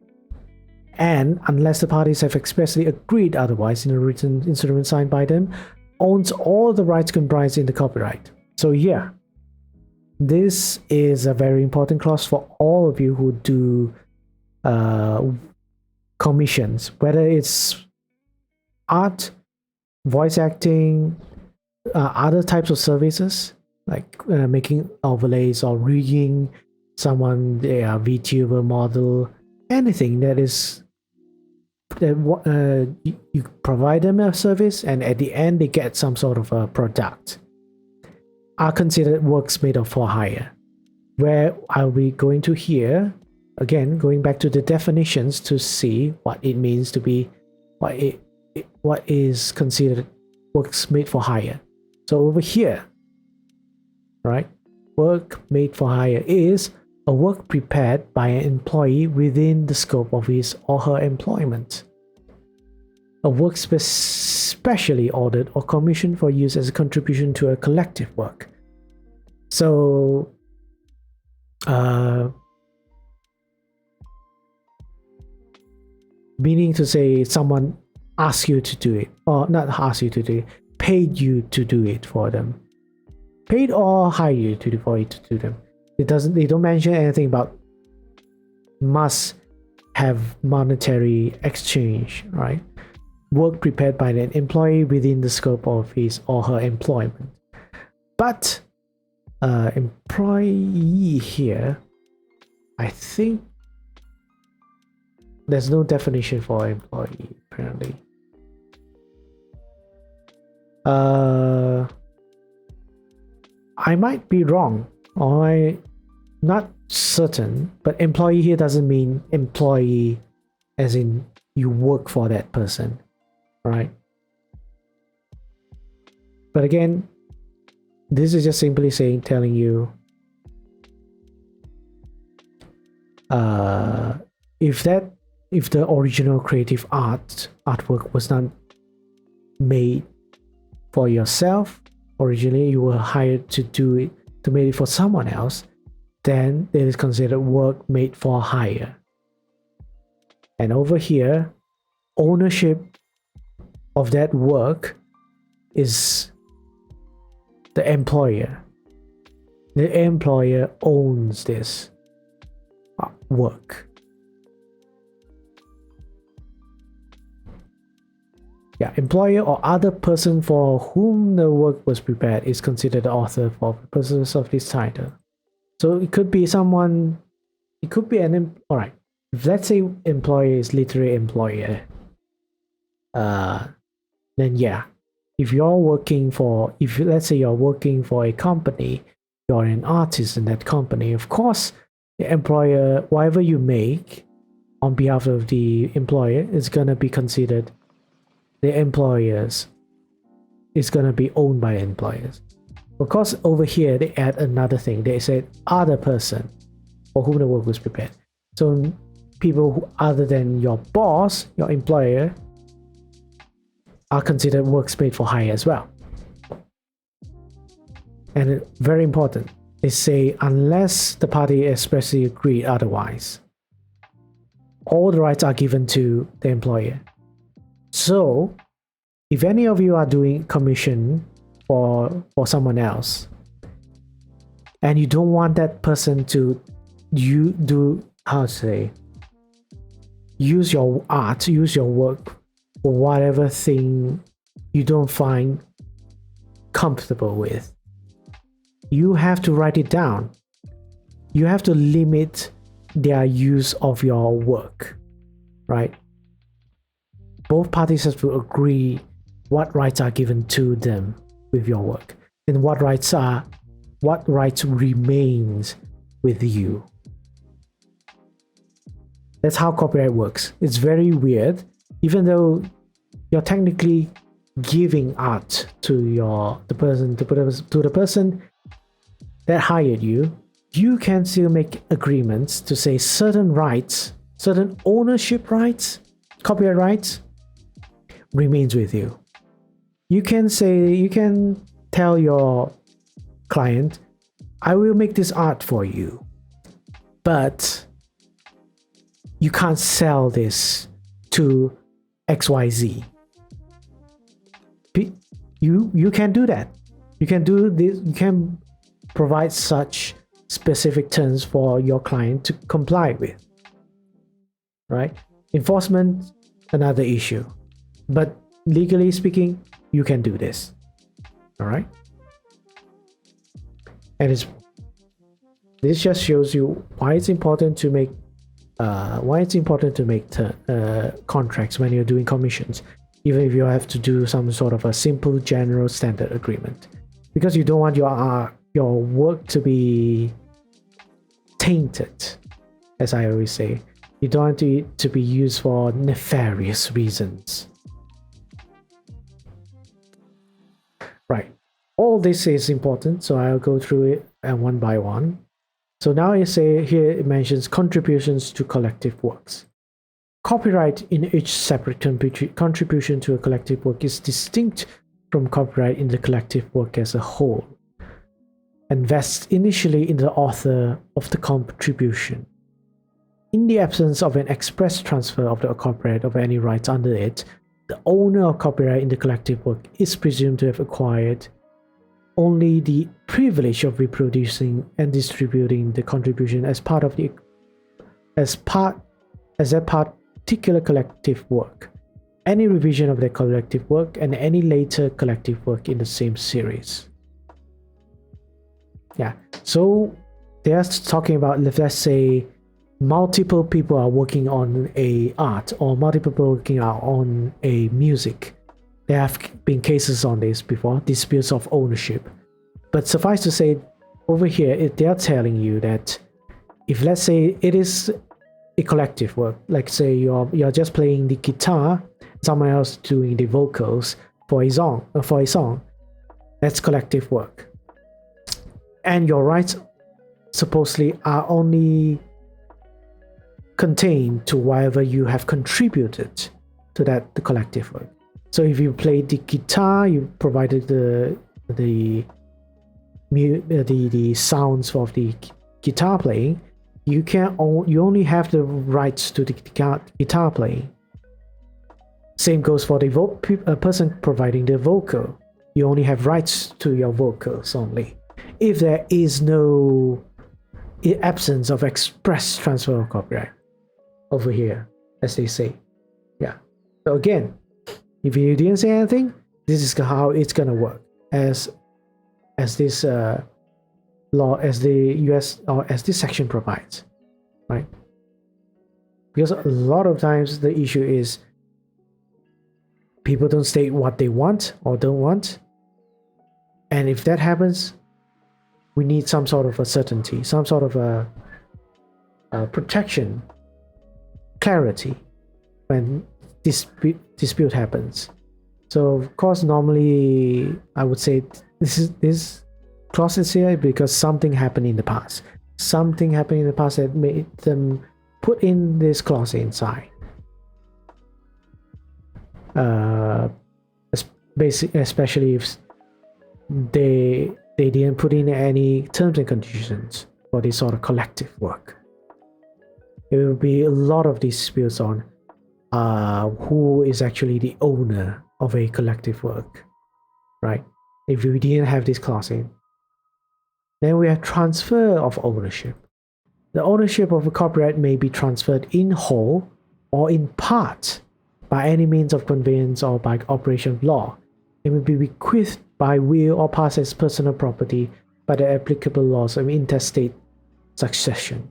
And unless the parties have expressly agreed otherwise in a written instrument signed by them, owns all the rights comprised in the copyright. So yeah, this is a very important clause for all of you who do commissions, whether it's art, voice acting, other types of services like making overlays or rigging someone, a VTuber model, anything that is that you provide them a service and at the end they get some sort of a product, are considered works made for hire. Where are we going to here? Again, going back to the definitions to see what it means to be what is considered works made for hire. So over here, right, work made for hire is a work prepared by an employee within the scope of his or her employment. A work specially ordered or commissioned for use as a contribution to a collective work. So, meaning to say someone asked you to do it, or not asked you to do it, paid you to do it for them. Paid or hired you to for it to do them. They don't mention anything about must have monetary exchange, right? Work prepared by an employee within the scope of his or her employment. But employee here I think there's no definition for employee, apparently. I might be wrong, or I'm not certain, but employee here doesn't mean employee as in you work for that person, right? But again, this is just simply telling you if the original creative artwork was not made for yourself, originally you were hired to make it for someone else, then it is considered work made for hire. And over here, ownership of that work is the employer. The employer owns this work. Yeah, employer or other person for whom the work was prepared is considered the author for purposes of this title. So it could be someone, it could be all right. If let's say employer is literally employer, then yeah. If let's say you're working for a company, you're an artist in that company, of course, the employer, whatever you make on behalf of the employer is going to be considered the employers, is going to be owned by employers. Of course, over here, they add another thing. They said other person for whom the work was prepared. So people who, other than your boss, your employer, are considered works made for hire as well. And very important, they say unless the party expressly agreed otherwise, all the rights are given to the employer. So if any of you are doing commission for someone else and you don't want that person to use your art, use your work for whatever thing you don't find comfortable with, you have to write it down. You have to limit their use of your work, right? Both parties have to agree what rights are given to them with your work and what rights remains with you. That's how copyright works. It's very weird. Even though you're technically giving art to the person that hired you, you can still make agreements to say certain rights, certain ownership rights, copyright rights remains with you. You can tell your client, I will make this art for you, but you can't sell this to XYZ. You can do that. You can do this. You can provide such specific terms for your client to comply with. Right? Enforcement, another issue. But legally speaking, you can do this. All right? And this just shows you why it's important to make contracts when you're doing commissions, even if you have to do some sort of a simple general standard agreement, because you don't want your work to be tainted. As I always say, you don't want it to be used for nefarious reasons. Right, all this is important, so I'll go through it one by one. So now it mentions contributions to collective works. Copyright in each separate contribution to a collective work is distinct from copyright in the collective work as a whole, and vests initially in the author of the contribution. In the absence of an express transfer of the copyright of any rights under it, the owner of copyright in the collective work is presumed to have acquired only the privilege of reproducing and distributing the contribution as that particular collective work, any revision of that collective work, and any later collective work in the same series. Yeah, so they're talking about, let's say multiple people are working on a art, or multiple people working on a music. There have been cases on this before, disputes of ownership. But suffice to say, over here, they are telling you that if, let's say, it is a collective work, like say you're just playing the guitar, someone else doing the vocals for a song, that's collective work. And your rights supposedly are only contained to whatever you have contributed to the collective work. So if you played the guitar, you provided the sounds of the guitar playing, you only have the rights to the guitar playing. Same goes for the person providing the vocal. You only have rights to your vocals only. If there is no absence of express transfer of copyright over here, as they say. Yeah. So again, if you didn't say anything, this is how it's gonna work as this law, as the US, or as this section provides, right? Because a lot of times the issue is people don't state what they want or don't want, and if that happens, we need some sort of a certainty, some sort of a protection, clarity when dispute happens. So of course, normally I would say this clause is here because something happened in the past. Something happened in the past that made them put in this clause inside. Especially if they didn't put in any terms and conditions for this sort of collective work. There will be a lot of disputes on who is actually the owner of a collective work, right? If we didn't have this clause in. Then we have transfer of ownership. The ownership of a copyright may be transferred in whole or in part by any means of conveyance or by operation of law. It may be bequeathed by will or passed as personal property by the applicable laws of intestate succession.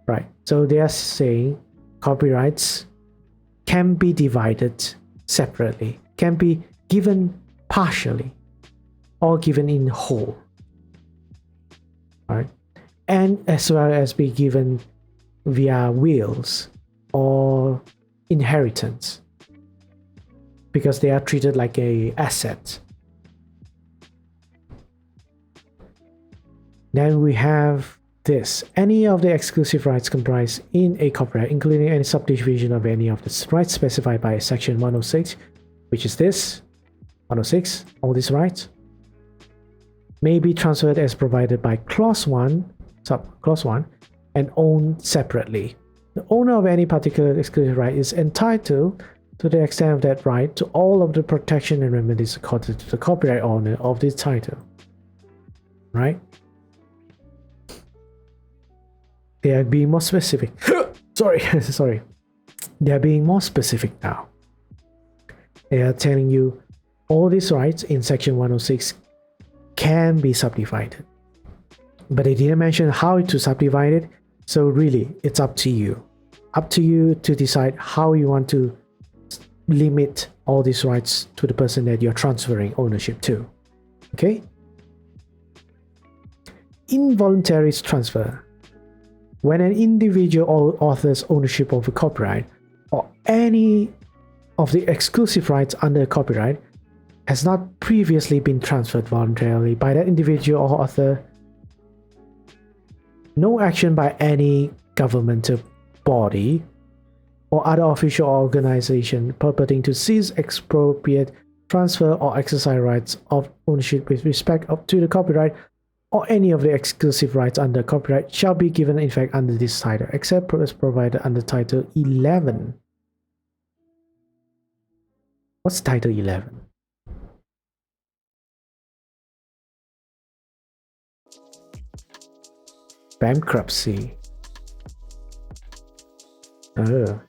Right. So they are saying copyrights can be divided separately, can be given partially or given in whole. Right. And as well as be given via wills or inheritance, because they are treated like an asset. Then we have this. Any of the exclusive rights comprised in a copyright, including any subdivision of any of the rights specified by section 106, which is this, 106, all these rights, may be transferred as provided by clause 1, subclause 1, and owned separately. The owner of any particular exclusive right is entitled, to the extent of that right, to all of the protection and remedies accorded to the copyright owner of this title. Right? They are being more specific. Sorry. They are being more specific now. They are telling you all these rights in section 106 can be subdivided. But they didn't mention how to subdivide it. So really, it's up to you. Up to you to decide how you want to limit all these rights to the person that you're transferring ownership to. Okay? Involuntary transfer. When an individual author's ownership of a copyright or any of the exclusive rights under a copyright has not previously been transferred voluntarily by that individual or author, no action by any governmental body or other official organization purporting to seize, expropriate, transfer, or exercise rights of ownership with respect to the copyright or any of the exclusive rights under copyright shall be given effect under this title, except as provided under Title 11. What's Title 11? Bankruptcy. Oh.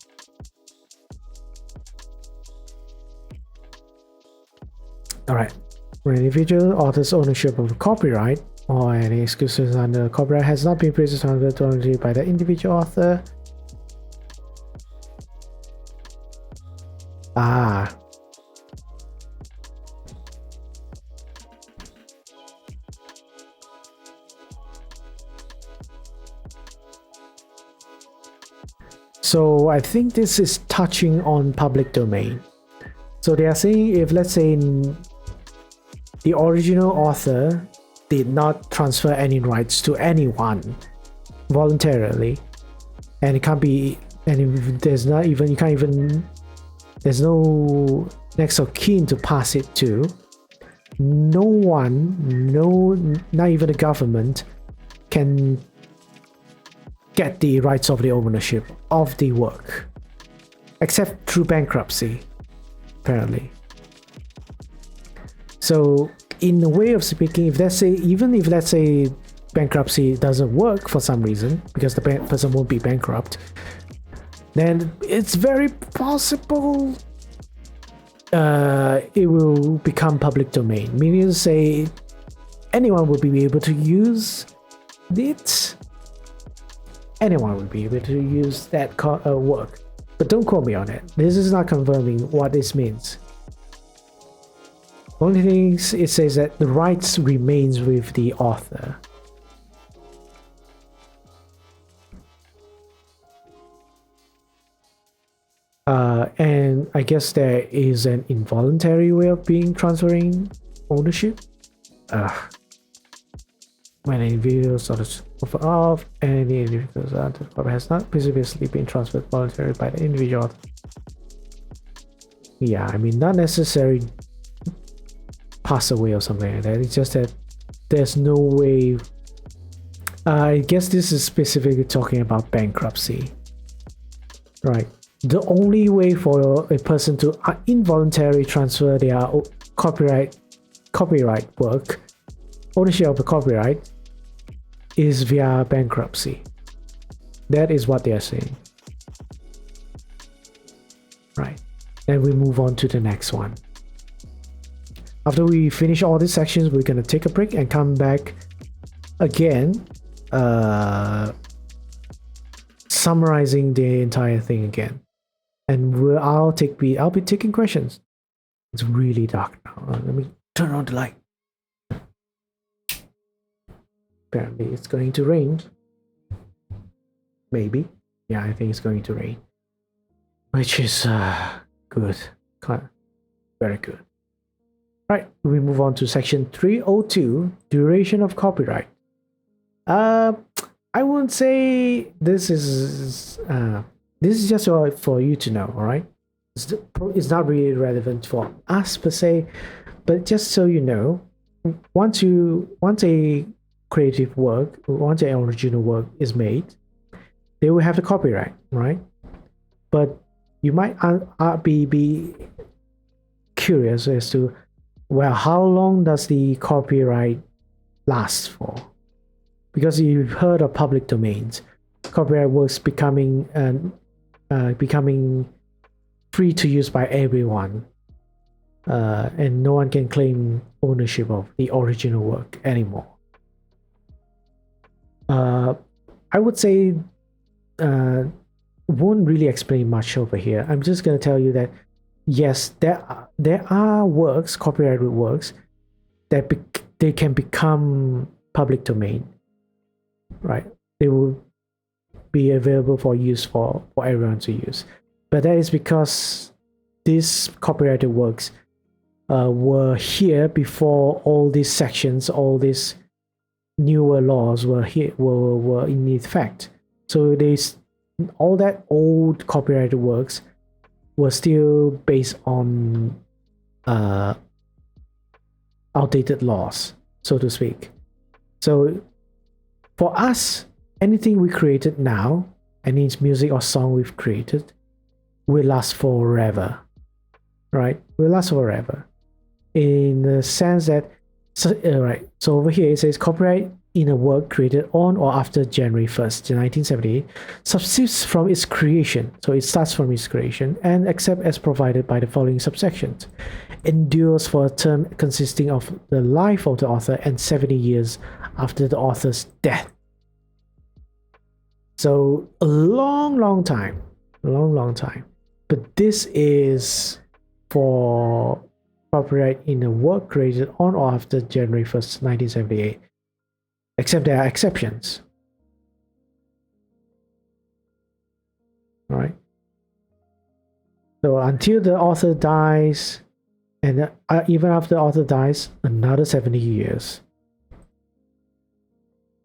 Alright. When an individual author's ownership of a copyright or any exclusives under copyright has not been previously transferred by the individual author. So I think this is touching on public domain. So they are saying if, let's say, the original author did not transfer any rights to anyone voluntarily, and it can't be, and there's not even, you can't even, there's no next of kin to pass it to, no one, not even the government, can get the rights of the ownership of the work, except through bankruptcy, apparently. So in a way of speaking, if let's say, even if let's say bankruptcy doesn't work for some reason, because the person won't be bankrupt, then it's very possible it will become public domain, meaning to say anyone will be able to use it. Anyone will be able to use that work, but don't quote me on it. This is not confirming what this means. Only thing it says that the rights remains with the author. And I guess there is an involuntary way of transferring ownership. When an individual starts offer off, and the individual has not previously been transferred voluntarily by the individual. Yeah, I mean, not necessarily pass away or something like that. It's just that there's no way. I guess this is specifically talking about bankruptcy, right? The only way for a person to involuntarily transfer their copyright work, ownership of the copyright, is via bankruptcy. That is what they are saying. Right. Then we move on to the next one. After we finish all these sections, we're going to take a break and come back again, summarizing the entire thing again. And I'll be taking questions. It's really dark now. Let me turn on the light. Apparently it's going to rain. Maybe. Yeah, I think it's going to rain. Which is good. Very good. Right, we move on to section 302, duration of copyright. I wouldn't say this is just for you to know, all right? It's not really relevant for us per se, but just so you know, once a creative work, once an original work is made, they will have the copyright, right? But you might be curious as to, well, how long does the copyright last for? Because you've heard of public domains, copyright works becoming free to use by everyone, and no one can claim ownership of the original work anymore. I would say won't really explain much over here. I'm just going to tell you that yes, there are works, copyrighted works, that they can become public domain, right? They will be available for use for everyone to use. But that is because these copyrighted works were here before all these sections, all these newer laws were in effect. So all that old copyrighted works were still based on outdated laws, so to speak. So for us, anything we created now, any music or song we've created, will last forever, right? Will last forever, in the sense that, right? So over here it says copyright in a work created on or after January 1st, 1978, subsists from its creation, so it starts from its creation, and except as provided by the following subsections, endures for a term consisting of the life of the author and 70 years after the author's death. So a long time. But this is for copyright in a work created on or after January 1st, 1978. Except there are exceptions. All right. So until the author dies, and even after the author dies, another 70 years.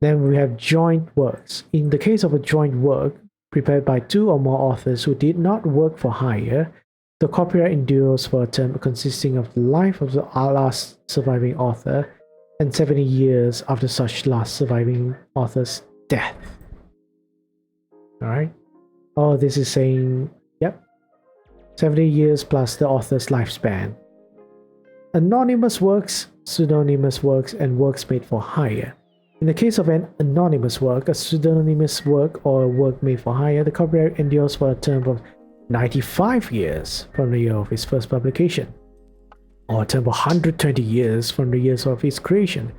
Then we have joint works. In the case of a joint work prepared by two or more authors who did not work for hire, the copyright endures for a term consisting of the life of the last surviving author and 70 years after such last surviving author's death. All right. Oh, this is saying, yep, 70 years plus the author's lifespan. Anonymous works, pseudonymous works, and works made for hire. In the case of an anonymous work, a pseudonymous work, or a work made for hire, the copyright endures for a term of 95 years from the year of its first publication, or a term of 120 years from the years of its creation,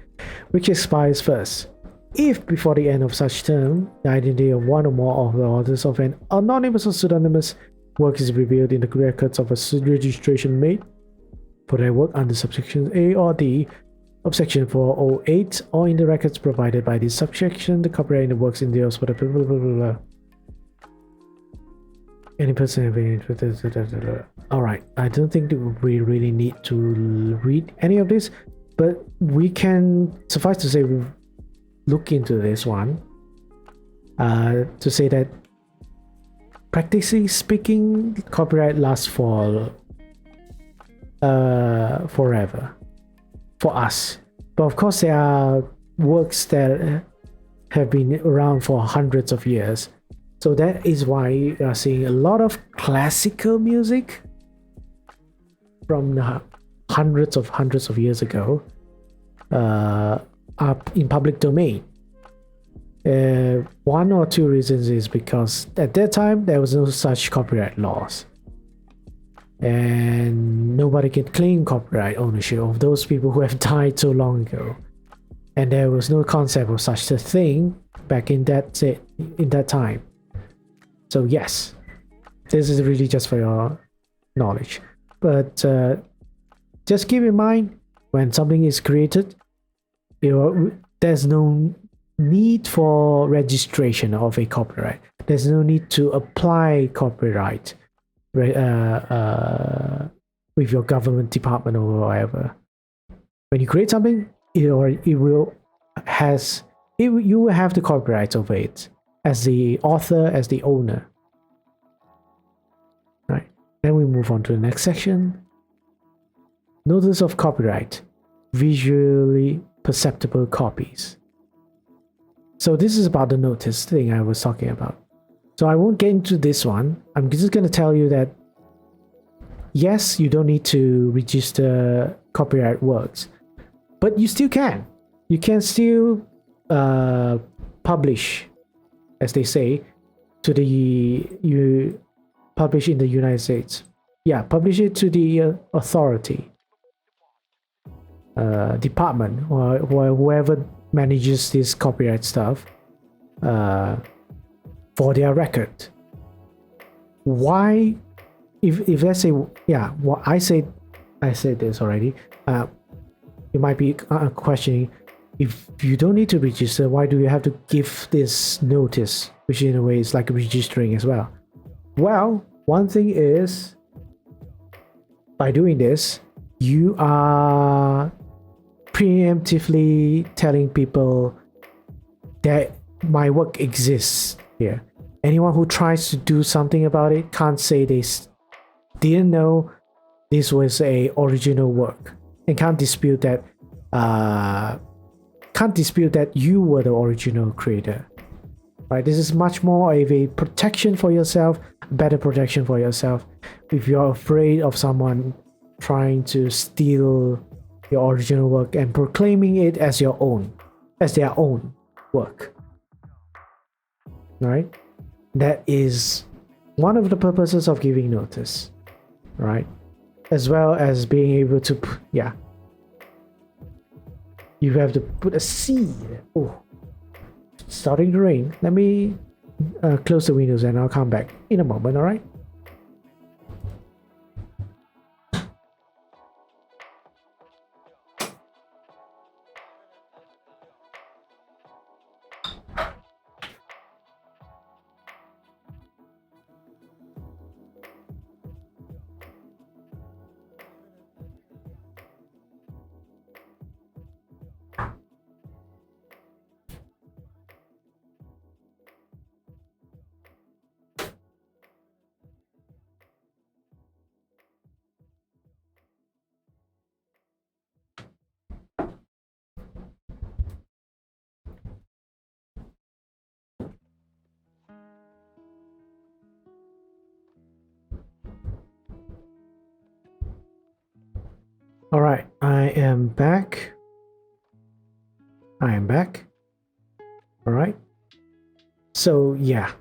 which expires first. If before the end of such term, the identity of one or more of the authors of an anonymous or pseudonymous work is revealed in the records of a registration made for their work under subsection A or D of section 408, or in the records provided by this subsection, the copyright in the works endures for the blah blah blah blah. Any person having Alright, I don't think that we really need to read any of this, but we can, suffice to say, we look into this one to say that practically speaking, copyright lasts for forever for us. But of course there are works that have been around for hundreds of years. So that is why you are seeing a lot of classical music from the hundreds of years ago up in public domain. One or two reasons is because at that time there was no such copyright laws, and nobody can claim copyright ownership of those people who have died so long ago, and there was no concept of such a thing back in that time. So yes, this is really just for your knowledge, but just keep in mind, when something is created, there's no need for registration of a copyright. There's no need to apply copyright with your government department or whatever. When you create something, you will have the copyright over it as the author, as the owner. Right. Then we move on to the next section. Notice of copyright. Visually perceptible copies. So this is about the notice thing I was talking about. So I won't get into this one. I'm just going to tell you that yes, you don't need to register copyright works, but you still can. You can still publish, as they say, you publish in the United States. Yeah, publish it to the authority, department, or whoever manages this copyright stuff, for their record. Why? If let's say, yeah, well, I said this already. You might be questioning, if you don't need to register, why do you have to give this notice, which in a way is like registering as well? Well, one thing is, by doing this, you are preemptively telling people that my work exists here. Anyone who tries to do something about it can't say they didn't know this was a original work, and can't dispute that you were the original creator. Right? This is much more of a protection for yourself, better protection for yourself. If you're afraid of someone trying to steal your original work and proclaiming it as your own, as their own work. Right? That is one of the purposes of giving notice, right? As well as being able to, yeah. You have to put a C. Oh, it's starting to rain. Let me close the windows and I'll come back in a moment, all right? All right, I am back. All right. So yeah,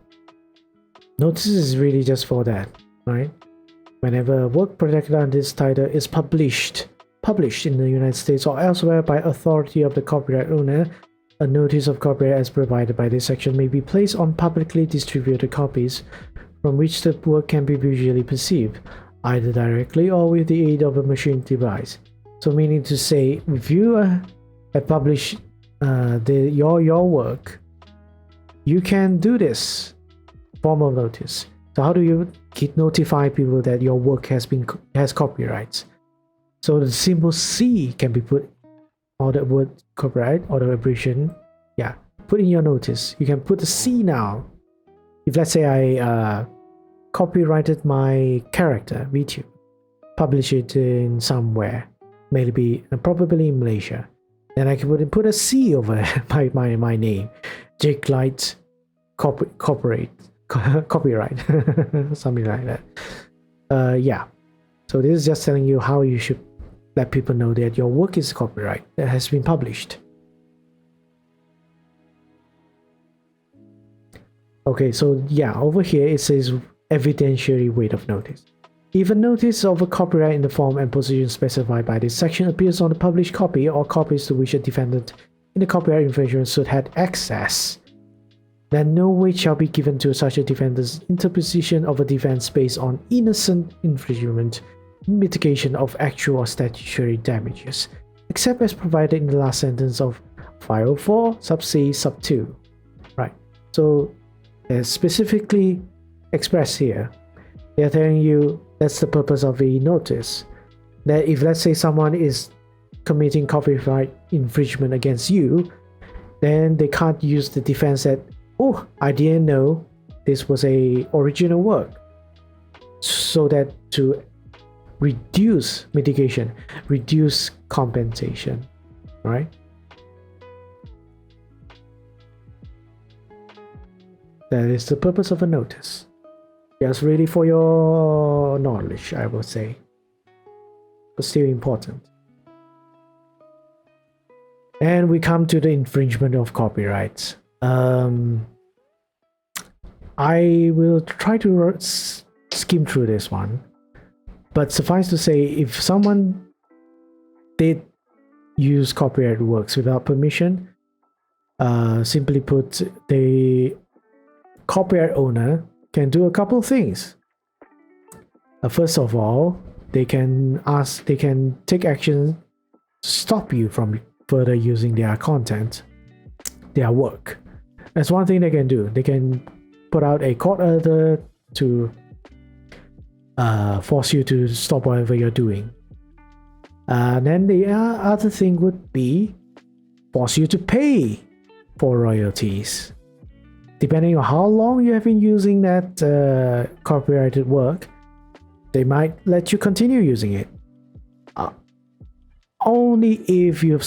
notice is really just for that, right? Whenever work protected under this title is published in the United States or elsewhere by authority of the copyright owner, a notice of copyright as provided by this section may be placed on publicly distributed copies from which the work can be visually perceived, either directly or with the aid of a machine device. So meaning to say, if you have published your work, you can do this form of notice. So how do you notify people that your work has copyrights? So the symbol C can be put, or the word copyright or the abbreviation, yeah, put in your notice. You can put the C now. If let's say I copyrighted my character VTube, publish it in somewhere, maybe probably in Malaysia, then I can put a C over my name, Jake Light copyright, something like that. Yeah. So this is just telling you how you should let people know that your work is copyright that has been published. Okay, so yeah, over here it says evidentiary weight of notice. If a notice of a copyright in the form and position specified by this section appears on the published copy or copies to which a defendant in the copyright infringement suit had access, then no weight shall be given to such a defendant's interposition of a defense based on innocent infringement, mitigation of actual or statutory damages, except as provided in the last sentence of 504 sub C sub 2. Right. So as specifically expressed here, they are telling you that's the purpose of a notice. That if let's say someone is committing copyright infringement against you, then they can't use the defense that, oh, I didn't know this was a original work. So that to reduce mitigation, reduce compensation, right? That is the purpose of a notice. Just really for your knowledge, I would say, but still important. And we come to the infringement of copyrights. I will try to skim through this one, but suffice to say, if someone did use copyright works without permission, simply put, the copyright owner can do a couple things. First of all, they can take action to stop you from further using their content, their work. That's one thing they can do. They can put out a court order to force you to stop whatever you're doing. Then the other thing would be force you to pay for royalties. Depending on how long you have been using that copyrighted work, they might let you continue using it. Only if you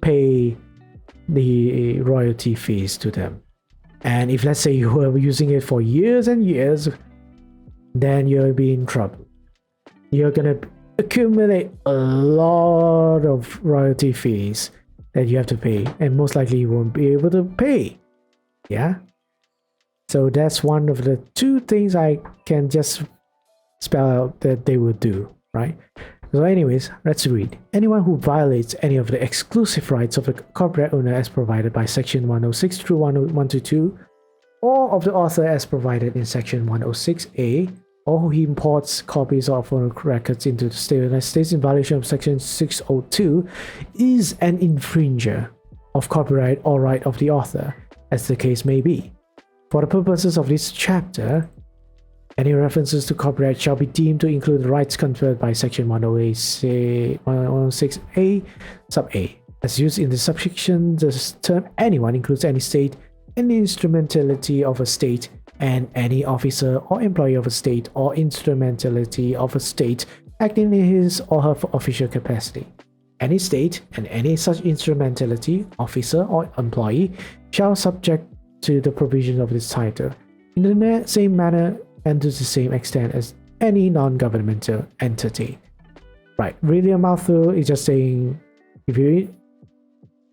pay the royalty fees to them. And if let's say you were using it for years and years, then you'll be in trouble. You're gonna accumulate a lot of royalty fees that you have to pay, and most likely you won't be able to pay. Yeah. So that's one of the two things I can just spell out that they will do, right? So anyways, let's read. Anyone who violates any of the exclusive rights of the copyright owner as provided by Section 106 through 122, or of the author as provided in Section 106A, or who imports copies of phonograph records into the United States in violation of Section 602, is an infringer of copyright or right of the author, as the case may be. For the purposes of this chapter, any references to copyright shall be deemed to include the rights conferred by Section 106A, sub A. As used in the subsection, the term anyone includes any state, any instrumentality of a state, and any officer or employee of a state or instrumentality of a state acting in his or her official capacity. Any state and any such instrumentality, officer, or employee shall subject to the provision of this title in the same manner and to the same extent as any non-governmental entity. Right, really a mouthful. Is just saying if you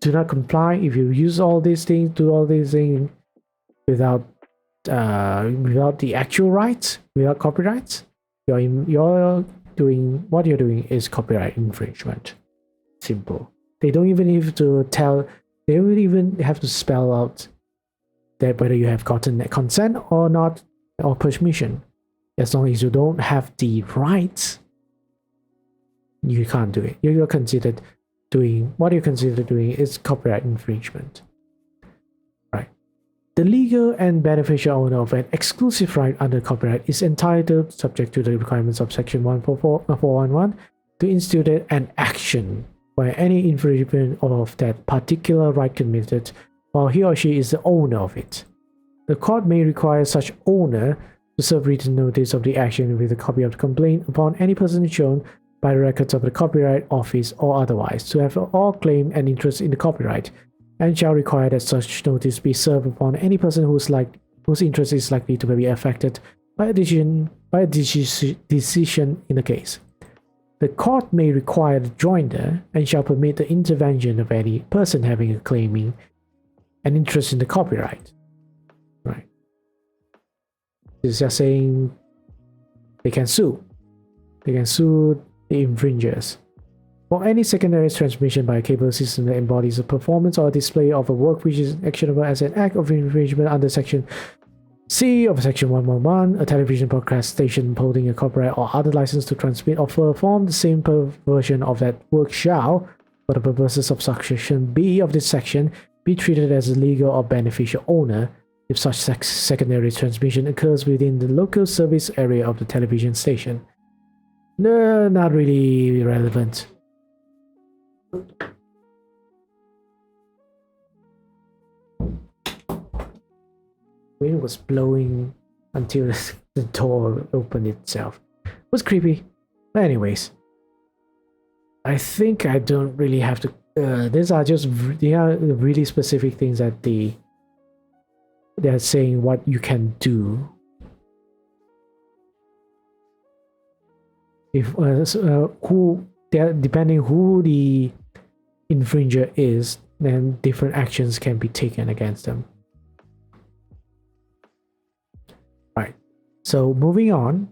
do not comply, if you use all these things, do all these things without the actual rights, without copyrights, you're doing what you're doing is copyright infringement. Simple. They don't even have to tell. They don't even have to spell out that whether you have gotten that consent or not, or permission. As long as you don't have the rights, you can't do it. You're considered doing what you consider doing is copyright infringement. Right. The legal and beneficial owner of an exclusive right under copyright is entitled, subject to the requirements of Section 411, to institute an action where any infringement of that particular right committed while he or she is the owner of it. The court may require such owner to serve written notice of the action with a copy of the complaint upon any person shown by the records of the Copyright Office or otherwise to have all claim and interest in the copyright, and shall require that such notice be served upon any person whose interest is likely to be affected by a decision in the case. The court may require the joinder and shall permit the intervention of any person having a claiming an interest in the copyright. Right. It's just saying they can sue. They can sue the infringers for any secondary transmission by a cable system that embodies a performance or a display of a work which is actionable as an act of infringement under Section C of Section 111, a television broadcast station holding a copyright or other license to transmit or perform the same version of that work shall, for the purposes of Section B of this section, be treated as a legal or beneficial owner if such secondary transmission occurs within the local service area of the television station. No, not really relevant. Wind was blowing until the door opened itself. It was creepy. But anyways, I think I don't really have to. These are just really specific things that they're saying what you can do. If depending who the infringer is, then different actions can be taken against them. Right. So moving on.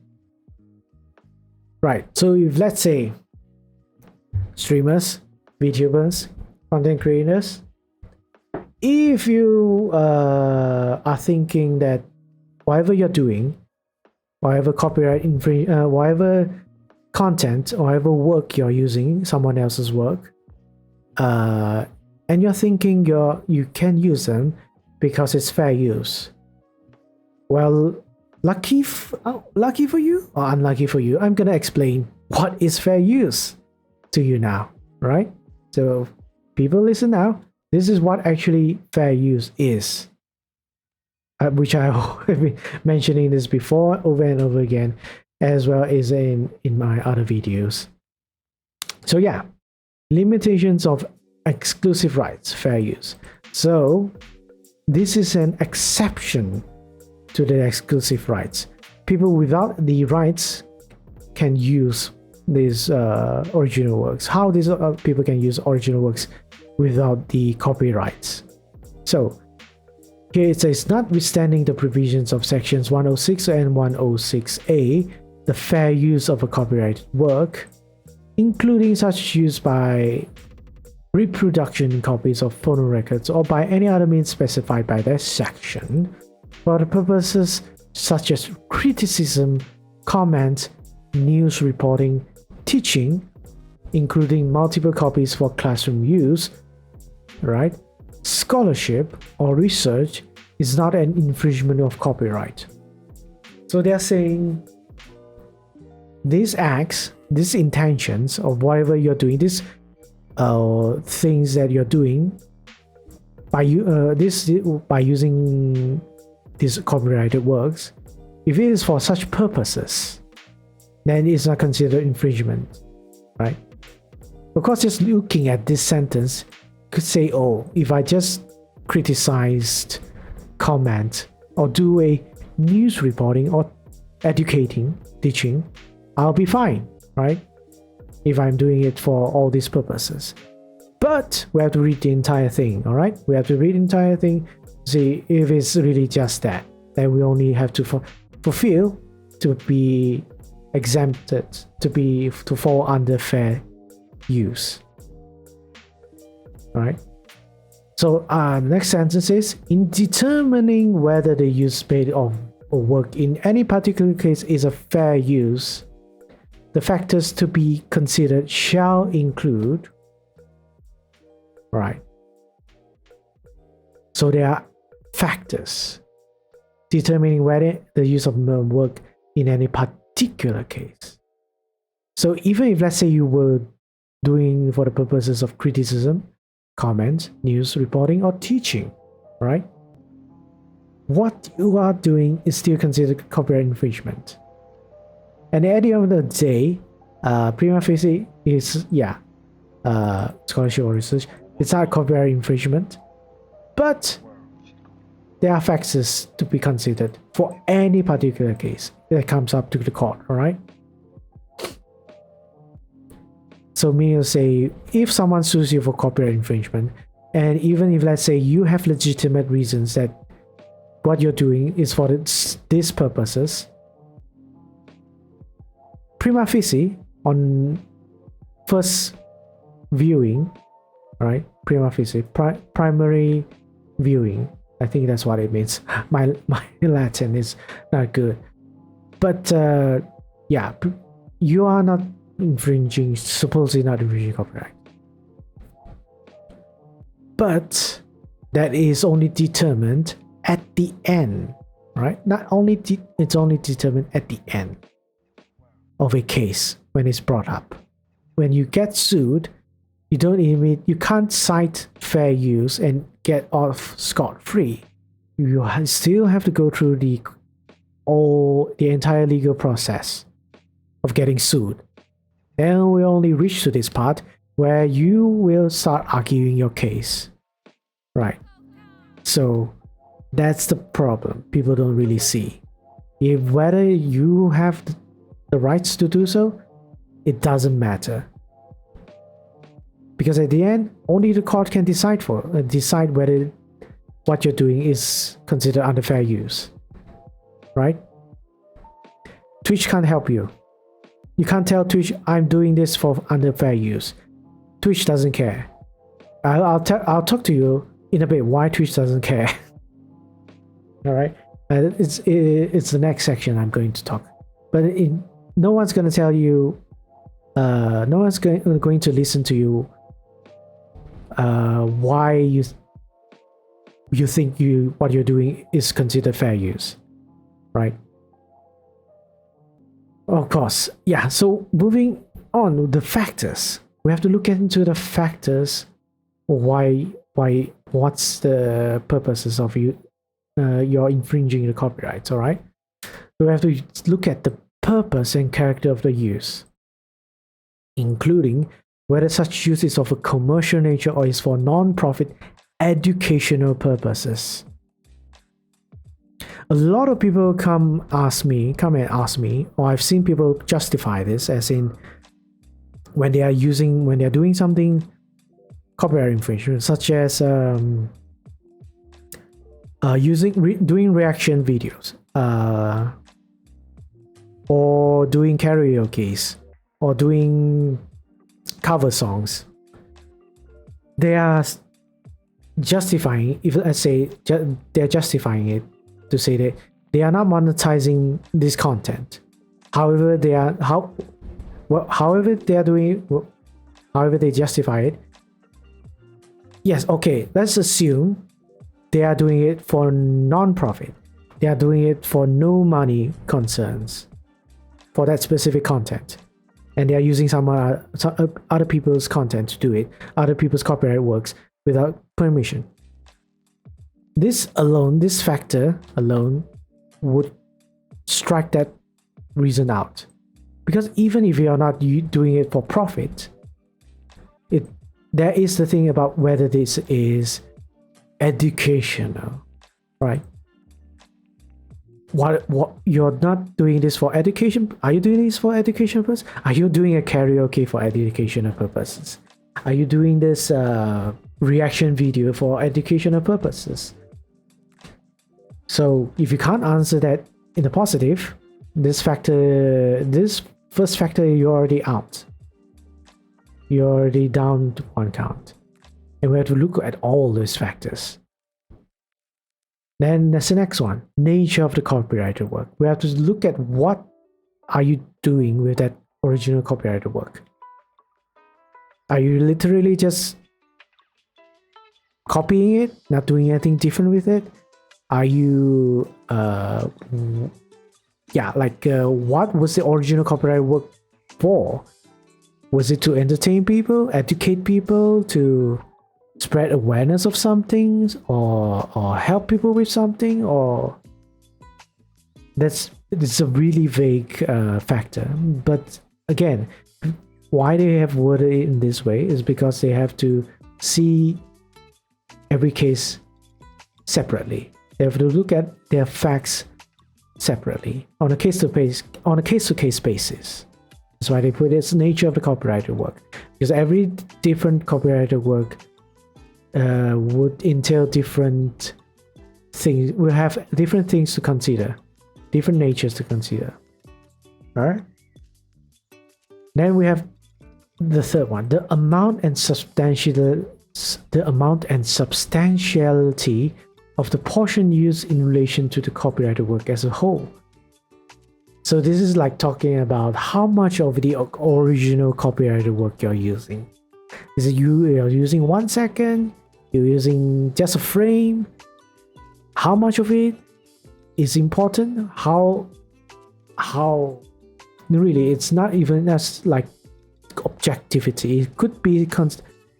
Right. So if let's say streamers, VTubers, content creators, if you are thinking that whatever you're doing, whatever copyright whatever content or whatever work you're using, someone else's work, and you're thinking you can use them because it's fair use. Well, lucky for you or unlucky for you, I'm gonna explain what is fair use to you now, right? So people listen now. This is what actually fair use is, which I have been mentioning this before over and over again, as well as in my other videos. So yeah, limitations of exclusive rights, fair use. So this is an exception to the exclusive rights. People without the rights can use these original works. How these people can use original works without the copyrights. So here it says, notwithstanding the provisions of sections 106 and 106A, the fair use of a copyrighted work, including such use by reproduction copies of phonorecords or by any other means specified by that section, for the purposes such as criticism, comment, news reporting, teaching, including multiple copies for classroom use, right? Scholarship or research is not an infringement of copyright. So they're saying these acts, these intentions of whatever you're doing, these things that you're doing by using these copyrighted works, if it is for such purposes, then it's not considered infringement, right? Of course, just looking at this sentence could say, oh, if I just criticized, comment, or do a news reporting or educating, teaching, I'll be fine, right? If I'm doing it for all these purposes. But we have to read the entire thing, all right? We have to read the entire thing, see if it's really just that. Then we only have to fulfill to be exempted, to fall under fair use. All right. So next sentence is, in determining whether the use made of or work in any particular case is a fair use, the factors to be considered shall include, right? So there are factors determining whether the use of work in any particular case. So even if, let's say, you were doing for the purposes of criticism, comment, news reporting, or teaching, right? What you are doing is still considered copyright infringement. And at the end of the day, prima facie is, scholarship or research, it's not copyright infringement, but there are factors to be considered for any particular case that comes up to the court, all right? So meaning to say, if someone sues you for copyright infringement, and even if, let's say, you have legitimate reasons that what you're doing is for these purposes, prima facie, on first viewing, right? Prima facie, primary viewing. I think that's what it means. My Latin is not good. But you are not supposedly not infringing copyright. But that is only determined at the end, right? It's only determined at the end of a case when it's brought up. When you get sued, you can't cite fair use and get off scot-free. You still have to go through the entire legal process of getting sued. Then we only reach to this part where you will start arguing your case, right? So that's the problem people don't really see. Whether you have the rights to do so, it doesn't matter. Because at the end, only the court can decide whether what you're doing is considered under fair use, right? Twitch can't help you. You can't tell Twitch, I'm doing this for under fair use. Twitch doesn't care. I'll talk to you in a bit why Twitch doesn't care. All right, it's the next section I'm going to talk. But no one's going to tell you. No one's going to listen to you. Why you think what you're doing is considered fair use, right? Of course, yeah. So moving on, the factors. We have to look into the factors. What's the purposes of you're infringing the copyrights, all right? So we have to look at the purpose and character of the use, including whether such use is of a commercial nature or is for non-profit educational purposes. A lot of people come and ask me, or I've seen people justify this as in when they are doing something copyright infringement, such as doing reaction videos, or doing karaoke's, or doing cover songs. They are justifying, if let's say they're justifying it to say that they are not monetizing this content. However, however they justify it. Yes, okay, let's assume they are doing it for non-profit. They are doing it for no money concerns for that specific content. And they are using some other people's content to do it, other people's copyright works without permission. This factor alone would strike that reason out. Because even if you are not doing it for profit, there is the thing about whether this is educational, right? What you're not doing this for education? Are you doing this for educational purposes? Are you doing a karaoke for educational purposes? Are you doing this reaction video for educational purposes? So if you can't answer that in the positive, this first factor, you're already out. You're already down to one count. And we have to look at all those factors. Then that's the next one, nature of the copyrighted work. We have to look at what are you doing with that original copyrighted work. Are you literally just copying it, not doing anything different with it? Are you, what was the original copyright work for? Was it to entertain people, educate people, to spread awareness of something, or help people with something? Or it's a really vague factor. But again, why they have worded it in this way is because they have to see every case separately. They have to look at their facts separately on a case-to-case basis. That's why they put its nature of the copyrighted work, because every different copyrighted work would entail different things. Will have different things to consider, different natures to consider. All right. Then we have the third one: the amount and substantiality of the portion used in relation to the copyrighted work as a whole. So this is like talking about how much of the original copyrighted work you're using. Is it you're using 1 second? You're using just a frame? How much of it is important? How really, it's not even as like objectivity. It could be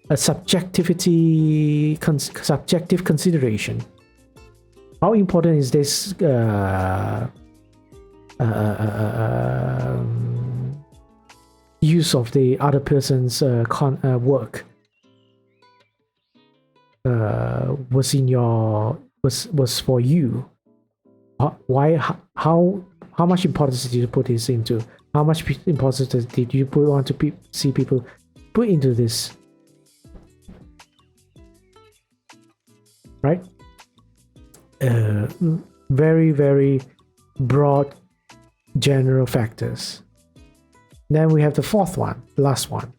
a subjective consideration. How important is this use of the other person's work was for you? How much importance did you put this into? How much importance did you want to see people put into this? Right? Very, very broad general factors. Then we have the fourth one, the last one,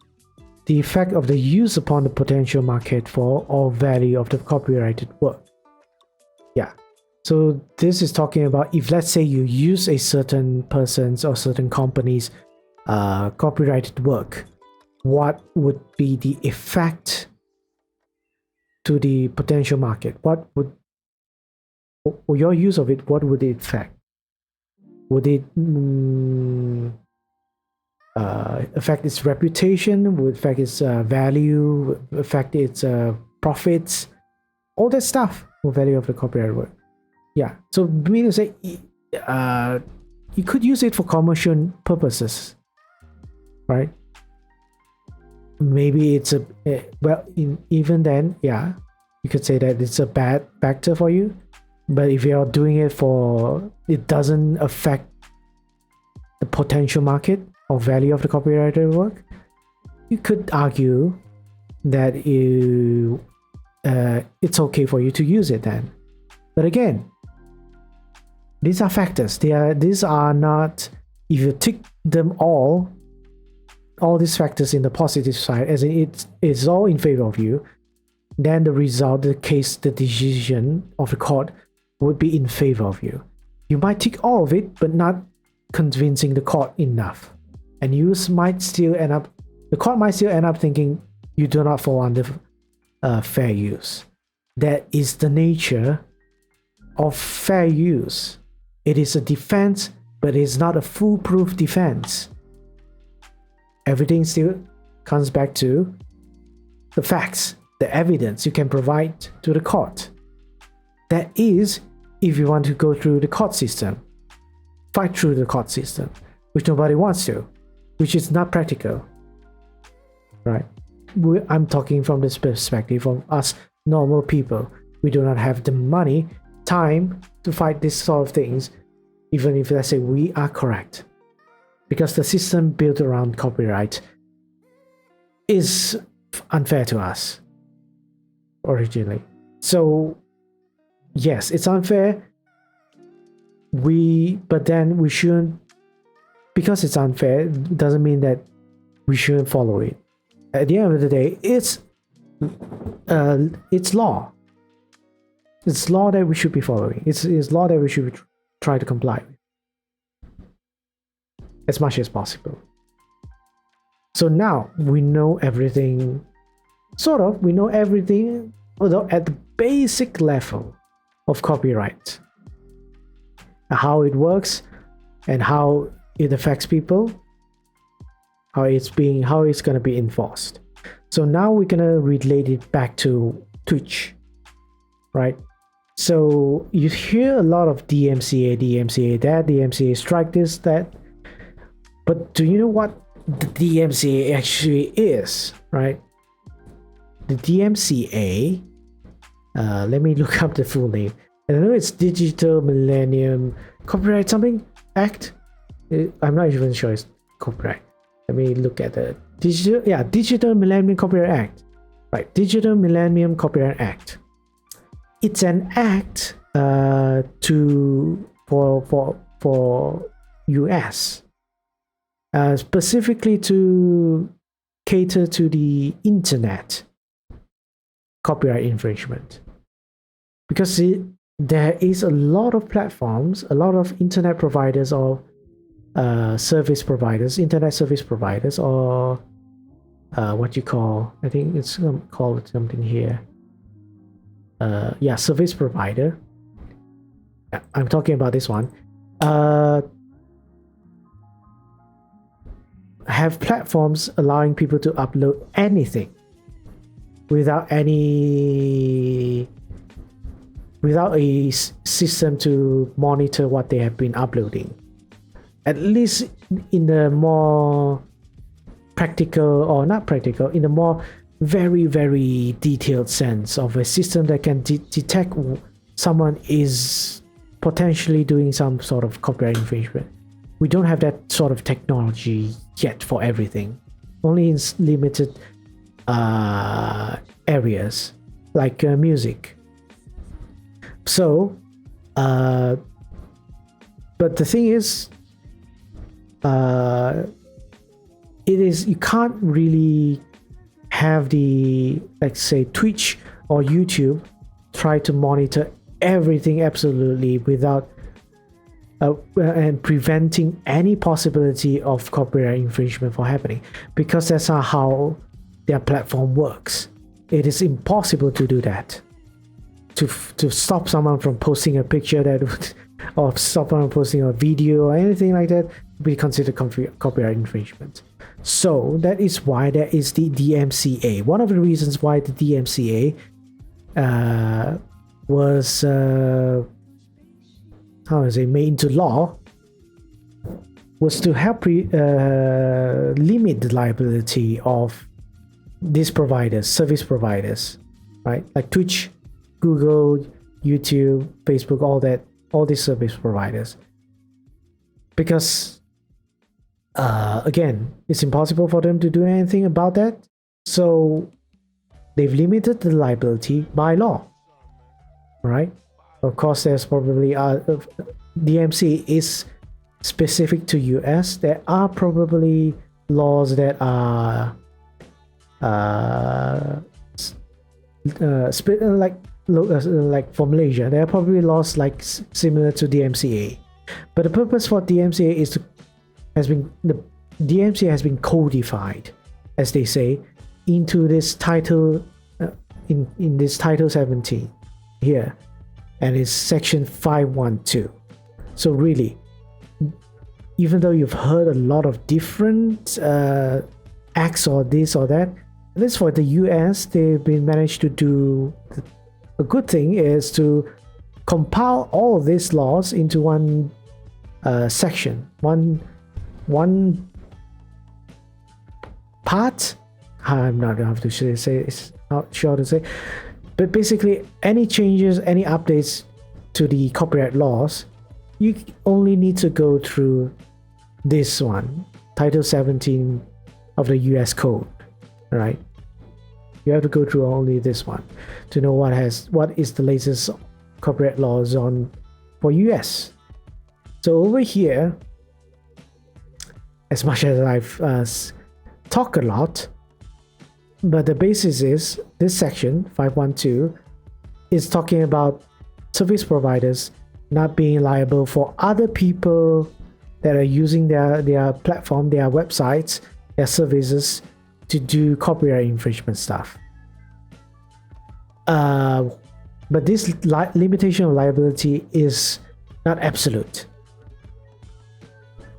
the effect of the use upon the potential market for or value of the copyrighted work. Yeah, so this is talking about if, let's say, you use a certain person's or certain company's copyrighted work, what would be the effect to the potential market? What would, or your use of it, what would it affect? Would it affect its reputation? Would it affect its value? Affect its profits? All that stuff. The value of the copyright work. Yeah. So meaning to say, you could use it for commercial purposes, right? Maybe it's even then, yeah, you could say that it's a bad factor for you. But if you're doing it it doesn't affect the potential market or value of the copyrighted work, you could argue that you it's okay for you to use it then. But again, these are factors. These are not, if you tick them all these factors in the positive side, as in it's all in favor of you, then the result, the case, the decision of the court would be in favor of you. You might tick all of it, but not convincing the court enough. And the court might still end up thinking you do not fall under fair use. That is the nature of fair use. It is a defense, but it's not a foolproof defense. Everything still comes back to the facts, the evidence you can provide to the court. That is, if you want to go through the court system, fight through the court system, which nobody wants to, which is not practical, right? I'm talking from this perspective of us normal people. We do not have the money, time to fight these sort of things, even if, let's say, we are correct. Because the system built around copyright is unfair to us originally. So yes, it's unfair. But then we shouldn't, because it's unfair, doesn't mean that we shouldn't follow it. At the end of the day, it's law. It's law that we should be following. It's law that we should try to comply with as much as possible. So now we know everything, we know everything, although at the basic level of copyright, how it works and how it affects people, how it's going to be enforced. So now we're going to relate it back to Twitch, right? So you hear a lot of DMCA that, DMCA strike this, that. But do you know what the DMCA actually is, right? The DMCA, let me look up the full name. I know it's Digital Millennium Copyright something Act. I'm not even sure it's copyright. Let me look at the Digital Millennium Copyright Act. Right, Digital Millennium Copyright Act. It's an act for US. Specifically to cater to the internet copyright infringement, because there is a lot of platforms, a lot of internet providers or internet service providers, or what you call, I think it's called something here, service provider. I'm talking about this one. Have platforms allowing people to upload anything without a system to monitor what they have been uploading. At least in the more practical, or not practical, in the more very, very detailed sense of a system that can detect someone is potentially doing some sort of copyright infringement. We don't have that sort of technology yet for everything, only in limited areas like music. So but the thing is, you can't really have the, let's say, Twitch or YouTube try to monitor everything absolutely without and preventing any possibility of copyright infringement from happening, because that's not how their platform works. It is impossible to do that, to stop someone from posting a picture that would, or stop someone posting a video or anything like that, be considered copyright infringement. So that is why there is the DMCA. One of the reasons why the DMCA was made into law was to help limit the liability of these providers, service providers, right? Like Twitch, Google, YouTube, Facebook, all these service providers. Because again, it's impossible for them to do anything about that. So they've limited the liability by law, right? Of course, there's probably DMCA is specific to US. There are probably laws that are like for Malaysia. There are probably laws like similar to DMCA, but the purpose for DMCA the DMCA has been codified, as they say, into this title in this title 17 here, and it's section 512. So really, even though you've heard a lot of different acts or this or that, at least for the US, they've been managed to do a good thing is to compile all of these laws into one section, one part. I'm not going to say, it's not sure to say, but basically any changes, any updates to the copyright laws, you only need to go through this one, Title 17 of the US Code, right? You have to go through only this one to know what is the latest copyright laws on for US. So over here, as much as I've talked a lot, but the basis is this section 512 is talking about service providers not being liable for other people that are using their platform, their websites, their services to do copyright infringement stuff. But this limitation of liability is not absolute.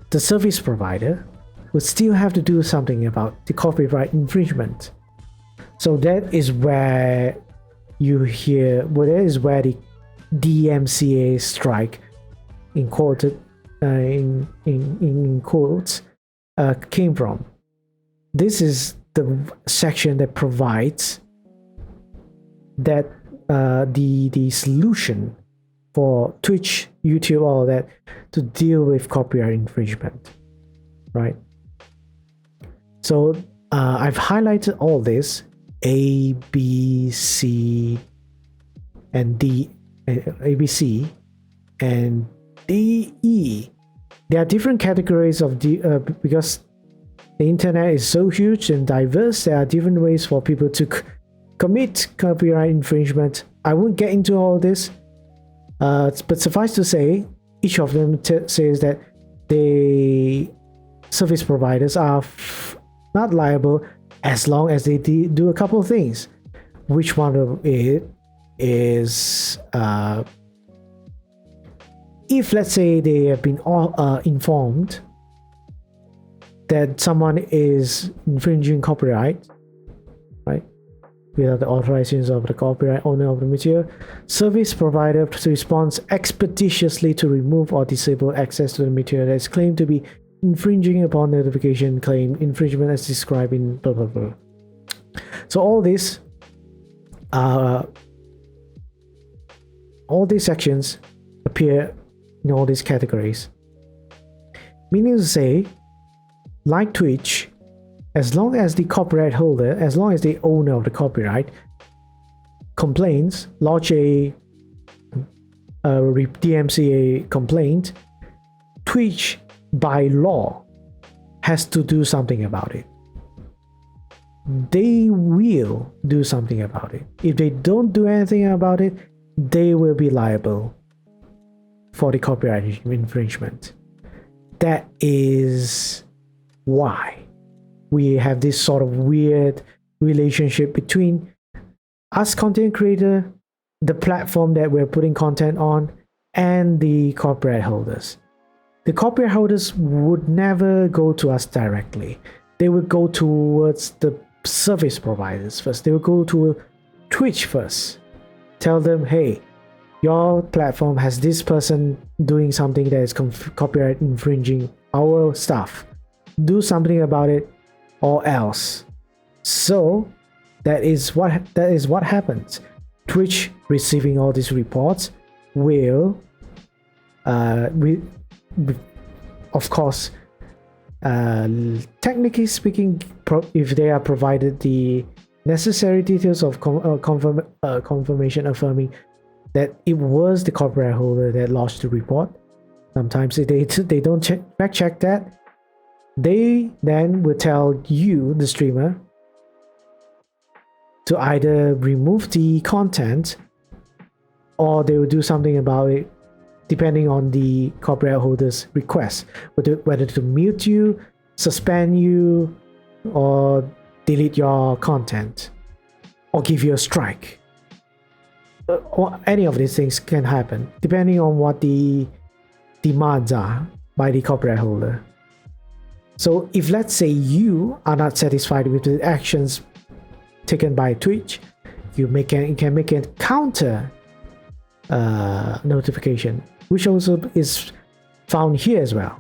The service provider would still have to do something about the copyright infringement. So that is where that is where the DMCA strike in quotes came from. This is the section that provides that the solution for Twitch, YouTube, all that to deal with copyright infringement, right? So I've highlighted all this A, B, C, and D, A, B, C, and D, E. There are different categories of because the internet is so huge and diverse. There are different ways for people to commit copyright infringement. I won't get into all this, but suffice to say, each of them says that the service providers are not liable as long as they do a couple of things. Which one of it is if, let's say, they have been informed that someone is infringing copyright, right, without the authorizations of the copyright owner of the material, service provider responds expeditiously to remove or disable access to the material that is claimed to be infringing upon notification claim infringement as described in blah blah blah. So all these sections appear in all these categories, meaning to say, like Twitch, as long as the copyright holder, as long as the owner of the copyright complains, lodge a DMCA complaint, Twitch by law has to do something about it. They will do something about it. If they don't do anything about it, they will be liable for the copyright infringement. That is why we have this sort of weird relationship between us content creator, the platform that we're putting content on, and the copyright holders. The copyright holders would never go to us directly. They would go towards the service providers first. They would go to Twitch first. Tell them, hey, your platform has this person doing something that is copyright infringing our stuff. Do something about it or else. So that is what happens. Twitch, receiving all these reports, will of course, technically speaking, if they are provided the necessary details of confirmation affirming that it was the copyright holder that lodged the report. Sometimes they don't fact check that. They then will tell you, the streamer, to either remove the content or they will do something about it depending on the copyright holder's request, whether to mute you, suspend you, or delete your content, or give you a strike. Or any of these things can happen depending on what the demands are by the copyright holder. So if, let's say, you are not satisfied with the actions taken by Twitch, you can make a counter notification, which also is found here as well.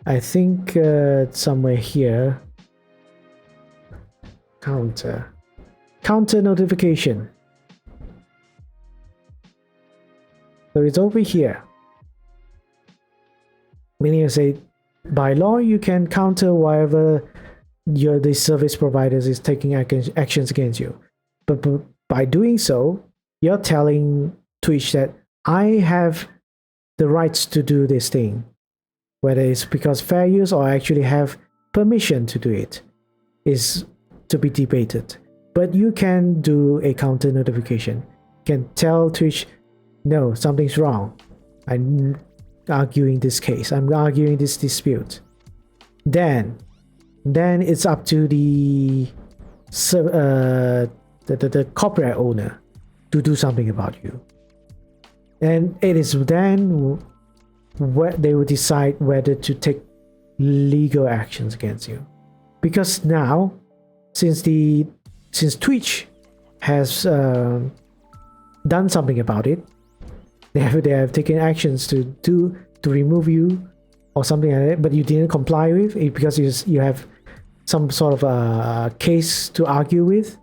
I think somewhere here. Counter notification. So it's over here. Meaning, I say, by law, you can counter whatever the service providers is taking actions against you. But by doing so, you're telling Twitch that I have the rights to do this thing, whether it's because fair use or I actually have permission to do it, is to be debated. But you can do a counter notification. You can tell Twitch, no, something's wrong. I'm arguing this case. I'm arguing this dispute. Then it's up to the copyright owner to do something about you. And it is then where they will decide whether to take legal actions against you. Because now, since Twitch has done something about it, they have taken actions to remove you or something like that, but you didn't comply with it because you have some sort of a case to argue with,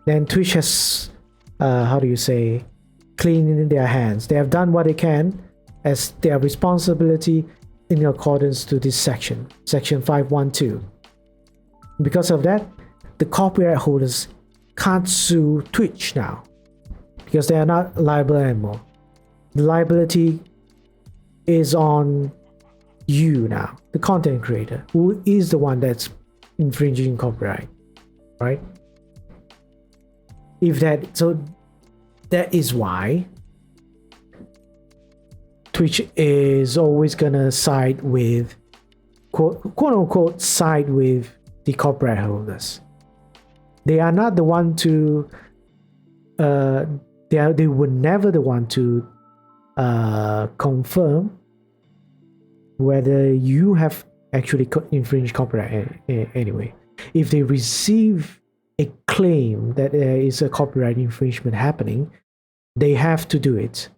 then Twitch has cleaned their hands. They have done what they can as their responsibility in accordance to this section 512. Because of that, the copyright holders can't sue Twitch now because they are not liable anymore. The liability is on you now, the content creator, who is the one that's infringing copyright, right? So that is why Twitch is always gonna side with quote unquote side with the copyright holders. They are not the one to they were never the one to confirm whether you have actually infringed copyright anyway. If they receive a claim that there is a copyright infringement happening, they have to do it,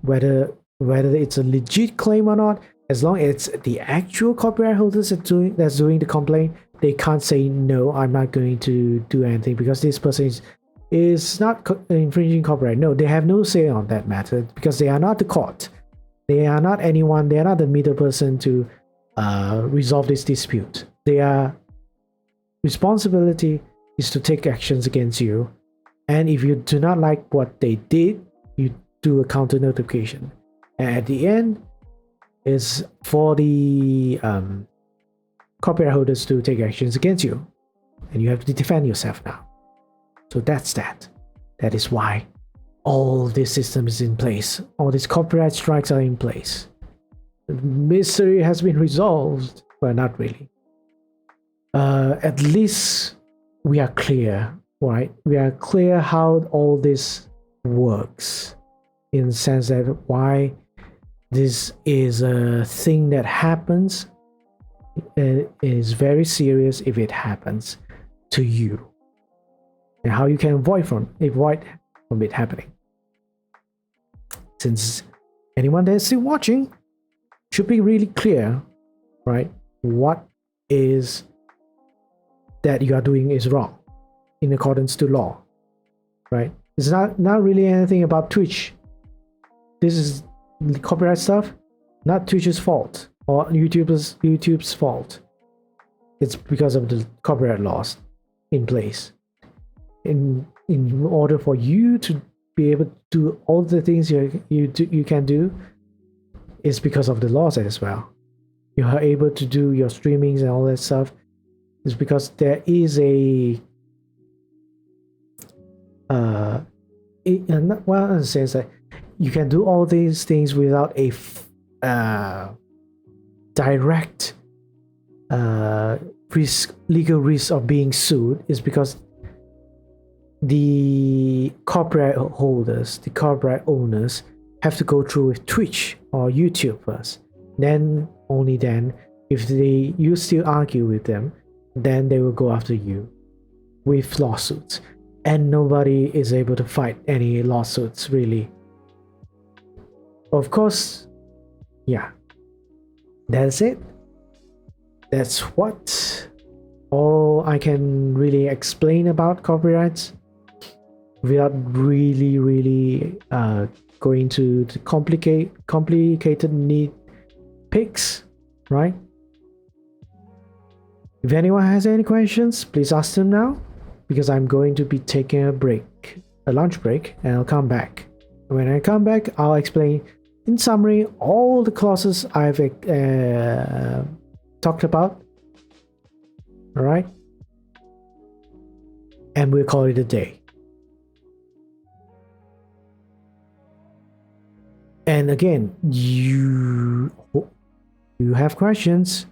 whether it's a legit claim or not. As long as it's the actual copyright holders that's doing the complaint, they can't say no, I'm not going to do anything because this person is not infringing copyright. No, they have no say on that matter because they are not the court. They are not anyone. They are not the middle person to resolve this dispute. Their responsibility is to take actions against you, and if you do not like what they did, you do a counter notification, and at the end is for the copyright holders to take actions against you, and you have to defend yourself now. So that's that. That is why all this system is in place. All these copyright strikes are in place. The mystery has been resolved. Well, not really. At least we are clear, right? We are clear how all this works, in the sense that why this is a thing that happens. It is very serious if it happens to you, and how you can avoid from it happening. Since anyone that is still watching should be really clear, right? What is that you are doing is wrong in accordance to law, right? It's not really anything about Twitch. This is the copyright stuff, not Twitch's fault or YouTube's fault. It's because of the copyright laws in place. In order for you to be able to do all the things you can do, is because of the laws as well. You are able to do your streamings and all that stuff. It's because there is a in a sense that you can do all these things without a direct legal risk of being sued, is because the copyright holders, the copyright owners, have to go through with Twitch or YouTube first. Then, only then, if you still argue with them, then they will go after you with lawsuits. And nobody is able to fight any lawsuits, really. Of course, yeah. That's it. That's all I can really explain about copyrights, without really going to the complicated neat picks, right? If anyone has any questions, please ask them now, because I'm going to be taking a lunch break, and I'll come back. When I come back, I'll explain in summary all the clauses I've talked about. All right, and we'll call it a day. And again, you have questions,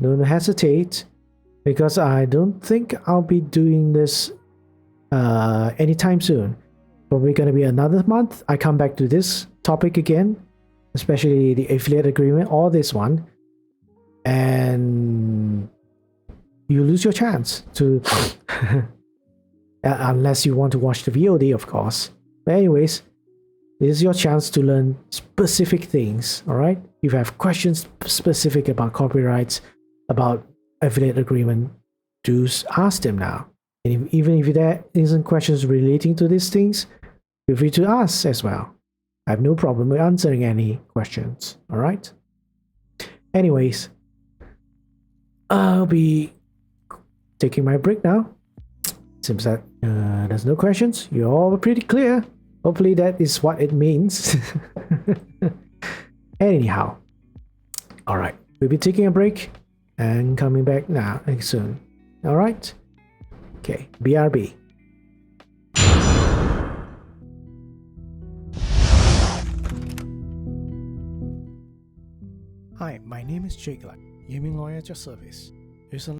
don't hesitate, because I don't think I'll be doing this anytime soon. Probably gonna be another month. I come back to this topic again, especially the affiliate agreement or this one, and you lose your chance to unless you want to watch the VOD, of course. But anyways, this is your chance to learn specific things. All right, if you have questions specific about copyrights, about affiliate agreement, do ask them now. And even if there isn't questions relating to these things, feel free to ask as well. I have no problem with answering any questions. All right. Anyways, I'll be taking my break now. Seems that there's no questions. You're all pretty clear. Hopefully that is what it means. Anyhow, all right, we'll be taking a break and coming back now soon. All right. Okay. BRB. Hi, my name is Jake Light, gaming lawyer at your service. Recently,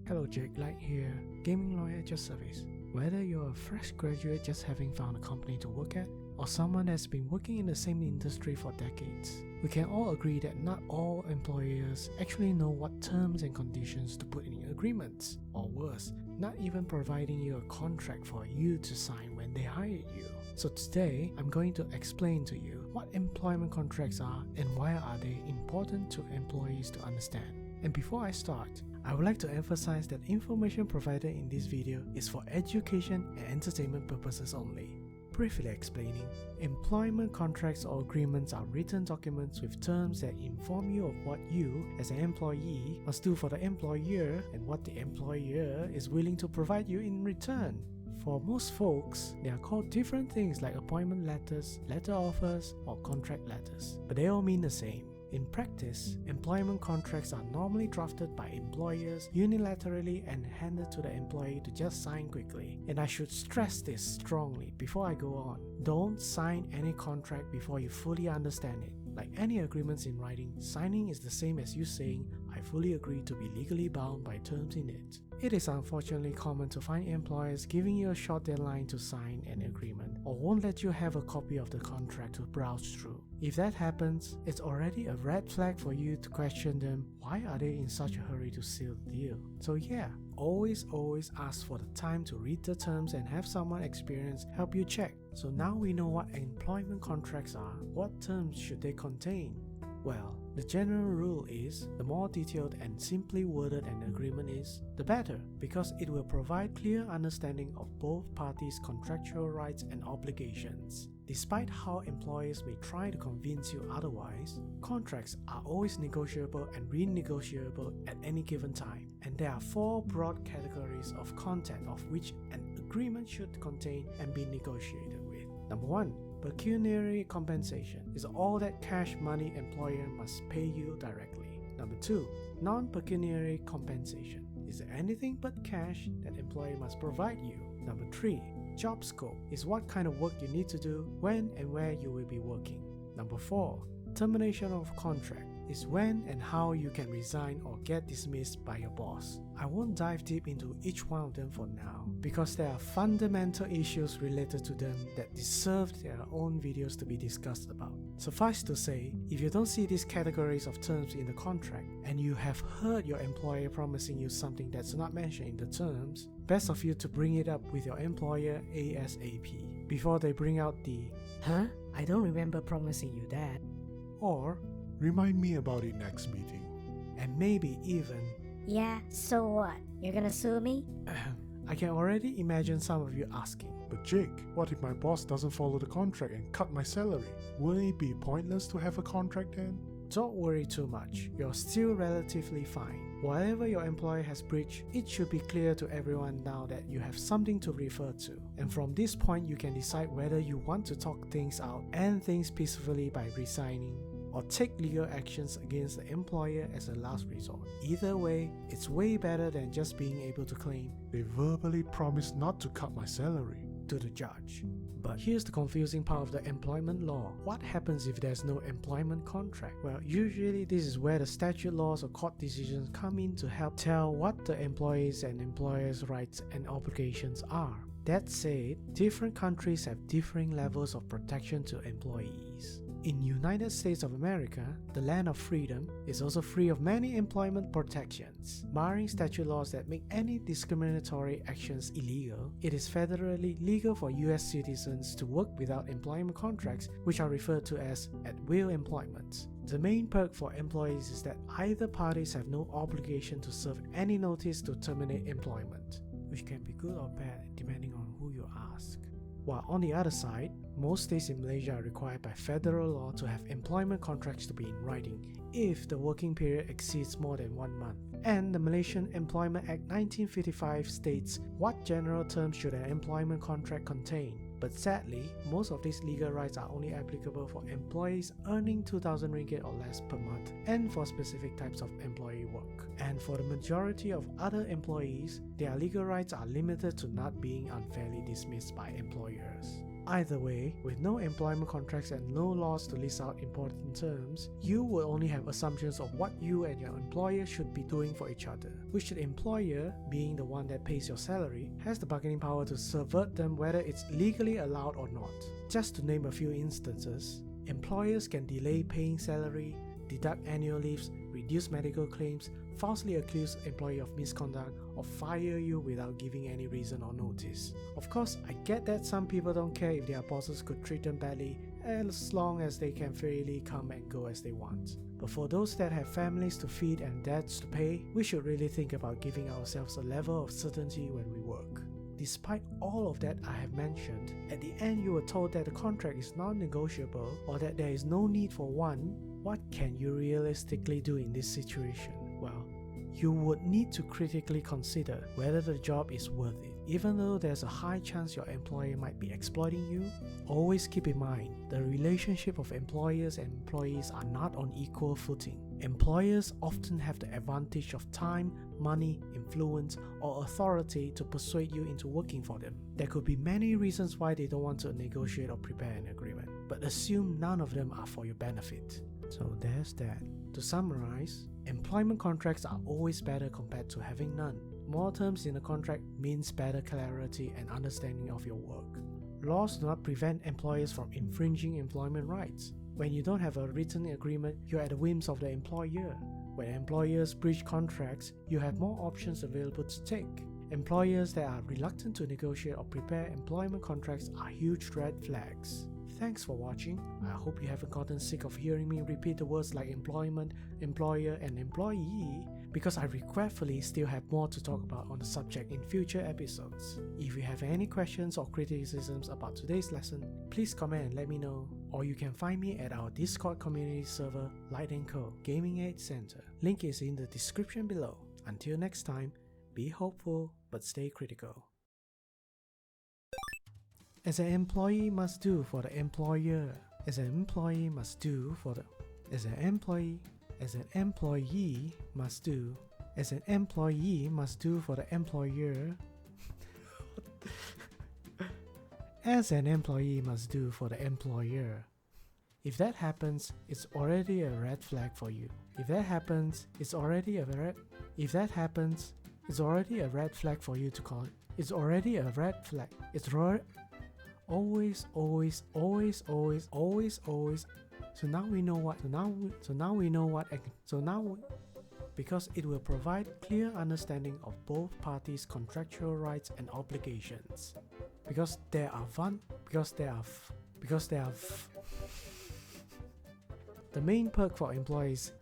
hello, Jake Light here, gaming lawyer at your service. Whether you're a fresh graduate just having found a company to work at, or someone that's been working in the same industry for decades, we can all agree that not all employers actually know what terms and conditions to put in agreements, or worse, not even providing you a contract for you to sign when they hired you. So today, I'm going to explain to you what employment contracts are and why are they important to employees to understand. And before I start, I would like to emphasize that information provided in this video is for education and entertainment purposes only. Briefly explaining, employment contracts or agreements are written documents with terms that inform you of what you, as an employee, must do for the employer and what the employer is willing to provide you in return. For most folks, they are called different things like appointment letters, letter offers, or contract letters, but they all mean the same. In practice, employment contracts are normally drafted by employers unilaterally and handed to the employee to just sign quickly. And I should stress this strongly before I go on. Don't sign any contract before you fully understand it. Like any agreements in writing, signing is the same as you saying, I fully agree to be legally bound by terms in it. It is unfortunately common to find employers giving you a short deadline to sign an agreement, or won't let you have a copy of the contract to browse through. If that happens, it's already a red flag for you to question them. Why are they in such a hurry to seal the deal? So yeah, always ask for the time to read the terms and have someone experienced help you check. So now we know what employment contracts are. What terms should they contain? Well, the general rule is, the more detailed and simply worded an agreement is, the better, because it will provide clear understanding of both parties' contractual rights and obligations. Despite how employers may try to convince you otherwise, contracts are always negotiable and renegotiable at any given time, and there are 4 broad categories of content of which an agreement should contain and be negotiated with. Number 1. Pecuniary compensation is all that cash money employer must pay you directly. Number 2. Non-pecuniary compensation is anything but cash that employer must provide you. Number 3. Job scope is what kind of work you need to do, when and where you will be working. Number 4. Termination of contract is when and how you can resign or get dismissed by your boss. I won't dive deep into each one of them for now, because there are fundamental issues related to them that deserve their own videos to be discussed about. Suffice to say, if you don't see these categories of terms in the contract, and you have heard your employer promising you something that's not mentioned in the terms, best of you to bring it up with your employer ASAP, before they bring out the "Huh? I don't remember promising you that," or "Remind me about it next meeting," and maybe even "Yeah, so what? You're gonna sue me?" I can already imagine some of you asking, "But Jake, what if my boss doesn't follow the contract and cut my salary? Wouldn't it be pointless to have a contract then?" Don't worry too much, you're still relatively fine. Whatever your employer has breached, it should be clear to everyone now that you have something to refer to. And from this point, you can decide whether you want to talk things out and things peacefully by resigning, or take legal actions against the employer as a last resort. Either way, it's way better than just being able to claim, "They verbally promised not to cut my salary," to the judge. But here's the confusing part of the employment law. What happens if there's no employment contract? Well, usually this is where the statute laws or court decisions come in to help tell what the employees and employers' rights and obligations are. That said, different countries have differing levels of protection to employees. In United States of America, the land of freedom is also free of many employment protections. Barring statute laws that make any discriminatory actions illegal, it is federally legal for US citizens to work without employment contracts, which are referred to as at-will employment. The main perk for employees is that either parties have no obligation to serve any notice to terminate employment, which can be good or bad depending on who you ask. While on the other side, most states in Malaysia are required by federal law to have employment contracts to be in writing if the working period exceeds more than 1 month. And the Malaysian Employment Act 1955 states what general terms should an employment contract contain. But sadly, most of these legal rights are only applicable for employees earning 2,000 ringgit or less per month and for specific types of employee work. And for the majority of other employees, their legal rights are limited to not being unfairly dismissed by employers. Either way, with no employment contracts and no laws to list out important terms, you will only have assumptions of what you and your employer should be doing for each other, which the employer, being the one that pays your salary, has the bargaining power to subvert them whether it's legally allowed or not. Just to name a few instances, employers can delay paying salary, deduct annual leaves, reduce medical claims, falsely accuse employee of misconduct, or fire you without giving any reason or notice. Of course, I get that some people don't care if their bosses could treat them badly as long as they can freely come and go as they want. But for those that have families to feed and debts to pay, we should really think about giving ourselves a level of certainty when we work. Despite all of that I have mentioned, at the end you were told that the contract is non-negotiable or that there is no need for one. What can you realistically do in this situation? Well, you would need to critically consider whether the job is worth it. Even though there's a high chance your employer might be exploiting you, always keep in mind the relationship of employers and employees are not on equal footing. Employers often have the advantage of time, money, influence, or authority to persuade you into working for them. There could be many reasons why they don't want to negotiate or prepare an agreement, but assume none of them are for your benefit. So there's that. To summarize, employment contracts are always better compared to having none. More terms in a contract means better clarity and understanding of your work. Laws do not prevent employers from infringing employment rights. When you don't have a written agreement, you're at the whims of the employer. When employers breach contracts, you have more options available to take. Employers that are reluctant to negotiate or prepare employment contracts are huge red flags. thanks for watching. I hope you haven't gotten sick of hearing me repeat the words like employment, employer, and employee, because I regretfully still have more to talk about on the subject in future episodes. If you have any questions or criticisms about today's lesson, please comment and let me know, or you can find me at our Discord community server, Light & Co. Gaming Aid Center. Link is in the description below. Until next time, be hopeful but stay critical. As an employee must do for the employer, as an employee must do for the as an employee must do for the employer as an employee must do for the employer. If that happens, it's already a red flag for you. If that happens, it's already a red flag for you to call it. It's already a red flag. Always. So now we know what. Because it will provide clear understanding of both parties' contractual rights and obligations. The main perk for employees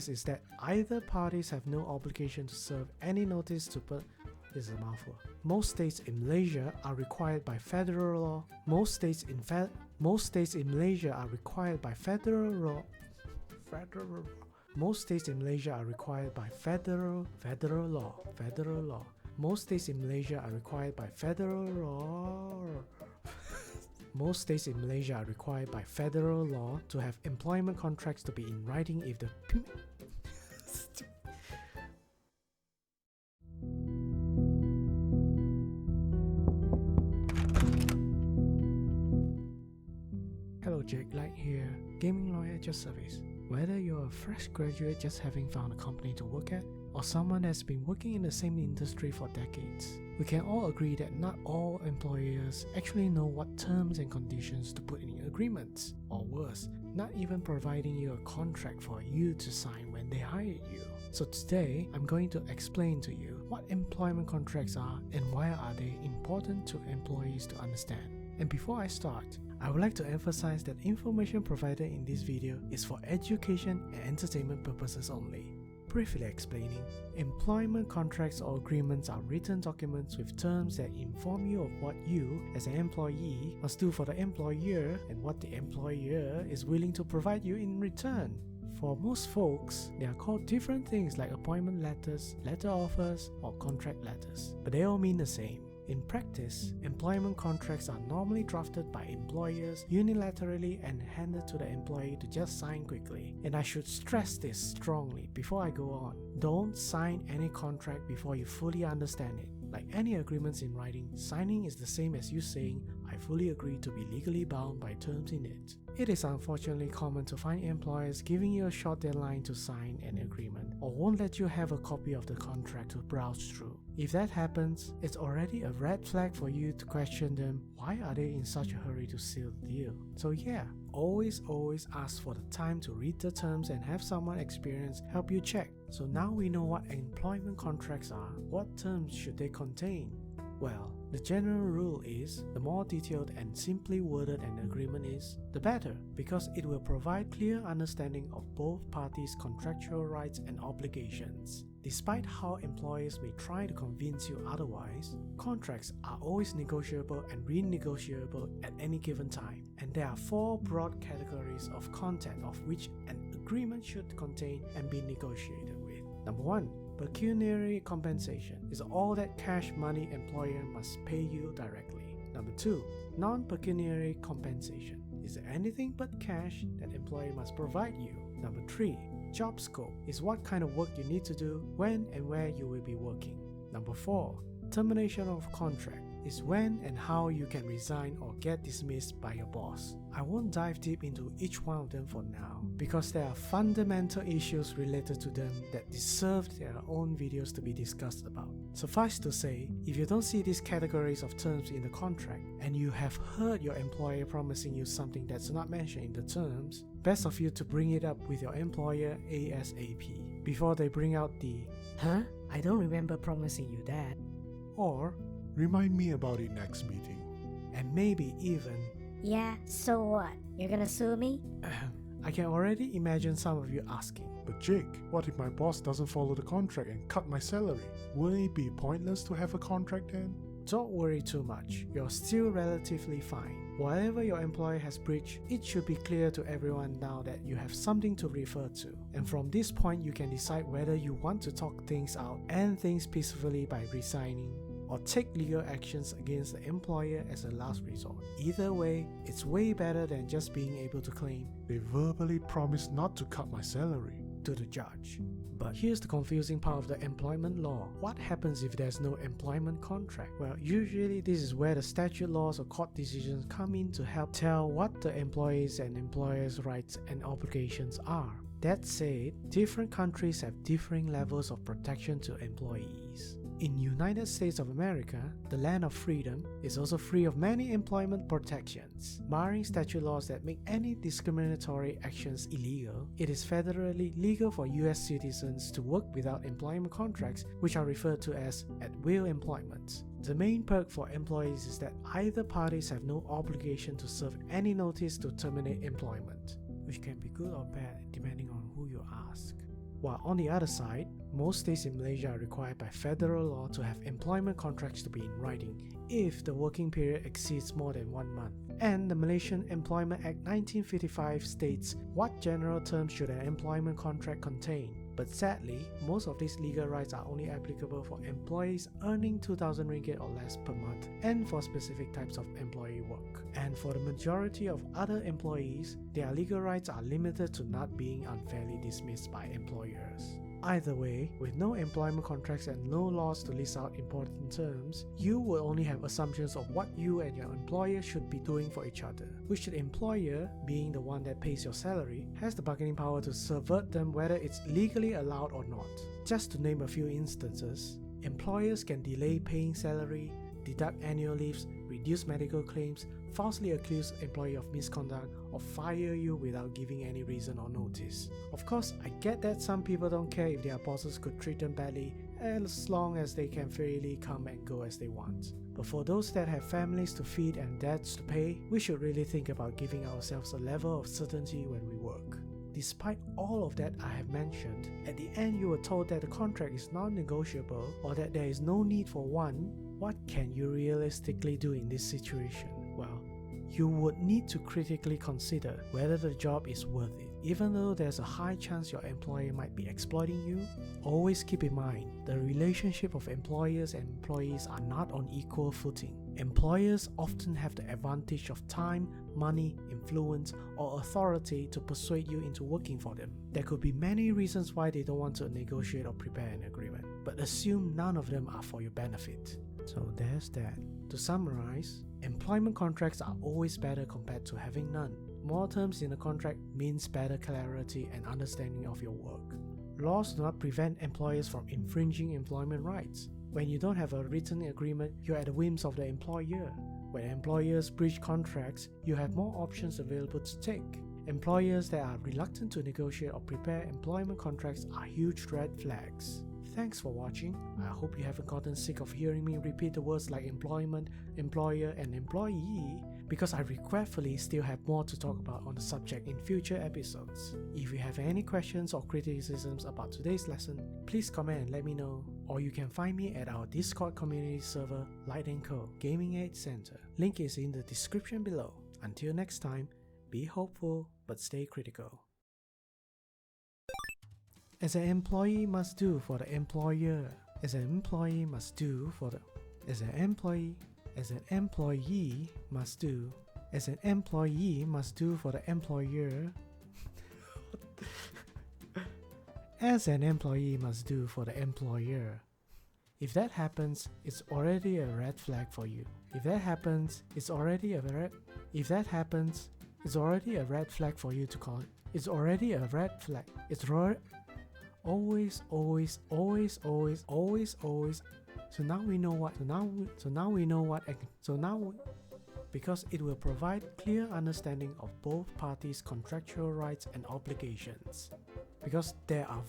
is that either parties have no obligation to serve any notice to This is a mouthful. Most states in Malaysia are required by federal law. Most states in Malaysia are required by federal law. Most states in Malaysia are required by federal law. Most states in Malaysia are required by federal law. Most states in Malaysia are required by federal law to have employment contracts to be in writing if the Hello, Jake Light here, gaming lawyer at your service. Whether you're a fresh graduate just having found a company to work at, or someone that's been working in the same industry for decades, we can all agree that not all employers actually know what terms and conditions to put in agreements, or worse, not even providing you a contract for you to sign when they hired you. So today, I'm going to explain to you what employment contracts are and why are they important to employees to understand. And before I start, I would like to emphasize that information provided in this video is for education and entertainment purposes only. Briefly explaining, employment contracts or agreements are written documents with terms that inform you of what you, as an employee, must do for the employer and what the employer is willing to provide you in return. For most folks, they are called different things like appointment letters, letter offers, or contract letters, but they all mean the same. In practice, employment contracts are normally drafted by employers unilaterally and handed to the employee to just sign quickly. And I should stress this strongly before I go on. Don't sign any contract before you fully understand it. Like any agreements in writing, signing is the same as you saying, I fully agree to be legally bound by terms in it. It is unfortunately common to find employers giving you a short deadline to sign an agreement, or won't let you have a copy of the contract to browse through. If that happens, it's already a red flag for you to question them, why are they in such a hurry to seal the deal? So yeah, always ask for the time to read the terms and have someone experienced help you check. So now we know what employment contracts are, what terms should they contain? Well, the general rule is, the more detailed and simply worded an agreement is, the better, because it will provide clear understanding of both parties' contractual rights and obligations. Despite how employers may try to convince you otherwise, contracts are always negotiable and renegotiable at any given time, and there are 4 broad categories of content of which an agreement should contain and be negotiated with. Number 1. Pecuniary compensation is all that cash money employer must pay you directly. Number 2. Non-pecuniary compensation is anything but cash that employer must provide you. Number 3. Job scope is what kind of work you need to do, when and where you will be working. Number 4. Termination of contract is when and how you can resign or get dismissed by your boss. I won't dive deep into each one of them for now, because there are fundamental issues related to them that deserve their own videos to be discussed about. Suffice to say, if you don't see these categories of terms in the contract, and you have heard your employer promising you something that's not mentioned in the terms, best of you to bring it up with your employer ASAP, before they bring out the, "Huh? I don't remember promising you that," or Remind me about it next meeting. And maybe even, Yeah, so what? You're gonna sue me? I can already imagine some of you asking, But Jake, what if my boss doesn't follow the contract and cut my salary? Wouldn't it be pointless to have a contract then? don't worry too much, you're still relatively fine. Whatever your employer has breached, it should be clear to everyone now that you have something to refer to. And from this point, you can decide whether you want to talk things out and things peacefully by resigning, or take legal actions against the employer as a last resort. Either way, it's way better than just being able to claim They verbally promised not to cut my salary. to the judge. But here's the confusing part of the employment law. What happens if there's no employment contract? Well, usually this is where the statute laws or court decisions come in to help tell what the employees and employers' rights and obligations are. That said, different countries have differing levels of protection to employees. In United States of America, the land of freedom is also free of many employment protections. Barring statute laws that make any discriminatory actions illegal, it is federally legal for US citizens to work without employment contracts, which are referred to as at-will employment. The main perk for employees is that either parties have no obligation to serve any notice to terminate employment, which can be good or bad depending on who you ask. While on the other side, most states in Malaysia are required by federal law to have employment contracts to be in writing if the working period exceeds more than 1 month. And the Malaysian Employment Act 1955 states what general terms should an employment contract contain. But sadly, most of these legal rights are only applicable for employees earning 2,000 ringgit or less per month and for specific types of employee work. And for the majority of other employees, their legal rights are limited to not being unfairly dismissed by employers. Either way, with no employment contracts and no laws to list out important terms, you will only have assumptions of what you and your employer should be doing for each other, which the employer, being the one that pays your salary, has the bargaining power to subvert them whether it's legally allowed or not. Just to name a few instances, employers can delay paying salary, deduct annual leaves, reduce medical claims, falsely accuse employee of misconduct, or fire you without giving any reason or notice. Of course, I get that some people don't care if their bosses could treat them badly as long as they can freely come and go as they want. But for those that have families to feed and debts to pay, we should really think about giving ourselves a level of certainty when we work. Despite all of that I have mentioned, at the end you were told that the contract is non-negotiable or that there is no need for one. What can you realistically do in this situation? Well, you would need to critically consider whether the job is worth it. Even though there's a high chance your employer might be exploiting you, always keep in mind the relationship of employers and employees are not on equal footing. Employers often have the advantage of time, money, influence, or authority to persuade you into working for them. There could be many reasons why they don't want to negotiate or prepare an agreement, but assume none of them are for your benefit. So there's that. To summarize, employment contracts are always better compared to having none. More terms in a contract means better clarity and understanding of your work. Laws do not prevent employers from infringing employment rights. When you don't have a written agreement, you're at the whims of the employer. When employers breach contracts, you have more options available to take. Employers that are reluctant to negotiate or prepare employment contracts are huge red flags. Thanks for watching. I hope you haven't gotten sick of hearing me repeat the words like employment, employer, and employee, because I regretfully still have more to talk about on the subject in future episodes. If you have any questions or criticisms about today's lesson, please comment and let me know. Or you can find me at our Discord community server, Light & Co. Gaming Aid Center. Link is in the description below. Until next time, be hopeful but stay critical. As an employee must do for the employer, as an employee must do for the, as an employee must do, as an employee must do for the employer, as an employee must do for the employer. If that happens, it's already a red flag for you. If that happens, it's already a red flag for you to call it. It's already a red flag. Always. So now we know what. Because it will provide clear understanding of both parties' contractual rights and obligations. Because there are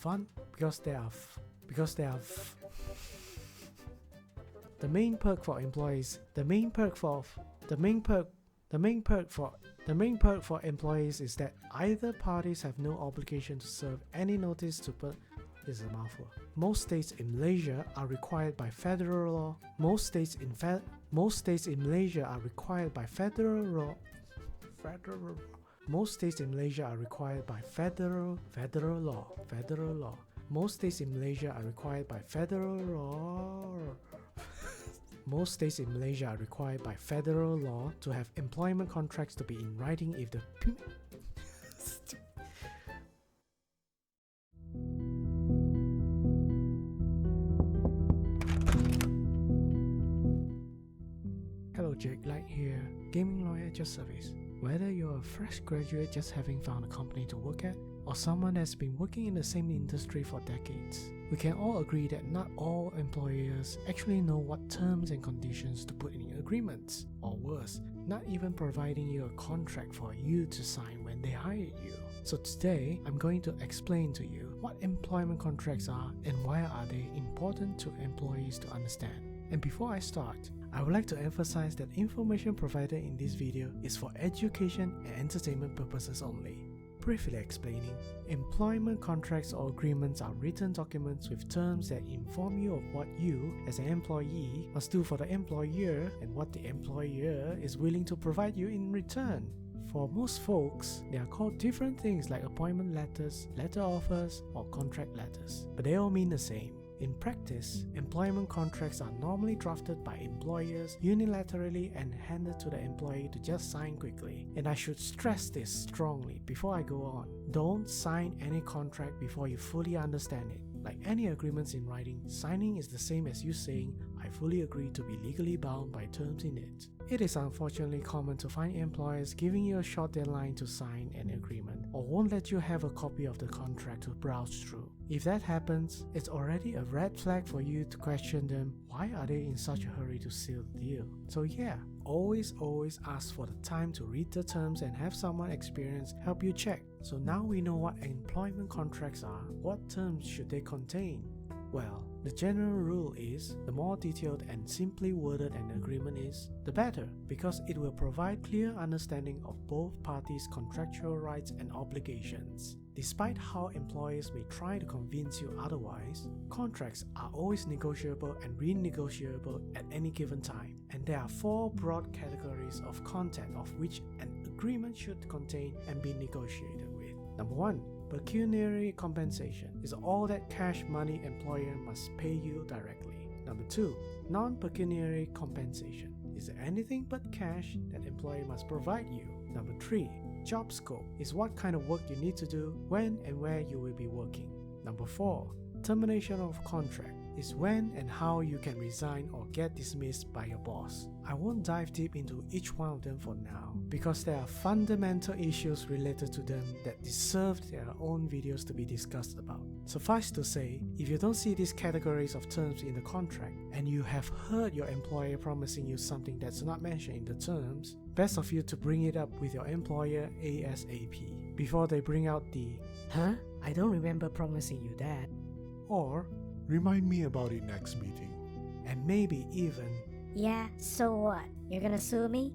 The main perk for employees is that either parties have no obligation to serve any notice to put. This is a mouthful. Most states in Malaysia are required by federal law. Most states in Malaysia are required by federal law. Most states in Malaysia are required by federal law. Most states in Malaysia are required by federal law. Most states in Malaysia are required by federal law to have employment contracts to be in writing if the Hello, Jake Light here, gaming lawyer at your service. Whether you're a fresh graduate just having found a company to work at, or someone that's been working in the same industry for decades, we can all agree that not all employers actually know what terms and conditions to put in agreements, or worse, not even providing you a contract for you to sign when they hired you. So today, I'm going to explain to you what employment contracts are and why are they important to employees to understand. And before I start, I would like to emphasize that information provided in this video is for education and entertainment purposes only. Briefly explaining, employment contracts or agreements are written documents with terms that inform you of what you, as an employee, must do for the employer and what the employer is willing to provide you in return. For most folks, they are called different things like appointment letters, letter offers, or contract letters, but they all mean the same. In practice, employment contracts are normally drafted by employers unilaterally and handed to the employee to just sign quickly. And I should stress this strongly before I go on. Don't sign any contract before you fully understand it. Like any agreements in writing, signing is the same as you saying, I fully agree to be legally bound by terms in it. It is unfortunately common to find employers giving you a short deadline to sign an agreement, or won't let you have a copy of the contract to browse through. If that happens, it's already a red flag for you to question them, why are they in such a hurry to seal the deal? So yeah, always ask for the time to read the terms and have someone experienced help you check. So now we know what employment contracts are, what terms should they contain? Well, the general rule is, the more detailed and simply worded an agreement is, the better, because it will provide clear understanding of both parties' contractual rights and obligations. Despite how employers may try to convince you otherwise, contracts are always negotiable and renegotiable at any given time, and there are 4 broad categories of content of which an agreement should contain and be negotiated with. Number 1. Pecuniary compensation is all that cash money employer must pay you directly. Number 2. Non-pecuniary compensation is anything but cash that employer must provide you. Number 3. Job scope is what kind of work you need to do, when and where you will be working. Number 4. Termination of contract is when and how you can resign or get dismissed by your boss. I won't dive deep into each one of them for now, because there are fundamental issues related to them that deserve their own videos to be discussed about. Suffice to say, if you don't see these categories of terms in the contract, and you have heard your employer promising you something that's not mentioned in the terms, best of you to bring it up with your employer ASAP, before they bring out the, "Huh? I don't remember promising you that," or Remind me about it next meeting. and maybe even, Yeah, so what? You're gonna sue me?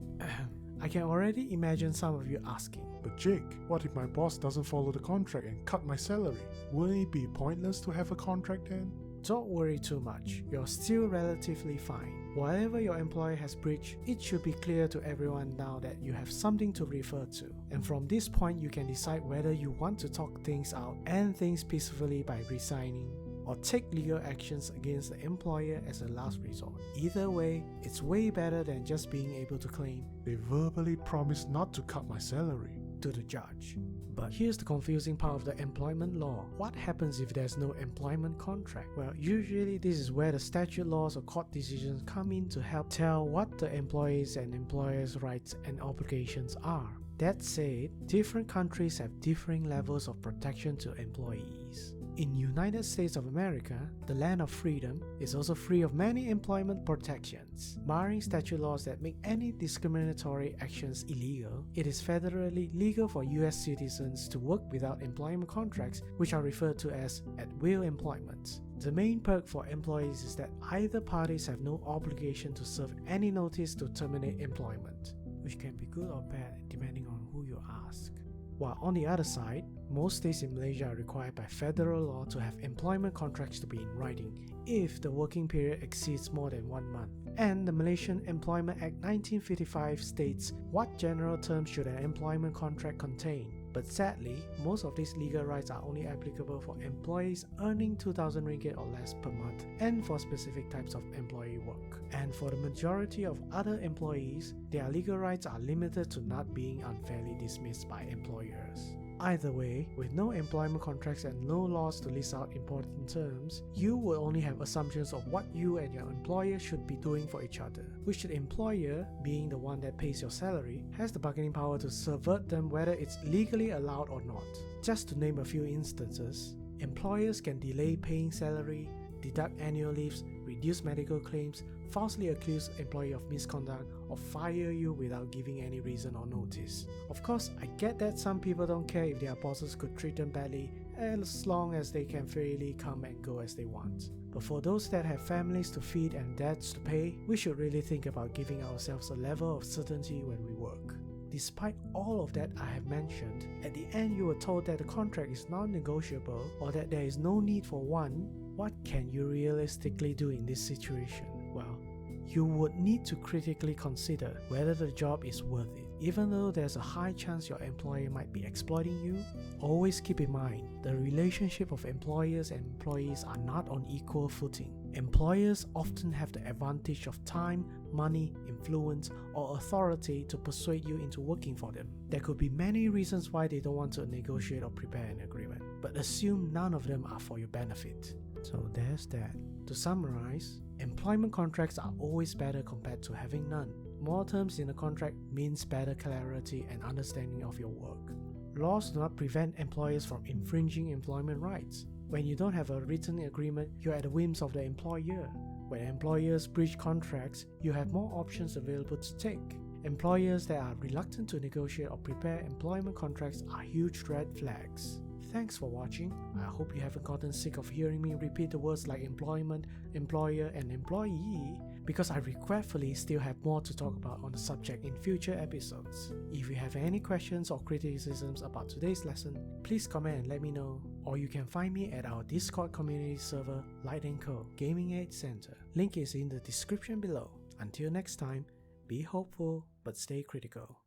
I can already imagine some of you asking, But Jake, what if my boss doesn't follow the contract and cut my salary? Wouldn't it be pointless to have a contract then? don't worry too much, you're still relatively fine. Whatever your employer has breached, it should be clear to everyone now that you have something to refer to. And from this point, you can decide whether you want to talk things out and things peacefully by resigning, or take legal actions against the employer as a last resort. Either way, it's way better than just being able to claim They verbally promised not to cut my salary. to the judge. But here's the confusing part of the employment law. What happens if there's no employment contract? Well, usually this is where the statute laws or court decisions come in to help tell what the employees and employers' rights and obligations are. That said, different countries have differing levels of protection to employees. In United States of America, the land of freedom, is also free of many employment protections. Barring statute laws that make any discriminatory actions illegal, it is federally legal for US citizens to work without employment contracts, which are referred to as at-will employment. The main perk for employees is that either parties have no obligation to serve any notice to terminate employment, which can be good or bad depending on who you ask. While on the other side, most states in Malaysia are required by federal law to have employment contracts to be in writing if the working period exceeds more than 1 month. And the Malaysian Employment Act 1955 states what general terms should an employment contract contain. But sadly, most of these legal rights are only applicable for employees earning 2,000 ringgit or less per month and for specific types of employee work. And for the majority of other employees, their legal rights are limited to not being unfairly dismissed by employers. Either way, with no employment contracts and no laws to list out important terms, you will only have assumptions of what you and your employer should be doing for each other, which the employer, being the one that pays your salary, has the bargaining power to subvert them whether it's legally allowed or not. Just to name a few instances, employers can delay paying salary, deduct annual leaves, reduce medical claims, falsely accuse employee of misconduct, or fire you without giving any reason or notice. Of course, I get that some people don't care if their bosses could treat them badly as long as they can freely come and go as they want. But for those that have families to feed and debts to pay, we should really think about giving ourselves a level of certainty when we work. Despite all of that I have mentioned, at the end you were told that the contract is non-negotiable or that there is no need for one. What can you realistically do in this situation? Well, you would need to critically consider whether the job is worth it. Even though there's a high chance your employer might be exploiting you, always keep in mind the relationship of employers and employees are not on equal footing. Employers often have the advantage of time, money, influence, or authority to persuade you into working for them. There could be many reasons why they don't want to negotiate or prepare an agreement, but assume none of them are for your benefit. So there's that. To summarize, employment contracts are always better compared to having none. More terms in a contract means better clarity and understanding of your work. Laws do not prevent employers from infringing employment rights. When you don't have a written agreement, you're at the whims of the employer. When employers breach contracts, you have more options available to take. Employers that are reluctant to negotiate or prepare employment contracts are huge red flags. Thanks for watching. I hope you haven't gotten sick of hearing me repeat the words like employment, employer, and employee, because I regretfully still have more to talk about on the subject in future episodes. If you have any questions or criticisms about today's lesson, please comment and let me know, or you can find me at our Discord community server, Light & Co. Gaming Age Center. Link is in the description below. Until next time, be hopeful but stay critical.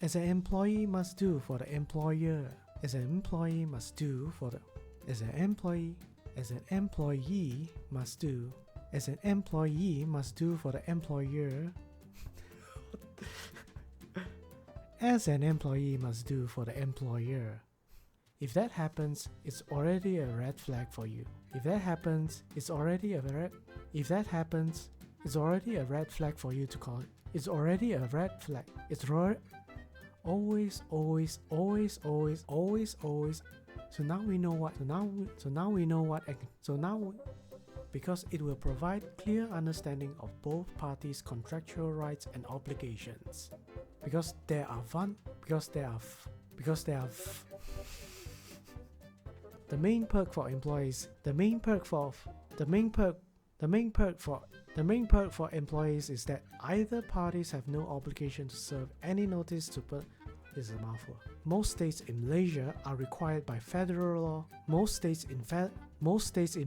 As an employee must do for the employer, as an employee must do for the, as an employee must do, as an employee must do for the employer, as an employee must do for the employer. If that happens, it's already a red flag for you. If that happens, it's already a red flag for you to call it. It's already a red flag. Always. So now we know what. Because it will provide clear understanding of both parties' contractual rights and obligations. The main perk for employees. The main perk for employees is that either parties have no obligation to serve any notice to This is a mouthful. Most states in Malaysia are required by federal law. Most states in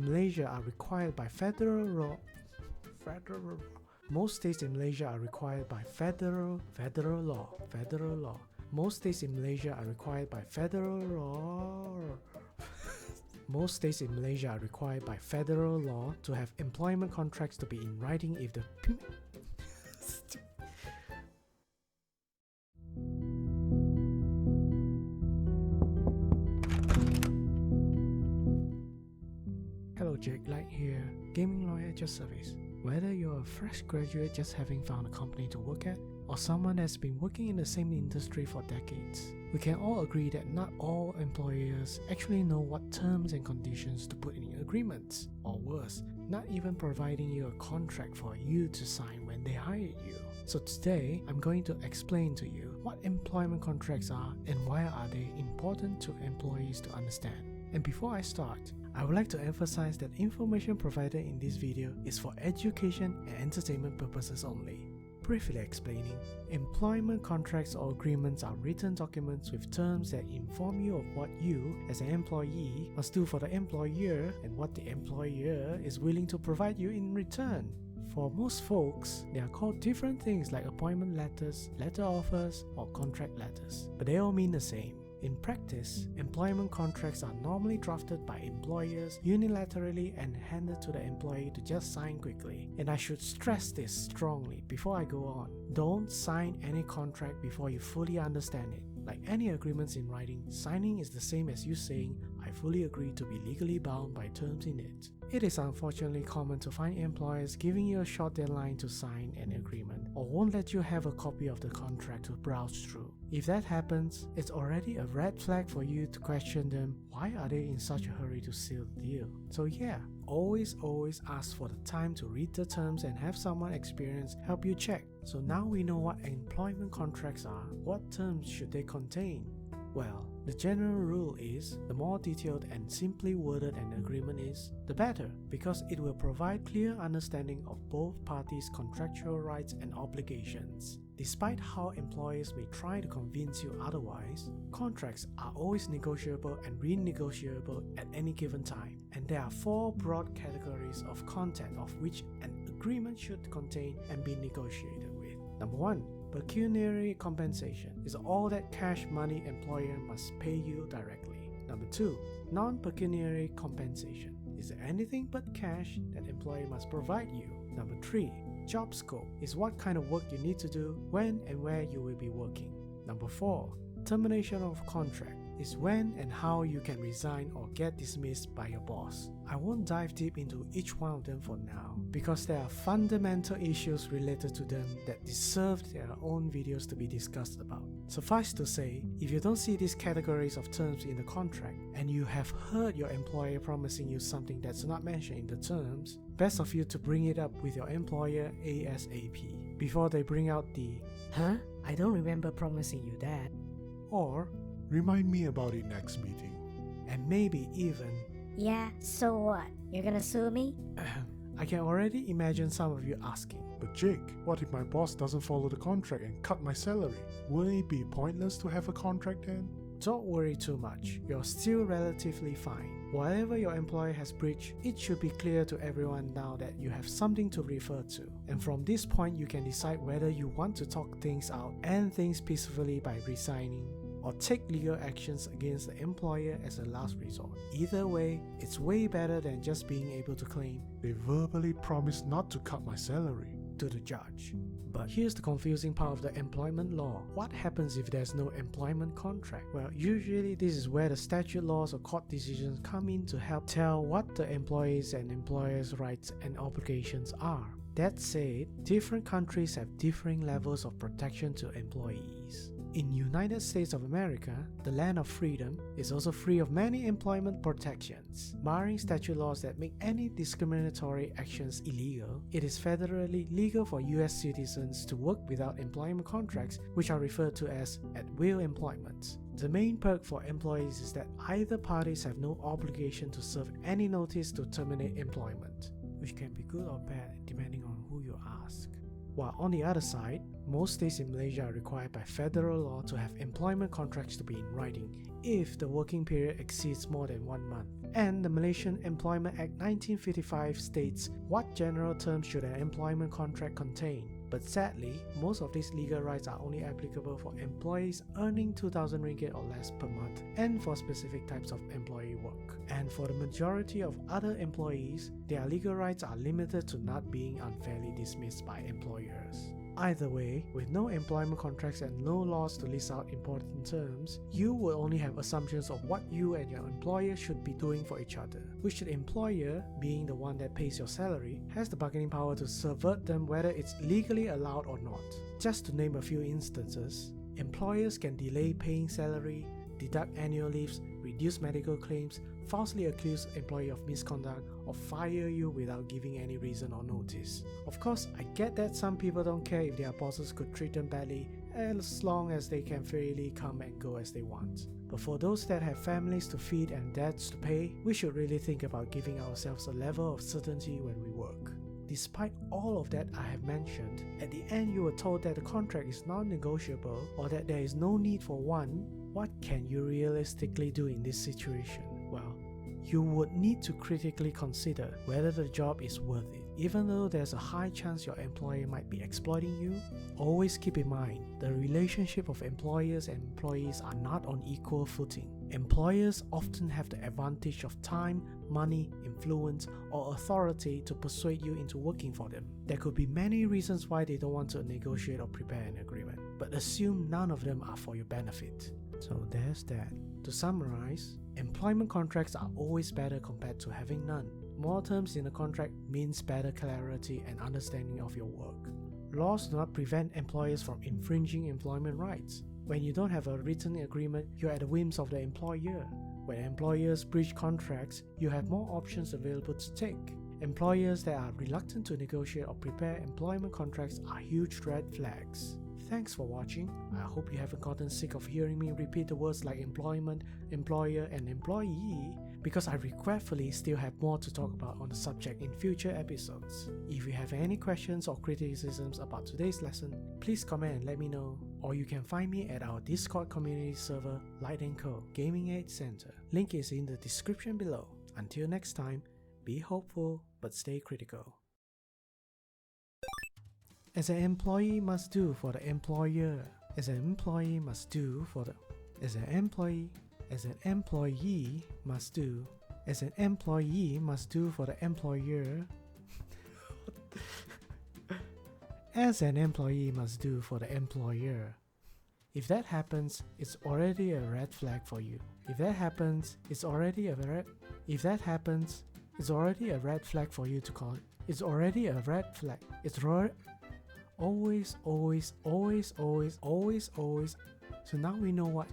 Malaysia are required by federal law. Most states in Malaysia are required by federal law. Most states in Malaysia are required by federal law. Most states in Malaysia are required by federal law to have employment contracts to be in writing if the Hello, Jake Light here, gaming lawyer at your service. Whether you're a fresh graduate just having found a company to work at, or someone that's been working in the same industry for decades, we can all agree that not all employers actually know what terms and conditions to put in agreements, or worse, not even providing you a contract for you to sign when they hired you. So today, I'm going to explain to you what employment contracts are and why are they important to employees to understand. And before I start, I would like to emphasize that information provided in this video is for education and entertainment purposes only. Briefly explaining, employment contracts or agreements are written documents with terms that inform you of what you, as an employee, must do for the employer and what the employer is willing to provide you in return. For most folks, they are called different things like appointment letters, letter offers, or contract letters, but they all mean the same. In practice, employment contracts are normally drafted by employers unilaterally and handed to the employee to just sign quickly. And I should stress this strongly before I go on. Don't sign any contract before you fully understand it. Like any agreements in writing, signing is the same as you saying, "I fully agree to be legally bound by terms in it." It is unfortunately common to find employers giving you a short deadline to sign an agreement, or won't let you have a copy of the contract to browse through. If that happens, it's already a red flag for you to question them. Why are they in such a hurry to seal the deal? So yeah, always ask for the time to read the terms and have someone experienced help you check. So now we know what employment contracts are. What terms should they contain? Well, the general rule is, the more detailed and simply worded an agreement is, the better, because it will provide clear understanding of both parties' contractual rights and obligations. Despite how employers may try to convince you otherwise, contracts are always negotiable and renegotiable at any given time, and there are 4 broad categories of content of which an agreement should contain and be negotiated with. Number 1. Pecuniary compensation is all that cash money employer must pay you directly. Number 2. Non-pecuniary compensation is anything but cash that employer must provide you. Number 3. Job scope is what kind of work you need to do, when and where you will be working. Number 4. Termination of contract is when and how you can resign or get dismissed by your boss. I won't dive deep into each one of them for now, because there are fundamental issues related to them that deserve their own videos to be discussed about. Suffice to say, if you don't see these categories of terms in the contract, and you have heard your employer promising you something that's not mentioned in the terms, best of you to bring it up with your employer ASAP, before they bring out the Huh? I don't remember promising you that. or Remind me about it next meeting. and maybe even Yeah, so what? You're gonna sue me? I can already imagine some of you asking, But Jake, what if my boss doesn't follow the contract and cut my salary? Wouldn't it be pointless to have a contract then? don't worry too much, you're still relatively fine. Whatever your employer has breached, it should be clear to everyone now that you have something to refer to. And from this point, you can decide whether you want to talk things out and things peacefully by resigning, or take legal actions against the employer as a last resort. Either way, it's way better than just being able to claim They verbally promised not to cut my salary. to the judge. But here's the confusing part of the employment law. What happens if there's no employment contract? Well, usually this is where the statute laws or court decisions come in to help tell what the employees and employers' rights and obligations are. That said, different countries have differing levels of protection to employees. In United States of America, the land of freedom is also free of many employment protections. Barring statute laws that make any discriminatory actions illegal, it is federally legal for US citizens to work without employment contracts, which are referred to as at-will employment. The main perk for employees is that either parties have no obligation to serve any notice to terminate employment, which can be good or bad depending on who you ask. While on the other side, most states in Malaysia are required by federal law to have employment contracts to be in writing if the working period exceeds more than 1 month. And the Malaysian Employment Act 1955 states what general terms should an employment contract contain. But sadly, most of these legal rights are only applicable for employees earning 2,000 ringgit or less per month and for specific types of employee work. And for the majority of other employees, their legal rights are limited to not being unfairly dismissed by employers. Either way, with no employment contracts and no laws to list out important terms, you will only have assumptions of what you and your employer should be doing for each other, which the employer, being the one that pays your salary, has the bargaining power to subvert them whether it's legally allowed or not. Just to name a few instances, employers can delay paying salary, deduct annual leaves, reduce medical claims, falsely accuse employee of misconduct, or fire you without giving any reason or notice. Of course, I get that some people don't care if their bosses could treat them badly, as long as they can freely come and go as they want. But for those that have families to feed and debts to pay, we should really think about giving ourselves a level of certainty when we work. Despite all of that I have mentioned, at the end you were told that the contract is non-negotiable or that there is no need for one. What can you realistically do in this situation? Well, you would need to critically consider whether the job is worth it. Even though there's a high chance your employer might be exploiting you, always keep in mind the relationship of employers and employees are not on equal footing. Employers often have the advantage of time, money, influence, or authority to persuade you into working for them. There could be many reasons why they don't want to negotiate or prepare an agreement, but assume none of them are for your benefit. So there's that. To summarize, employment contracts are always better compared to having none. More terms in a contract means better clarity and understanding of your work. Laws do not prevent employers from infringing employment rights. When you don't have a written agreement, you're at the whims of the employer. When employers breach contracts, you have more options available to take. Employers that are reluctant to negotiate or prepare employment contracts are huge red flags. Thanks for watching. I hope you haven't gotten sick of hearing me repeat the words like employment, employer, and employee, because I regretfully still have more to talk about on the subject in future episodes. If you have any questions or criticisms about today's lesson, please comment and let me know, or you can find me at our Discord community server, Light & Co. Gaming Age Center. Link is in the description below. Until next time, be hopeful but stay critical. As an employee must do for the employer, as an employee must do for the, as an employee must do, as an employee must do for the employer, as an employee must do for the employer. If that happens, it's already a red flag for you. If that happens, it's already a red flag for you to call it. It's already a red flag. Always. So now we know what.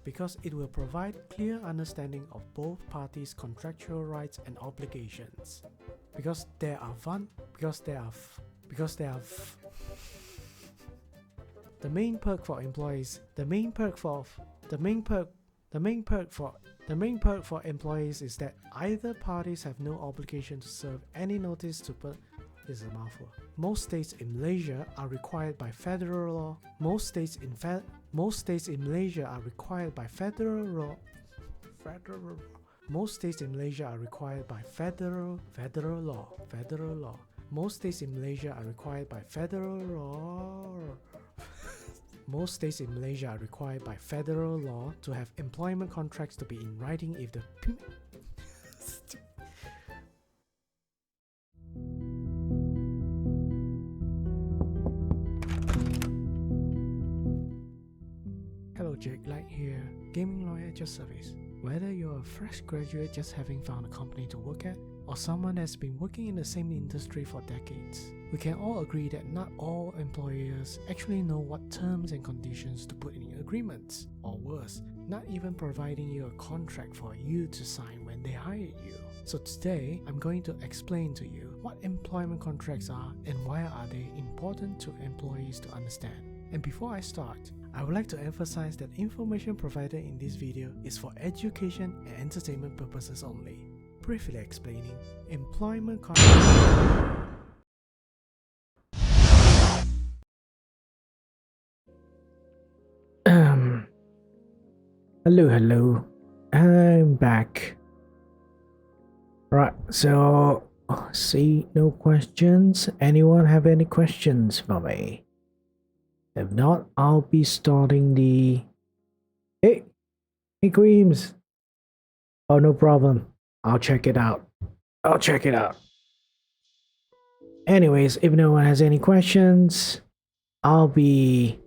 Because it will provide clear understanding of both parties' contractual rights and obligations. The main perk for employees is that either parties have no obligation to serve any notice to this is a mouthful. Most states in Malaysia are required by federal law. Most states in Malaysia are required by federal law. Most states in Malaysia are required by federal law. Most states in Malaysia are required by federal law. Most states in Malaysia are required by federal law to have employment contracts to be in writing if the Hello, Jake Light here, gaming lawyer at your service. Whether you're a fresh graduate just having found a company to work at, or someone that's been working in the same industry for decades, we can all agree that not all employers actually know what terms and conditions to put in agreements, or worse, not even providing you a contract for you to sign when they hired you. So today, I'm going to explain to you what employment contracts are and why are they important to employees to understand. And before I start, I would like to emphasize that information provided in this video is for education and entertainment purposes only. Briefly explaining, employment contracts. Hello. I'm back. Right, so see no questions. Anyone have any questions for me? If not, I'll be starting the... Hey Creams! Oh, no problem. I'll check it out. Anyways, if no one has any questions, I'll be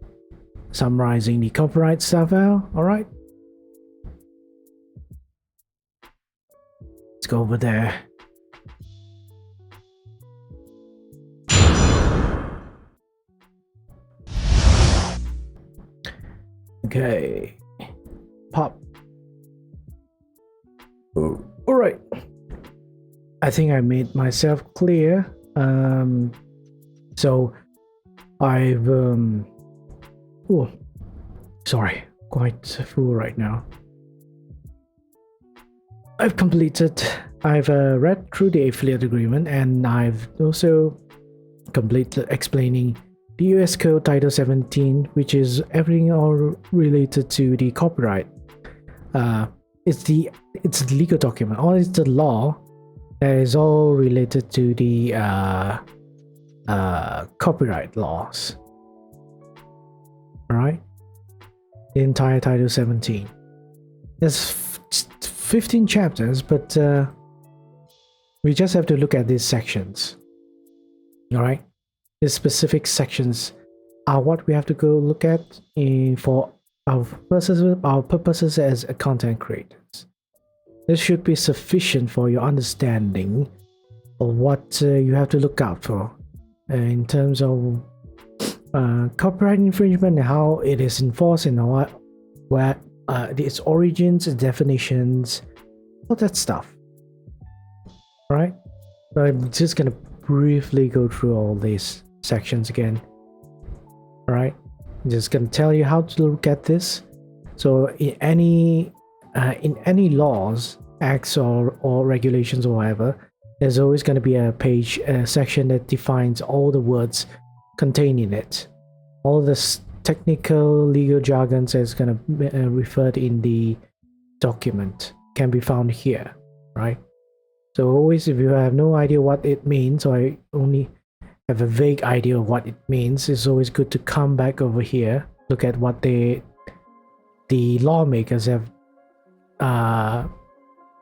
summarizing the copyright stuff out, alright? Let's go over there. Okay, pop. Alright, I think I made myself clear. So I've oh, sorry, quite full right now. I've read through the affiliate agreement, and I've also completed explaining the US Code Title 17, which is everything all related to the copyright. It's the legal document, or it's the law that is all related to the copyright laws. All right, the entire Title 17. There's 15 chapters, but we just have to look at these sections. All right, these specific sections are what we have to go look at for our purposes as content creators. This should be sufficient for your understanding of what you have to look out for in terms of copyright infringement and how it is enforced, and where its origins, its definitions, all that stuff. All right, so I'm just gonna briefly go through all these sections again. All right, I'm just gonna tell you how to look at this. So in any laws, acts, or regulations or whatever, there's always going to be a section that defines all the words contained in it. All this technical legal jargon is going to be referred in the document can be found here, right? So always, if you have no idea what it means, or I only have a vague idea of what it means, it's always good to come back over here, look at what the lawmakers have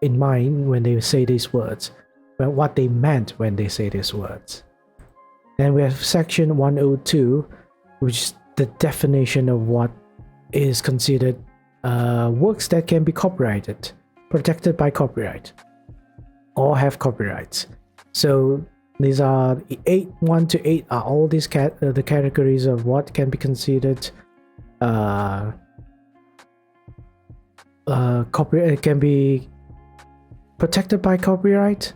in mind when they say these words, but what they meant when they say these words. Then we have section 102, which is the definition of what is considered works that can be copyrighted, protected by copyright, or have copyrights. So these are 1 to 8 are all these the categories of what can be considered copyright, can be protected by copyright.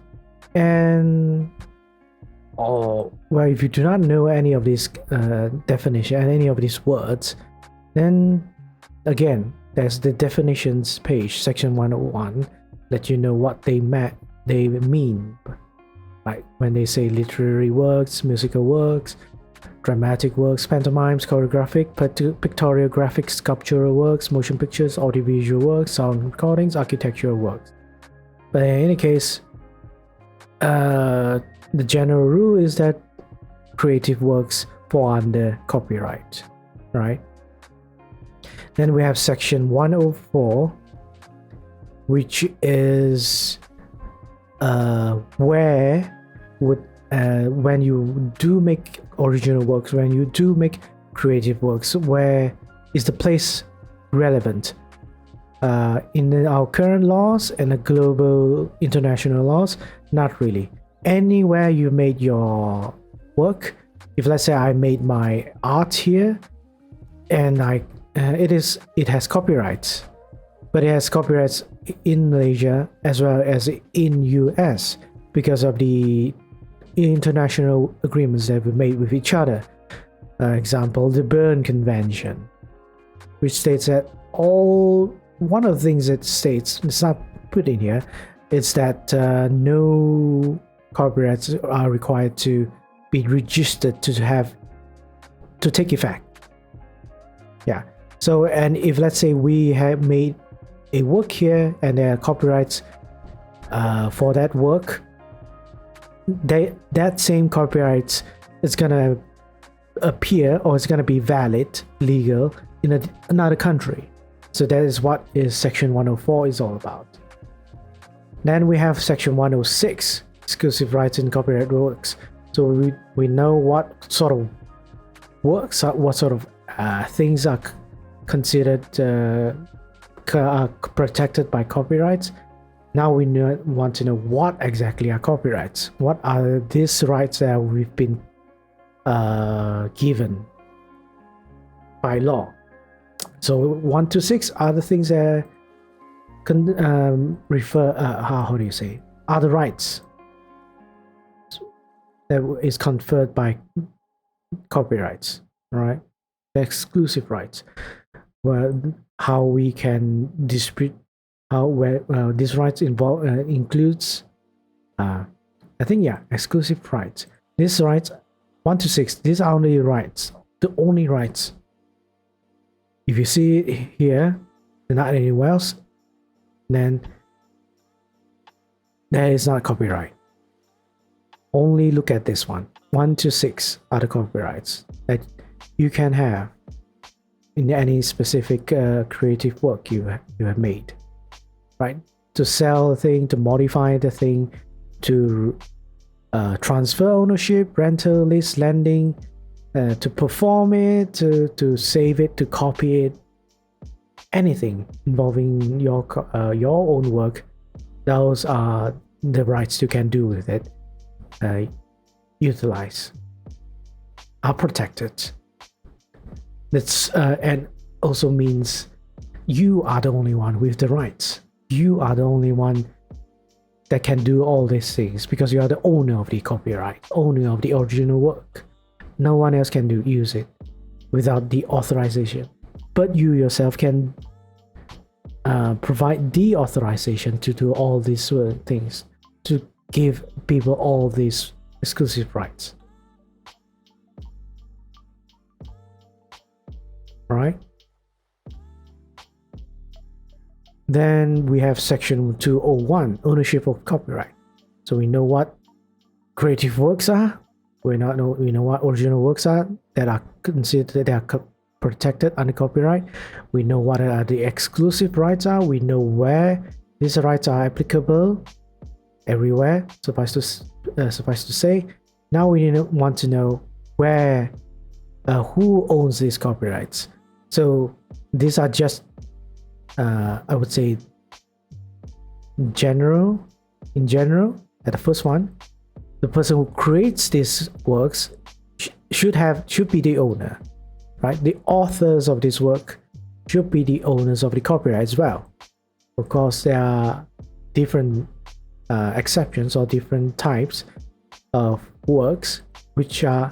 And well, if you do not know any of these definition and any of these words, then again, there's the definitions page, section 101, let you know what they mean, like when they say literary works, musical works, dramatic works, pantomimes, choreographic, pictorial, graphic, sculptural works, motion pictures, audiovisual works, sound recordings, architectural works. But in any case, the general rule is that creative works fall under copyright, right? Then we have section 104, which is where when you do make original works, when you do make creative works, where is the place relevant? In our current laws and the global international laws, not really. Anywhere you made your work, if let's say I made my art here, and it has copyrights, but it has copyrights in Malaysia as well as in US because of the international agreements that we made with each other. Example, the Berne Convention, which states that one of the things it states, it's not put in here, it's that no copyrights are required to be registered to take effect. Yeah. So, and if let's say we have made a work here and there are copyrights for that work, that same copyrights is gonna appear, or it's gonna be valid, legal in another country. So that is what section 104 is all about. Then we have section 106, exclusive rights in copyright works. So we know what sort of works, what sort of things are considered protected by copyrights. Now we want to know what exactly are copyrights. What are these rights that we've been given by law? So 1 to 6 are the things that how do you say, are the rights that is conferred by copyrights, right? The exclusive rights, well, how we can dispute how where these rights involve includes I think, yeah, exclusive rights. These rights 1 to 6, these are only rights, the only rights. If you see it here, not anywhere else, then there is not copyright. Only look at this one. 1 to 6 are the copyrights that you can have in any specific creative work you have made, right? To sell a thing, to modify the thing, to transfer ownership, rental, lease, lending, to perform it, to save it, to copy it, anything involving your own work. Those are the rights you can do with it. Utilize are protected. That's and also means you are the only one with the rights. You are the only one that can do all these things because you are the owner of the copyright, owner of the original work. No one else can use it without the authorization. But you yourself can provide the authorization to do all these things, to give people all these exclusive rights. Right? Then we have section 201, ownership of copyright. So we know what creative works are. We know what original works are that are considered that are protected under copyright. We know what are the exclusive rights are. We know where these rights are applicable everywhere. Suffice to say, now we want to know where who owns these copyrights. So these are just I would say in general, at the first one, the person who creates these works should be the owner, right? The authors of this work should be the owners of the copyright as well. Of course, there are different exceptions or different types of works, which are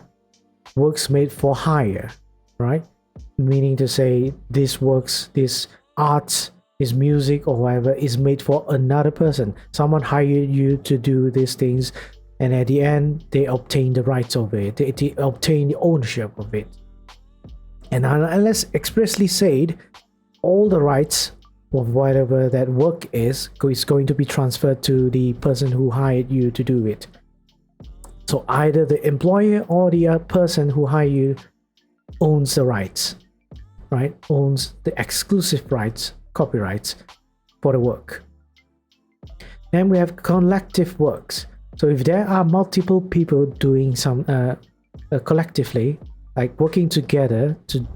works made for hire, right? Meaning to say, these works, this art, this music or whatever is made for another person. Someone hired you to do these things, and at the end they obtain the rights of it, they obtain the ownership of it. And unless expressly said, all the rights of whatever that work is going to be transferred to the person who hired you to do it. So either the employer or the person who hired you owns the rights, right? Owns the exclusive rights, copyrights for the work. Then we have collective works. So if there are multiple people doing some collectively, like working together to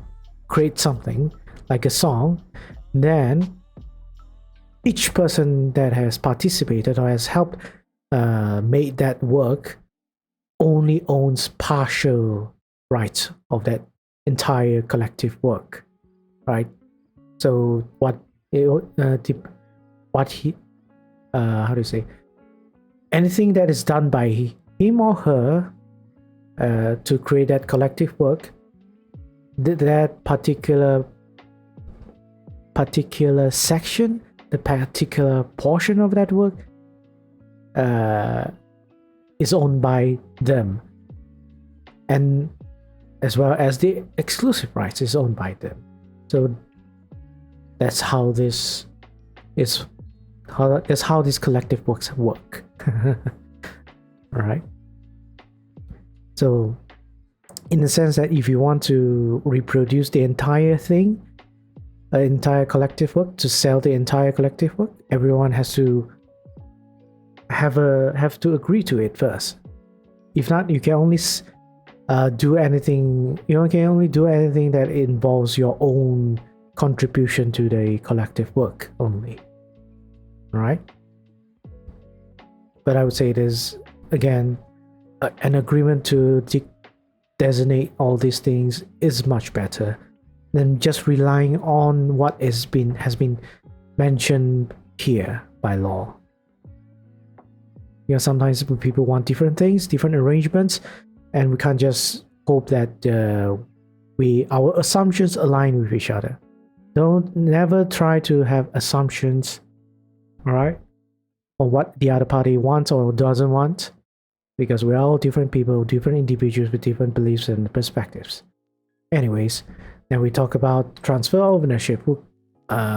create something like a song, then each person that has participated or has helped made that work only owns partial rights of that entire collective work, right? So how do you say, anything that is done by him or her to create that collective work, that particular section, the particular portion of that work is owned by them, and as well as the exclusive rights is owned by them. So that's how this is. That's how these collective works work. All right. So, in the sense that if you want to reproduce the entire thing, an entire collective work, to sell the entire collective work, everyone has to have to agree to it first. If not, you can only do anything. You can only do anything that involves your own contribution to the collective work only. All right. But I would say it is again an agreement to designate all these things is much better than just relying on what has been mentioned here by law. You know, sometimes people want different things, different arrangements, and we can't just hope that our assumptions align with each other. Don't never try to have assumptions, all right, on what the other party wants or doesn't want, because we're all different people, different individuals with different beliefs and perspectives. Anyways, then we talk about transfer ownership,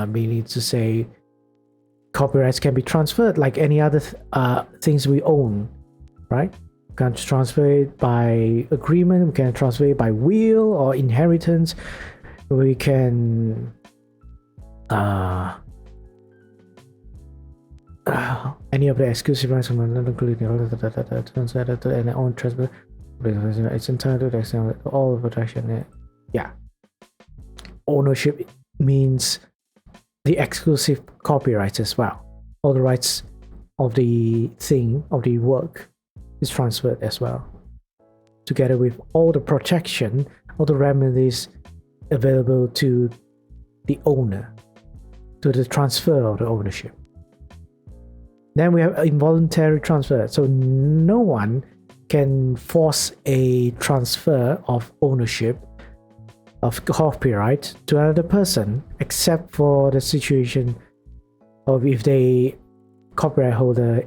meaning to say copyrights can be transferred like any other things we own, right? We can transfer it by agreement, we can transfer it by will or inheritance, we can any of the exclusive rights from another including and own transfer, it's entitled to all of protection. Yeah, ownership means the exclusive copyrights as well. All the rights of the thing, of the work, is transferred as well, together with all the protection, all the remedies available to the owner, to the transfer of the ownership. Then we have involuntary transfer. So no one can force a transfer of ownership of copyright to another person, except for the situation of if the copyright holder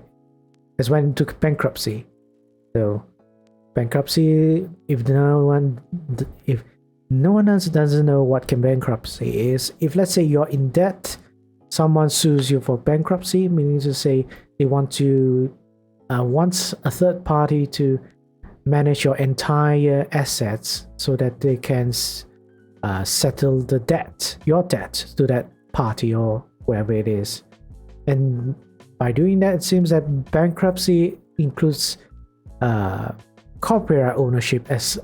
has went into bankruptcy. So bankruptcy, if no one else doesn't know what bankruptcy is, if let's say you're in debt, someone sues you for bankruptcy, meaning to say they want a third party to manage your entire assets so that they can settle the debt, your debt, to that party or whoever it is. And by doing that, it seems that bankruptcy includes copyright ownership as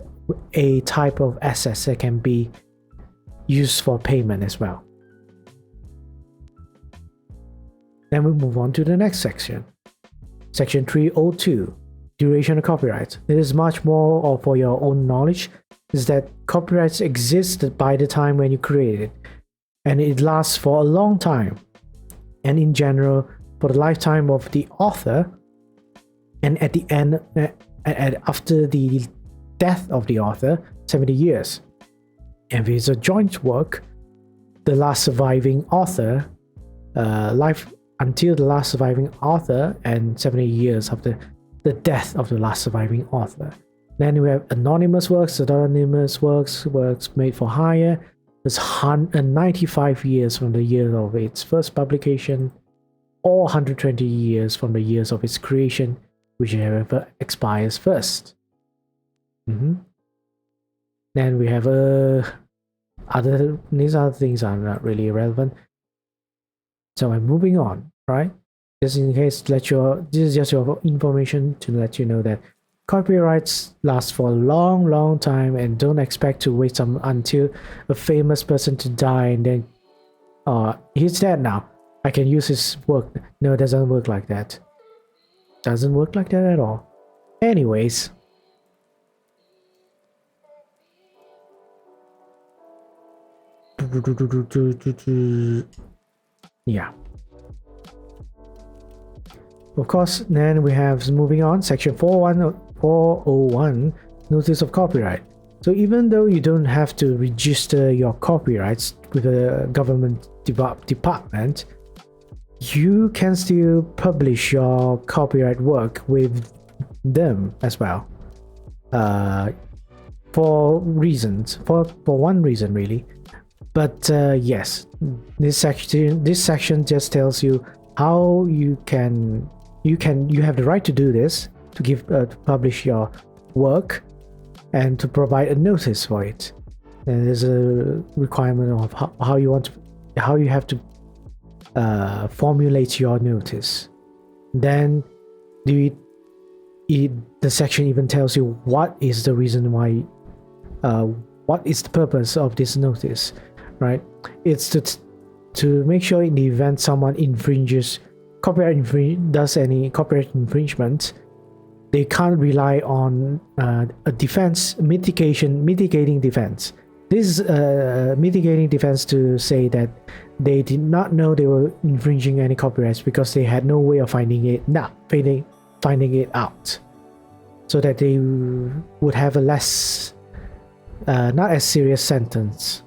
a type of assets that can be used for payment as well. Then we move on to the next section. Section 302, duration of copyright. It is much more, or for your own knowledge, is that copyrights exist by the time when you create it, and it lasts for a long time, and in general for the lifetime of the author, and at the end, after the death of the author, 70 years. And if it's a joint work, the last surviving author, life until the last surviving author, and 70 years after the death of the last surviving author. Then we have anonymous works, works made for hire. It's 95 years from the year of its first publication, or 120 years from the years of its creation, whichever expires first. Then we have these other things are not really relevant. So I'm moving on, right? Just in case, this is just your information to let you know that copyrights last for a long time, and don't expect to wait until a famous person to die and then he's dead now, I can use his work. No, it doesn't work like that. Doesn't work like that at all. Anyways, yeah. Of course, then we have, moving on, section 401, notice of copyright. So even though you don't have to register your copyrights with a government department, you can still publish your copyright work with them as well. For one reason really. But yes, this section just tells you how you have the right to do this, to publish your work and to provide a notice for it. And there's a requirement of how you have to formulate your notice. Then the section even tells you what is the reason why, what is the purpose of this notice, right? It's to make sure in the event someone does any copyright infringement, they can't rely on a mitigating defense. This is mitigating defense to say that they did not know they were infringing any copyrights because they had no way of finding it out, so that they would have a less not as serious sentence.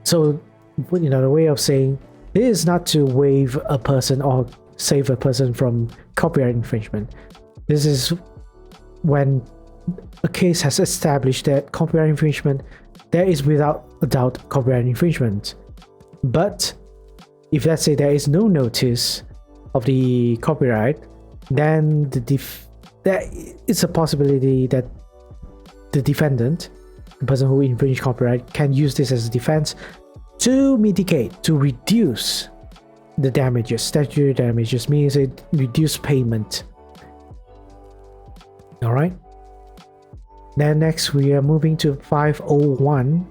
So, the way of saying this is not to waive a person or save a person from copyright infringement. This is when a case has established that copyright infringement, there is without a doubt copyright infringement. But if let's say there is no notice of the copyright, then there is a possibility that the defendant, the person who infringed copyright, can use this as a defense to mitigate, to reduce the damages. Statutory damages means it reduce payment. All right. Then next we are moving to 501,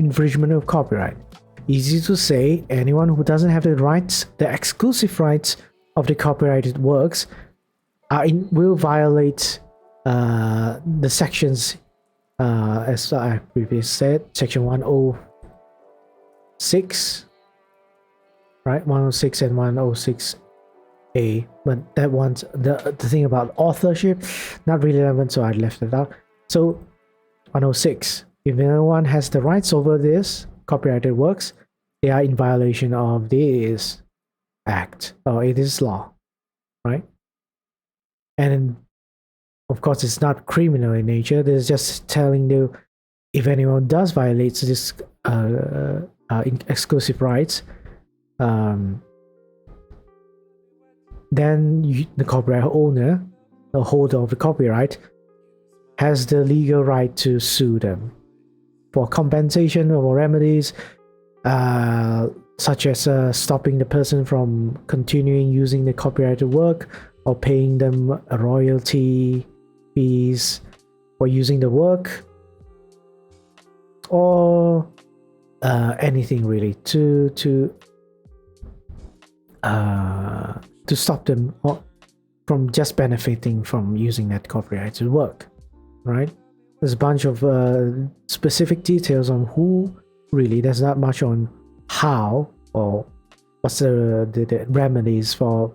infringement of copyright. Easy to say, anyone who doesn't have the rights, the exclusive rights of the copyrighted works, will violate the sections, as I previously said, section 106, right? 106 and 106A. But that one's the thing about authorship, not really relevant, so I left it out. So 106, if anyone has the rights over this copyrighted works, they are in violation of this act or this law, right? And of course, it's not criminal in nature. It's just telling you if anyone does violate this exclusive rights, then the copyright owner, the holder of the copyright, has the legal right to sue them for compensation or remedies, such as stopping the person from continuing using the copyrighted work or paying them a royalty fees for using the work, or anything really to stop them from just benefiting from using that copyrighted work, right? There's a bunch of specific details on who really. There's not much on how or what's the remedies for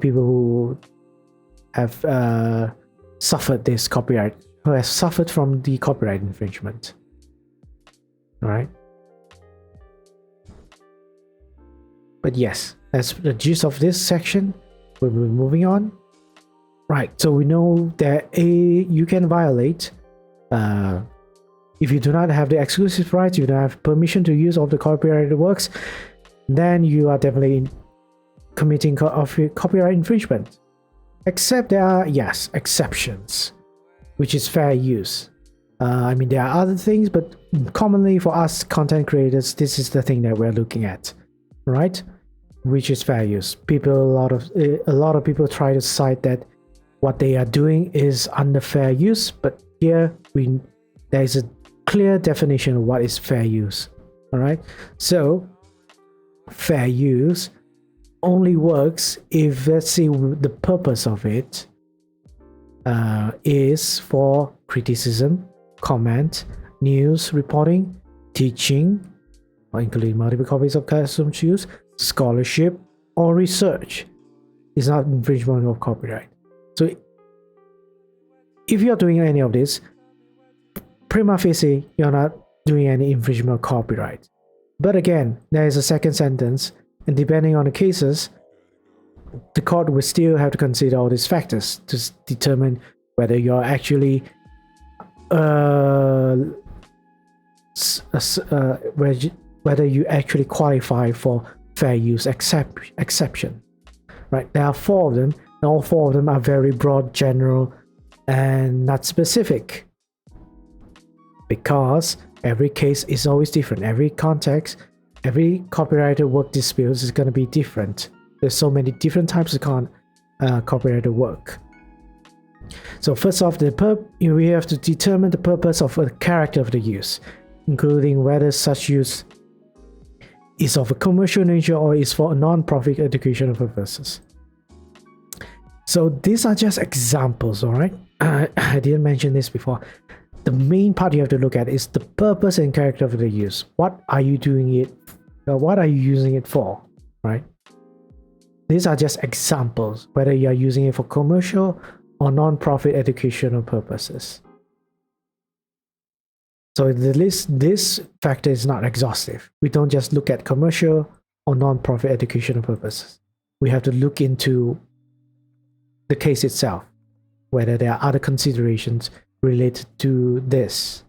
people who have suffered this copyright, who has suffered from the copyright infringement. All right. But yes, that's the gist of this section. We'll be moving on. Right, so we know that you can violate if you do not have the exclusive rights, you don't have permission to use of the copyrighted works, then you are definitely committing copyright infringement. Except there are, yes, exceptions, which is fair use. I mean, there are other things, but commonly for us content creators, this is the thing that we're looking at, right? Which is fair use. A lot of people try to cite that what they are doing is under fair use, but here there is a clear definition of what is fair use. All right, so fair use only works if, let's say, the purpose of it is for criticism, comment, news reporting, teaching, or including multiple copies of custom use, scholarship, or research. It's not infringement of copyright. So if you're doing any of this, prima facie, you're not doing any infringement of copyright. But again, there is a second sentence, and depending on the cases, the court will still have to consider all these factors to determine whether you're actually whether you actually qualify for fair use exception. Right? There are 4 of them, and all 4 of them are very broad, general, and not specific, because every case is always different. Every context, every copyrighted work dispute is going to be different. There's so many different types of copyrighted work. So first off, we have to determine the purpose of the character of the use, including whether such use is of a commercial nature or is for a non-profit educational purposes. So these are just examples, all right? I didn't mention this before. The main part you have to look at is the purpose and character of the use. What are you doing it? What are you using it for, right? These are just examples, whether you are using it for commercial or non-profit educational purposes. So this factor is not exhaustive. We don't just look at commercial or non-profit educational purposes. We have to look into the case itself, whether there are other considerations related to this,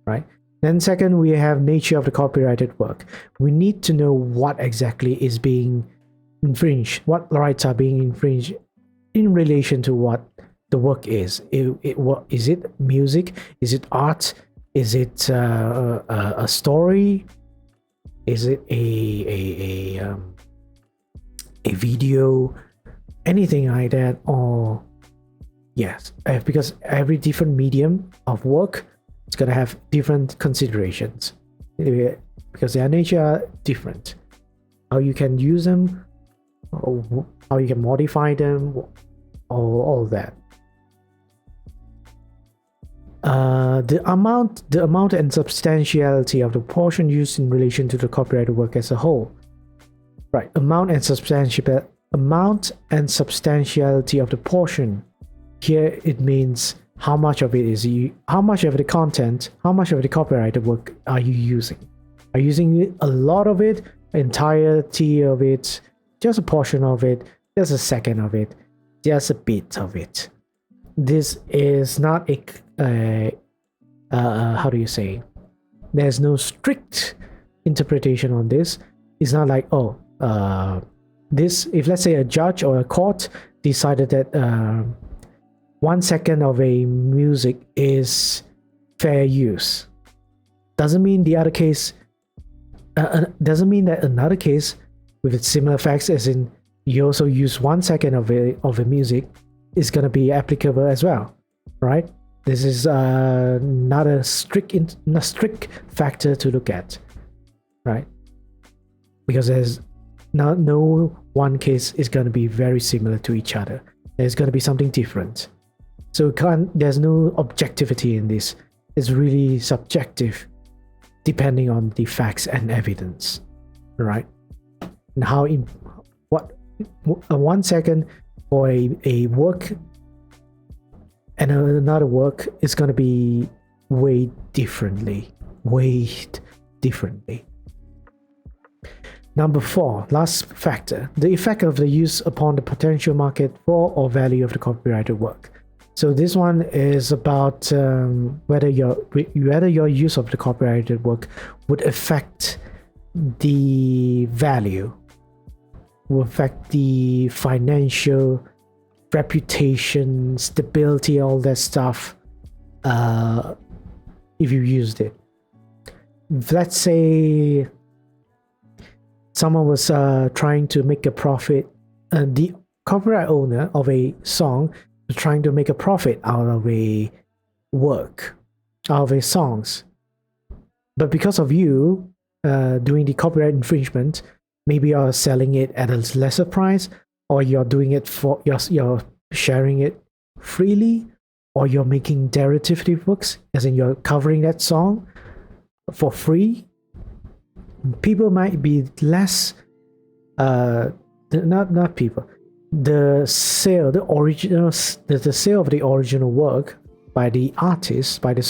right? Then second, we have nature of the copyrighted work. We need to know what exactly is being infringed, what rights are being infringed in relation to what the work is. What is it? Music? Is it art? Is it a story? Is it a video? Anything like that? Or yes, because every different medium of work is going to have different considerations because their nature are different. How you can use them, or how you can modify them, all that. The amount and substantiality of the portion used in relation to the copyrighted work as a whole. Right, amount and substantiality of the portion. Here it means how much of it is how much of the content, how much of the copyrighted work are you using? Are you using a lot of it, entirety of it, just a portion of it, just a second of it, just a bit of it? This is not a how do you say? There's no strict interpretation on this. It's not like, oh, this, if let's say a judge or a court decided that 1 second of a music is fair use, doesn't mean the other case doesn't mean that another case with similar facts, as in you also use 1 second of a music, is going to be applicable as well, right? This is not a strict factor to look at, right? Because there's no one case is going to be very similar to each other. There's going to be something different. So there's no objectivity in this. It's really subjective, depending on the facts and evidence, right? And how what 1 second for a work and another work is going to be weighed differently. Number 4, last factor, the effect of the use upon the potential market for or value of the copyrighted work. So this one is about whether your use of the copyrighted work would affect the value, will affect the financial reputation, stability, all that stuff, if you used it. Let's say someone was trying to make a profit, the copyright owner of a song was trying to make a profit out of a work, out of a songs. But because of you doing the copyright infringement, maybe you're selling it at a lesser price, or you're doing it for you're sharing it freely, or you're making derivative works, as in you're covering that song for free. People might be less not people, the sale of the original work by the artist, by the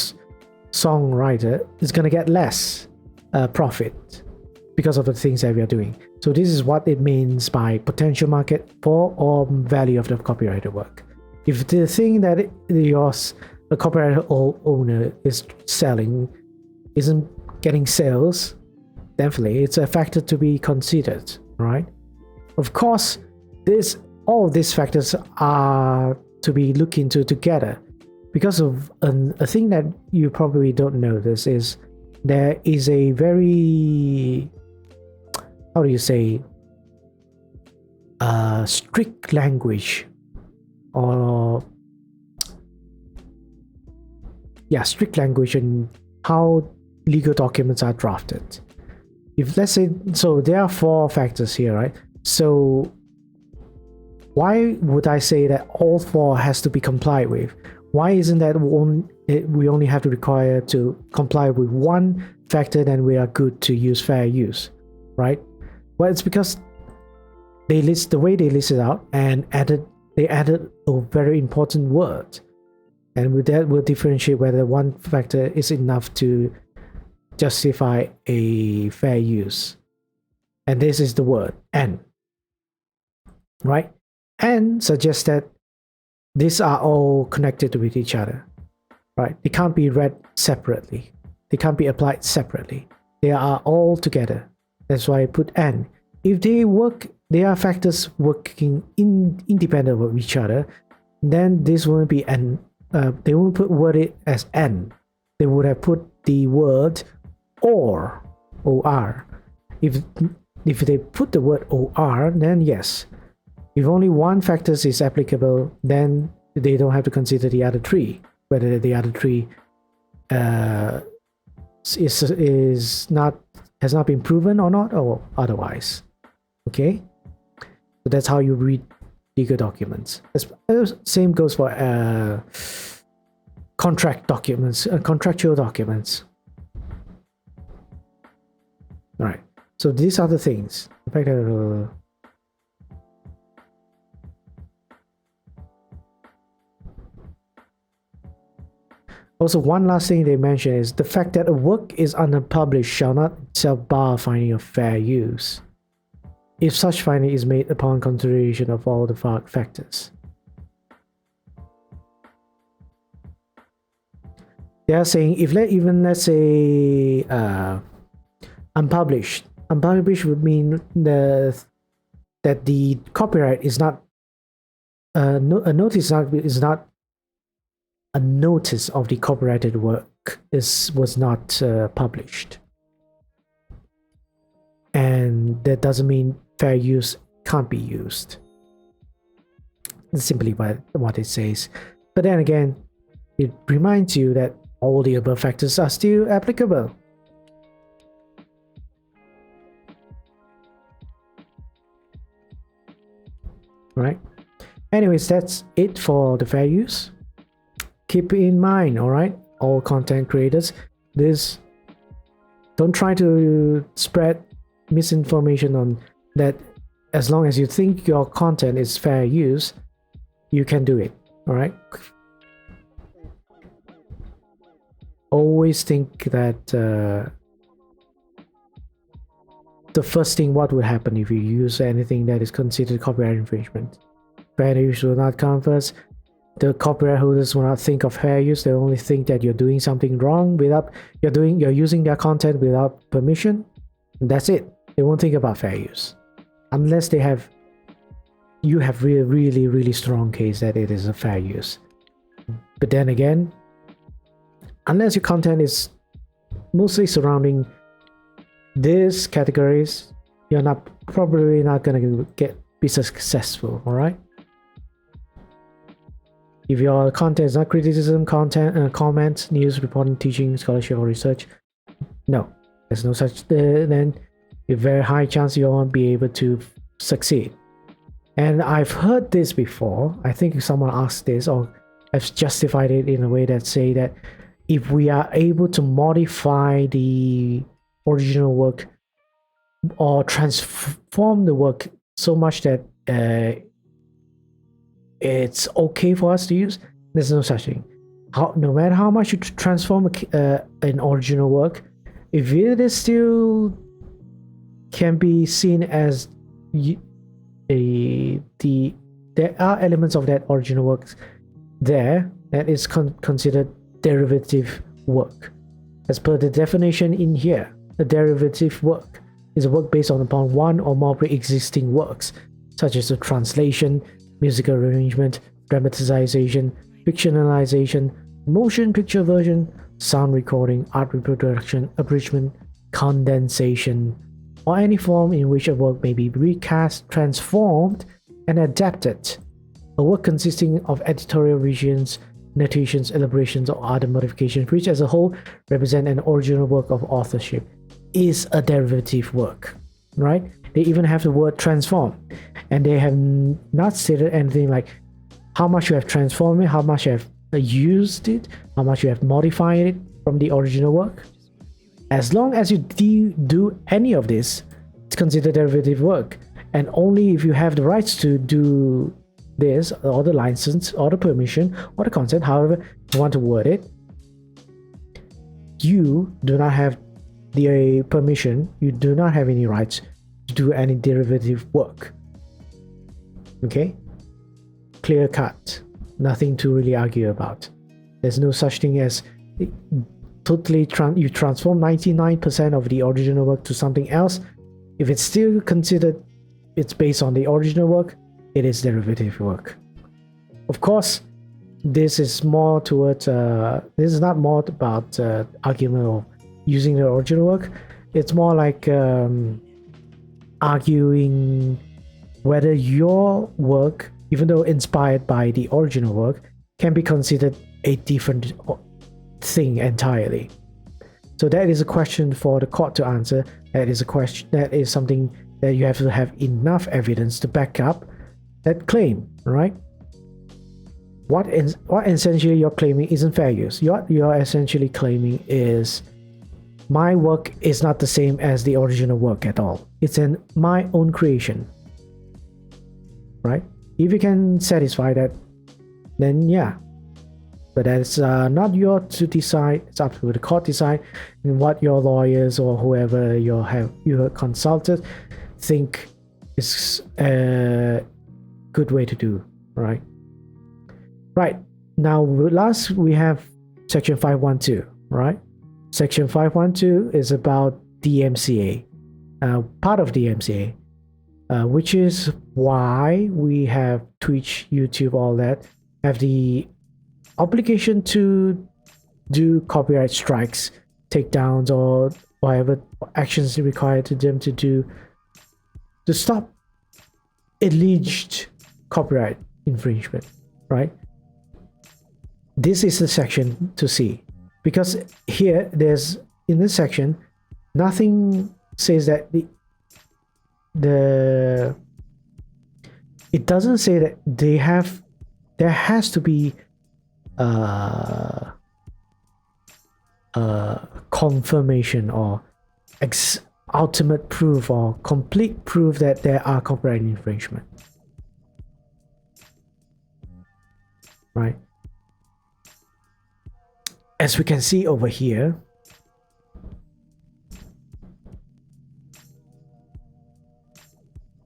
songwriter, is going to get less profit because of the things that we are doing. So this is what it means by potential market for or value of the copyrighted work. If the thing that a copyright owner is selling isn't getting sales, definitely it's a factor to be considered, right? Of course, all of these factors are to be looked into together, because of a thing that you probably don't notice is there is a very, how do you say, strict language, or strict language in how legal documents are drafted. If let's say, so there are 4 factors here, right? So why would I say that all 4 has to be complied with? Why isn't that we only have to require to comply with 1 factor, then we are good to use fair use, right? Well, it's because the way they list it out and they added a very important word, and with that we'll differentiate whether 1 factor is enough to justify a fair use. And this is the word and, right? And suggests that these are all connected with each other, right? They can't be read separately. They can't be applied separately. They are all together. That's why I put and. If they work, they are factors working independent of each other, then this won't be and. They won't put word it as and. They would have put the word or. If they put the word or, then yes. If only one factor is applicable, then they don't have to consider the other three, whether the other three has not been proven or not, or otherwise. Okay, so that's how you read legal documents. Same goes for contract documents, contractual documents. All right. So these are the things. In fact, also, one last thing they mention is the fact that a work is unpublished shall not itself bar finding of fair use, if such finding is made upon consideration of all the factors. They are saying if let's say unpublished would mean that the copyright is not a notice is not a notice of the copyrighted work was not published, and that doesn't mean fair use can't be used. That's simply what it says. But then again, it reminds you that all the above factors are still applicable. Right? Anyways, that's it for the fair use. Keep in mind, all right, all content creators, don't try to spread misinformation on that. As long as you think your content is fair use, you can do it. All right. Always think that the first thing, what would happen if you use anything that is considered copyright infringement? Fair use will not come first. The copyright holders will not think of fair use. They only think that you're doing something wrong you're using their content without permission. And that's it. They won't think about fair use unless you have really strong case that it is a fair use. But then again, unless your content is mostly surrounding these categories, you're probably not gonna be successful. All right. If your content is not criticism, comments, news, reporting, teaching, scholarship, or research, no, there's no such. Then a very high chance you won't be able to succeed. And I've heard this before. I think someone asked this, or I've justified it in a way that say that if we are able to modify the original work or transform the work so much that it's okay for us to use, there's no such thing. No matter how much you transform an original work, if it is still can be seen as there are elements of that original work there that is considered derivative work. As per the definition in here, a derivative work is a work based upon one or more pre-existing works, such as a translation, musical arrangement, dramatization, fictionalization, motion picture version, sound recording, art reproduction, abridgment, condensation, or any form in which a work may be recast, transformed, and adapted. A work consisting of editorial revisions, notations, elaborations, or other modifications, which as a whole represent an original work of authorship, is a derivative work, right? They even have the word transform, and they have not stated anything like how much you have transformed it, how much you have used it, how much you have modified it from the original work. As long as you do any of this, it's considered derivative work, and only if you have the rights to do this, or the license, or the permission, or the consent, however you want to word it, you do not have the permission, you do not have any rights to do any derivative work. Okay? Clear cut. Nothing to really argue about. There's no such thing as totally you transform 99% of the original work to something else. If it's still considered it's based on the original work, it is derivative work. Of course, this is more towards this is not more about argument of using the original work. It's more like arguing whether your work, even though inspired by the original work, can be considered a different thing entirely. So that is a question for the court to answer. That is a question, that is something that you have to have enough evidence to back up that claim, right? What essentially you're claiming isn't fair use. What you're essentially claiming is my work is not the same as the original work at all. It's my own creation, right? If you can satisfy that, then yeah. But that's not yours to decide. It's up to the court to decide, and what your lawyers or whoever you have consulted think is a good way to do, right? Right. Now, last we have Section 512, right? Section 512 is about DMCA, part of DMCA, which is why we have Twitch, YouTube, all that, have the obligation to do copyright strikes, takedowns, or whatever actions required to them to do to stop alleged copyright infringement, right? This is the section to see, because here there's in this section nothing says that it doesn't say that there has to be confirmation or ultimate proof or complete proof that there are copyright infringement, right? As we can see over here,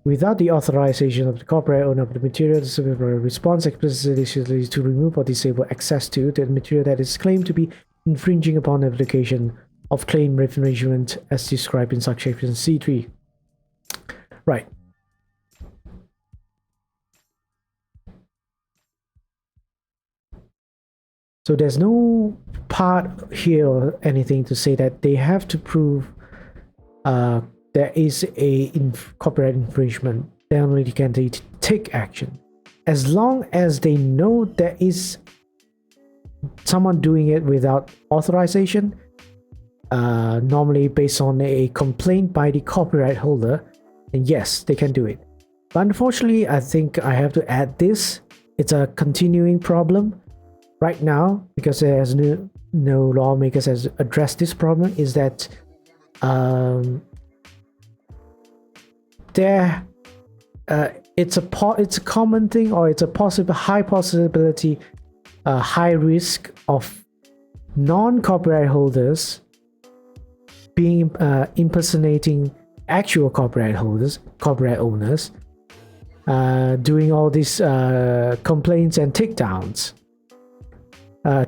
without the authorization of the copyright owner of the material, the subject response explicitly to remove or disable access to the material that is claimed to be infringing upon the application of claim infringement as described in subsection C3. Right. So there's no part here or anything to say that they have to prove there is a copyright infringement. Then only can they take action. As long as they know there is someone doing it without authorization, normally based on a complaint by the copyright holder, then yes, they can do it. But unfortunately, I think I have to add this. It's a continuing problem right now, because there's no lawmakers has addressed this problem, is that it's a common thing, or it's a high possibility, high risk of non-copyright holders being impersonating actual copyright holders, copyright owners, doing all these complaints and takedowns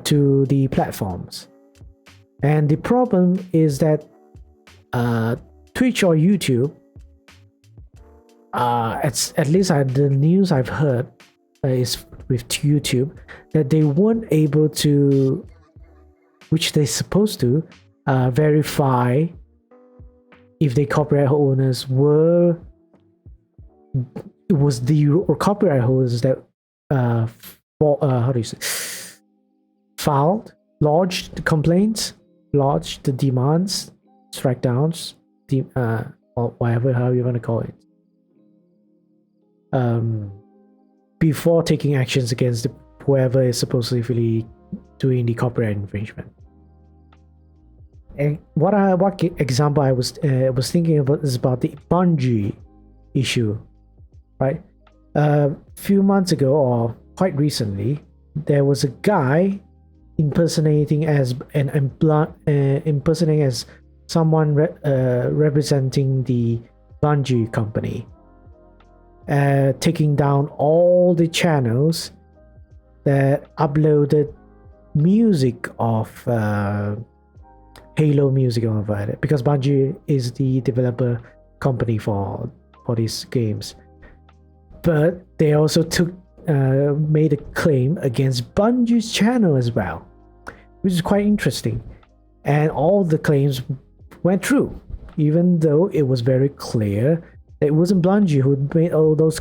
to the platforms. And the problem is that Twitch or YouTube, at least the news I've heard is with YouTube, that they weren't able to, which they're supposed to, verify if the copyright owners it was the copyright holders that lodged the complaints, lodged the demands, strike downs, or whatever, how you want to call it, before taking actions against whoever is supposedly doing the copyright infringement. And what example I was thinking about is about the Bungie issue, right? A few months ago, or quite recently, there was a guy impersonating as someone representing the Bungie company, taking down all the channels that uploaded music of Halo music over it, because Bungie is the developer company for these games. But they also made a claim against Bungie's channel as well, which is quite interesting. And all the claims went through, even though it was very clear that it wasn't Bungie who made all those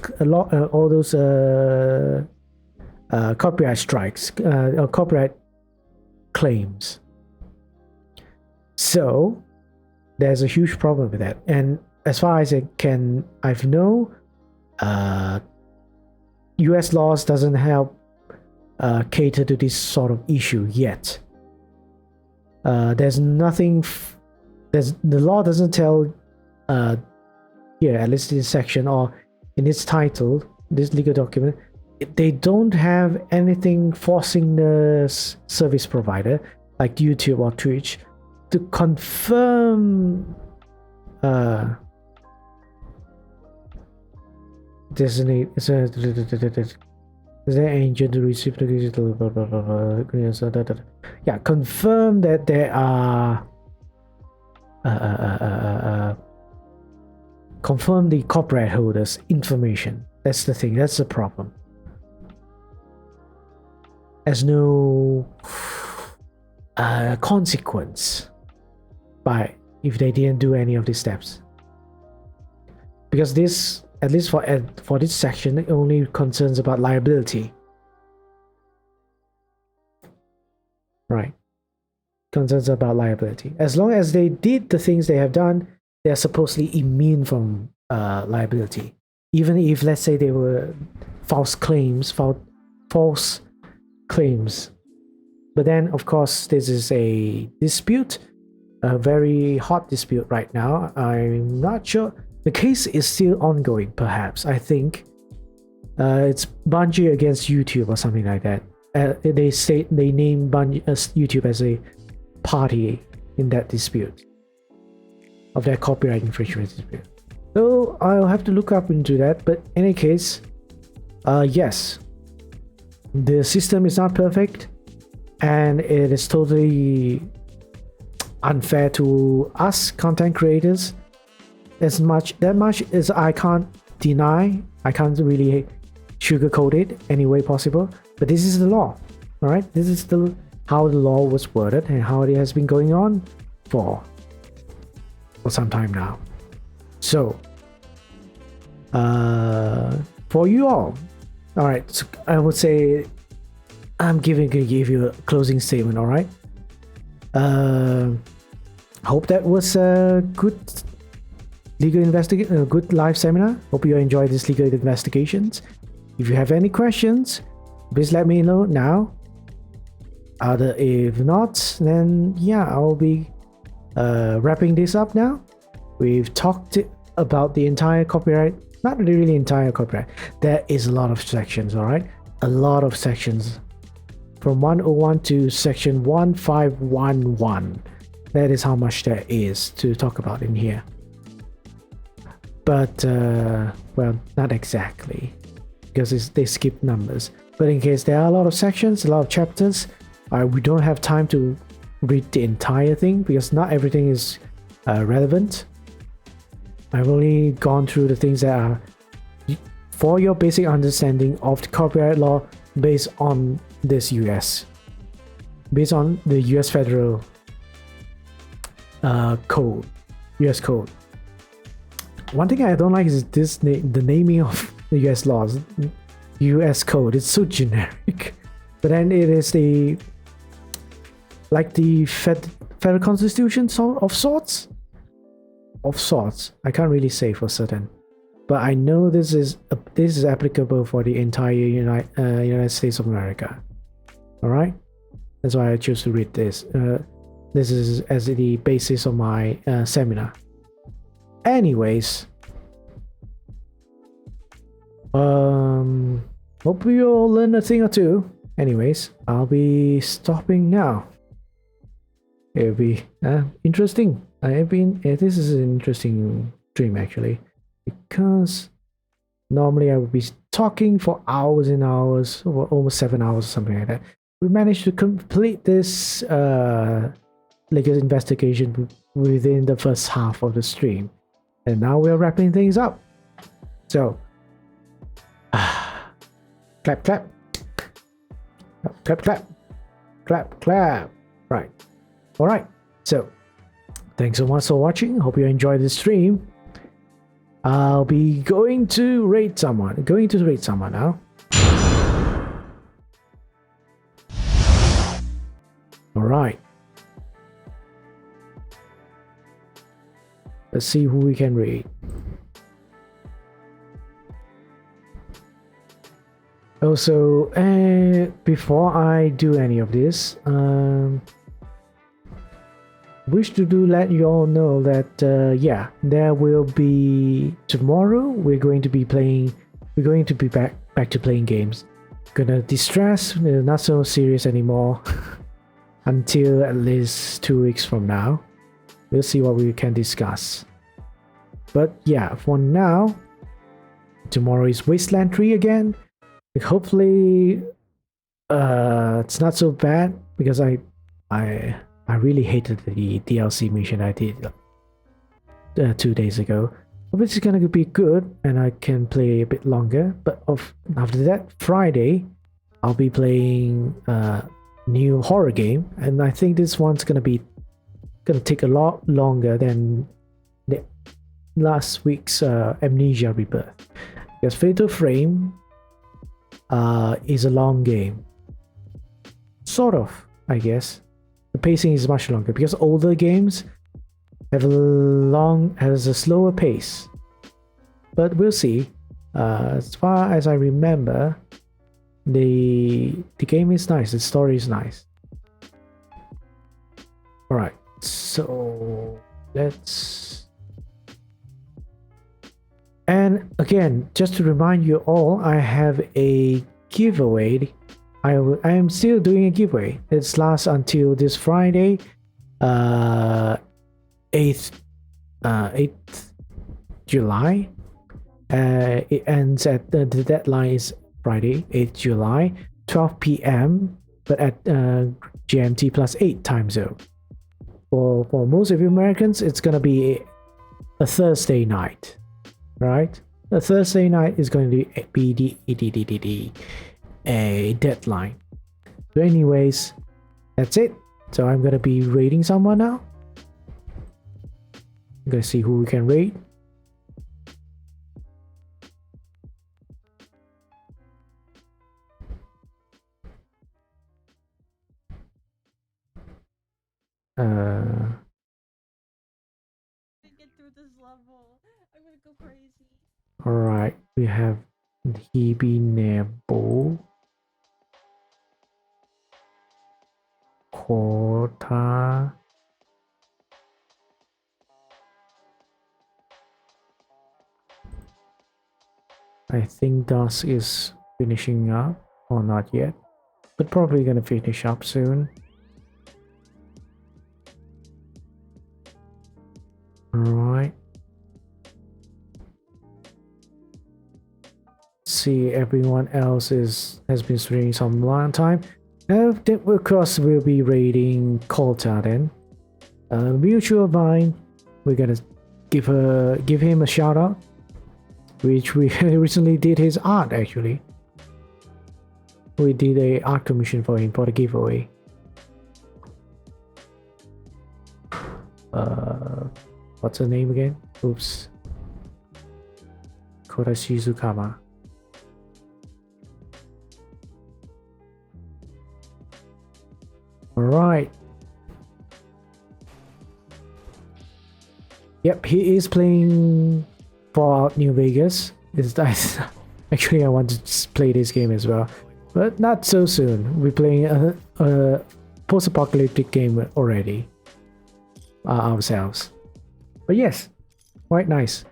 copyright strikes or copyright claims. So there's a huge problem with that. And as far as I've known, US laws doesn't help cater to this sort of issue yet. There's nothing. The law doesn't tell. Here, at least in this section or in its title, this legal document, they don't have anything forcing the service provider like YouTube or Twitch to confirm is there agent to receive the digital confirm that there are confirm the copyright holders information. That's the thing, that's the problem. There's no consequence by if they didn't do any of these steps, because this, at least for this section, it only concerns about liability, right? Concerns about liability. As long as they did the things they have done, they are supposedly immune from liability, even if, let's say, they were false claims. But then, of course, this is a dispute, a very hot dispute right now. I'm not sure. The case is still ongoing, perhaps. I think it's Bungie against YouTube or something like that. They name YouTube as a party in that dispute, of their copyright infringement dispute. So I'll have to look up into that. But in any case, yes, the system is not perfect, and it is totally unfair to us content creators. That much is I can't deny. I can't really sugarcoat it any way possible. But this is the law, all right? This is how the law was worded and how it has been going on for some time now. So for you all right, so I would say I'm gonna give you a closing statement. All right, hope that was a good legal investigation, a good live seminar. Hope you enjoyed this legal investigations. If you have any questions, please let me know now. If not, then yeah, I'll be wrapping this up now. We've talked about the entire copyright, not really entire copyright. There is a lot of sections, all right? A lot of sections from 101 to section 1511. That is how much there is to talk about in here. But, well, not exactly, because they skip numbers. But in case there are a lot of sections, a lot of chapters, we don't have time to read the entire thing because not everything is relevant. I've only gone through the things that are for your basic understanding of the copyright law based on this based on the US federal code, US code. One thing I don't like is the naming of the US laws. US code, it's so generic. But then it is the federal constitution of sorts. I can't really say for certain, but I know this is applicable for the entire United States of America. All right, that's why I choose to read this. This is as the basis of my seminar. Anyways, hope you all learn a thing or two. Anyways, I'll be stopping now. It'll be interesting This is an interesting dream actually, because normally I would be talking for hours and hours, or almost 7 hours or something like that. We managed to complete this legal investigation within the first half of the stream, and now we're wrapping things up. So, clap, clap, clap, clap, clap, clap. Right. All right. So, thanks so much for watching. Hope you enjoyed the stream. I'll be going to rate someone. Now. All right. Let's see who we can rate. Also, before I do any of this, wish to let you all know that yeah, there will be tomorrow. We're going to be back to playing games. Gonna distress, not so serious anymore until at least 2 weeks from now. We'll see what we can discuss. But yeah, for now, tomorrow is Wasteland 3 again. Hopefully it's not so bad, because I really hated the DLC mission I did 2 days ago. Hope it's gonna be good and I can play a bit longer. But after that, Friday, I'll be playing a new horror game, and I think this one's gonna take a lot longer than the last week's Amnesia Rebirth, because Fatal Frame is a long game, sort of, I guess. The pacing is much longer because older games has a slower pace, but we'll see. As far as I remember, the game is nice, the story is nice. All right, so let's. And again, just to remind you all, I have a giveaway. I am still doing a giveaway. It lasts until this Friday, 8th July. It ends at the deadline is Friday, 8th July, 12 p.m. but at GMT plus 8 time zone. For most of you Americans, it's gonna be a Thursday night, right? A Thursday night is going to be a deadline. So anyways, that's it. So I'm gonna be rating someone now. I'm gonna see who we can rate. Get through this level. I'm gonna go crazy. All right, we have Hebe Nebo, Kota, I think Dusk is finishing up, or not yet, but probably gonna finish up soon. Alright. See, everyone else has been streaming some long time. Of course, we'll be rating Kota then. Mutual Vine, we're gonna give him a shout out, which we recently did his art actually. We did a art commission for him for the giveaway. What's her name again? Oops. Kota Shizukama. Alright. Yep, he is playing Fallout New Vegas. Actually, I want to play this game as well, but not so soon. We're playing a post-apocalyptic game already ourselves. But yes, quite nice.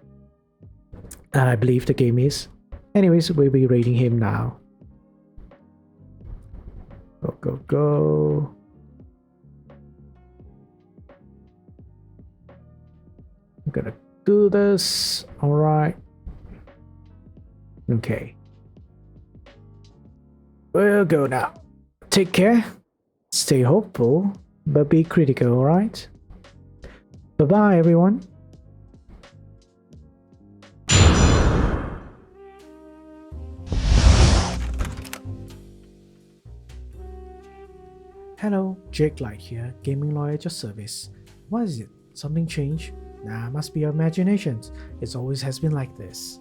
I believe the game is. Anyways, we'll be rating him now. Go, go, go. Gonna do this. All right. Okay. We'll go now. Take care. Stay hopeful, but be critical, all right? Bye-bye, everyone. Hello, Jake Light here, gaming lawyer at your service. What is it? Something changed? Nah, must be your imaginations. It always has been like this.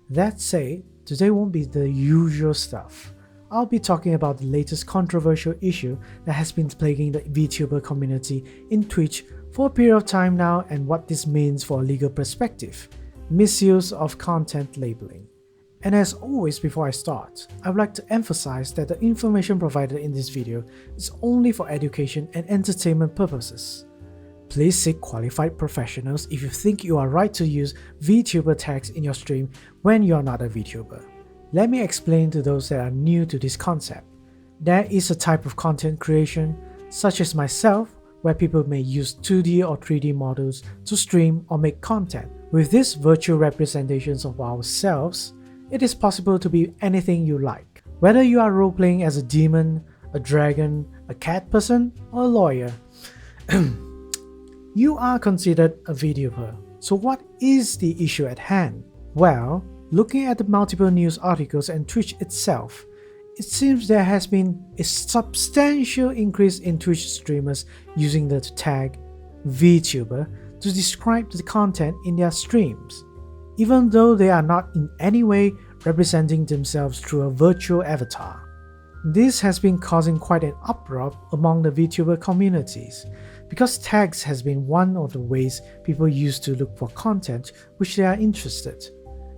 That said, today won't be the usual stuff. I'll be talking about the latest controversial issue that has been plaguing the VTuber community in Twitch for a period of time now and what this means for a legal perspective: misuse of content labeling. And as always, before I start, I would like to emphasize that the information provided in this video is only for education and entertainment purposes. Please seek qualified professionals if you think you are right to use VTuber tags in your stream when you are not a VTuber. Let me explain to those that are new to this concept. There is a type of content creation, such as myself, where people may use 2D or 3D models to stream or make content. With these virtual representations of ourselves, it is possible to be anything you like. Whether you are role-playing as a demon, a dragon, a cat person, or a lawyer, you are considered a VTuber. So what is the issue at hand? Well, looking at the multiple news articles and Twitch itself, it seems there has been a substantial increase in Twitch streamers using the tag VTuber to describe the content in their streams, even though they are not in any way representing themselves through a virtual avatar. This has been causing quite an uproar among the VTuber communities, because tags has been one of the ways people use to look for content which they are interested,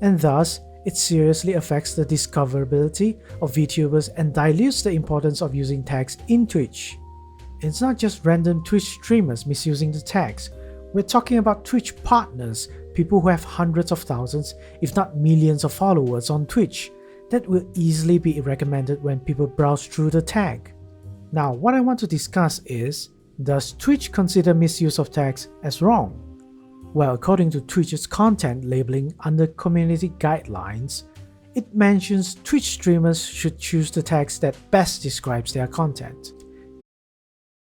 and thus it seriously affects the discoverability of VTubers and dilutes the importance of using tags in Twitch. It's not just random Twitch streamers misusing the tags. We're talking about Twitch partners, people who have hundreds of thousands, if not millions of followers on Twitch, that will easily be recommended when people browse through the tag. Now, what I want to discuss is, does Twitch consider misuse of tags as wrong? Well, according to Twitch's content labeling under community guidelines, it mentions Twitch streamers should choose the tags that best describes their content.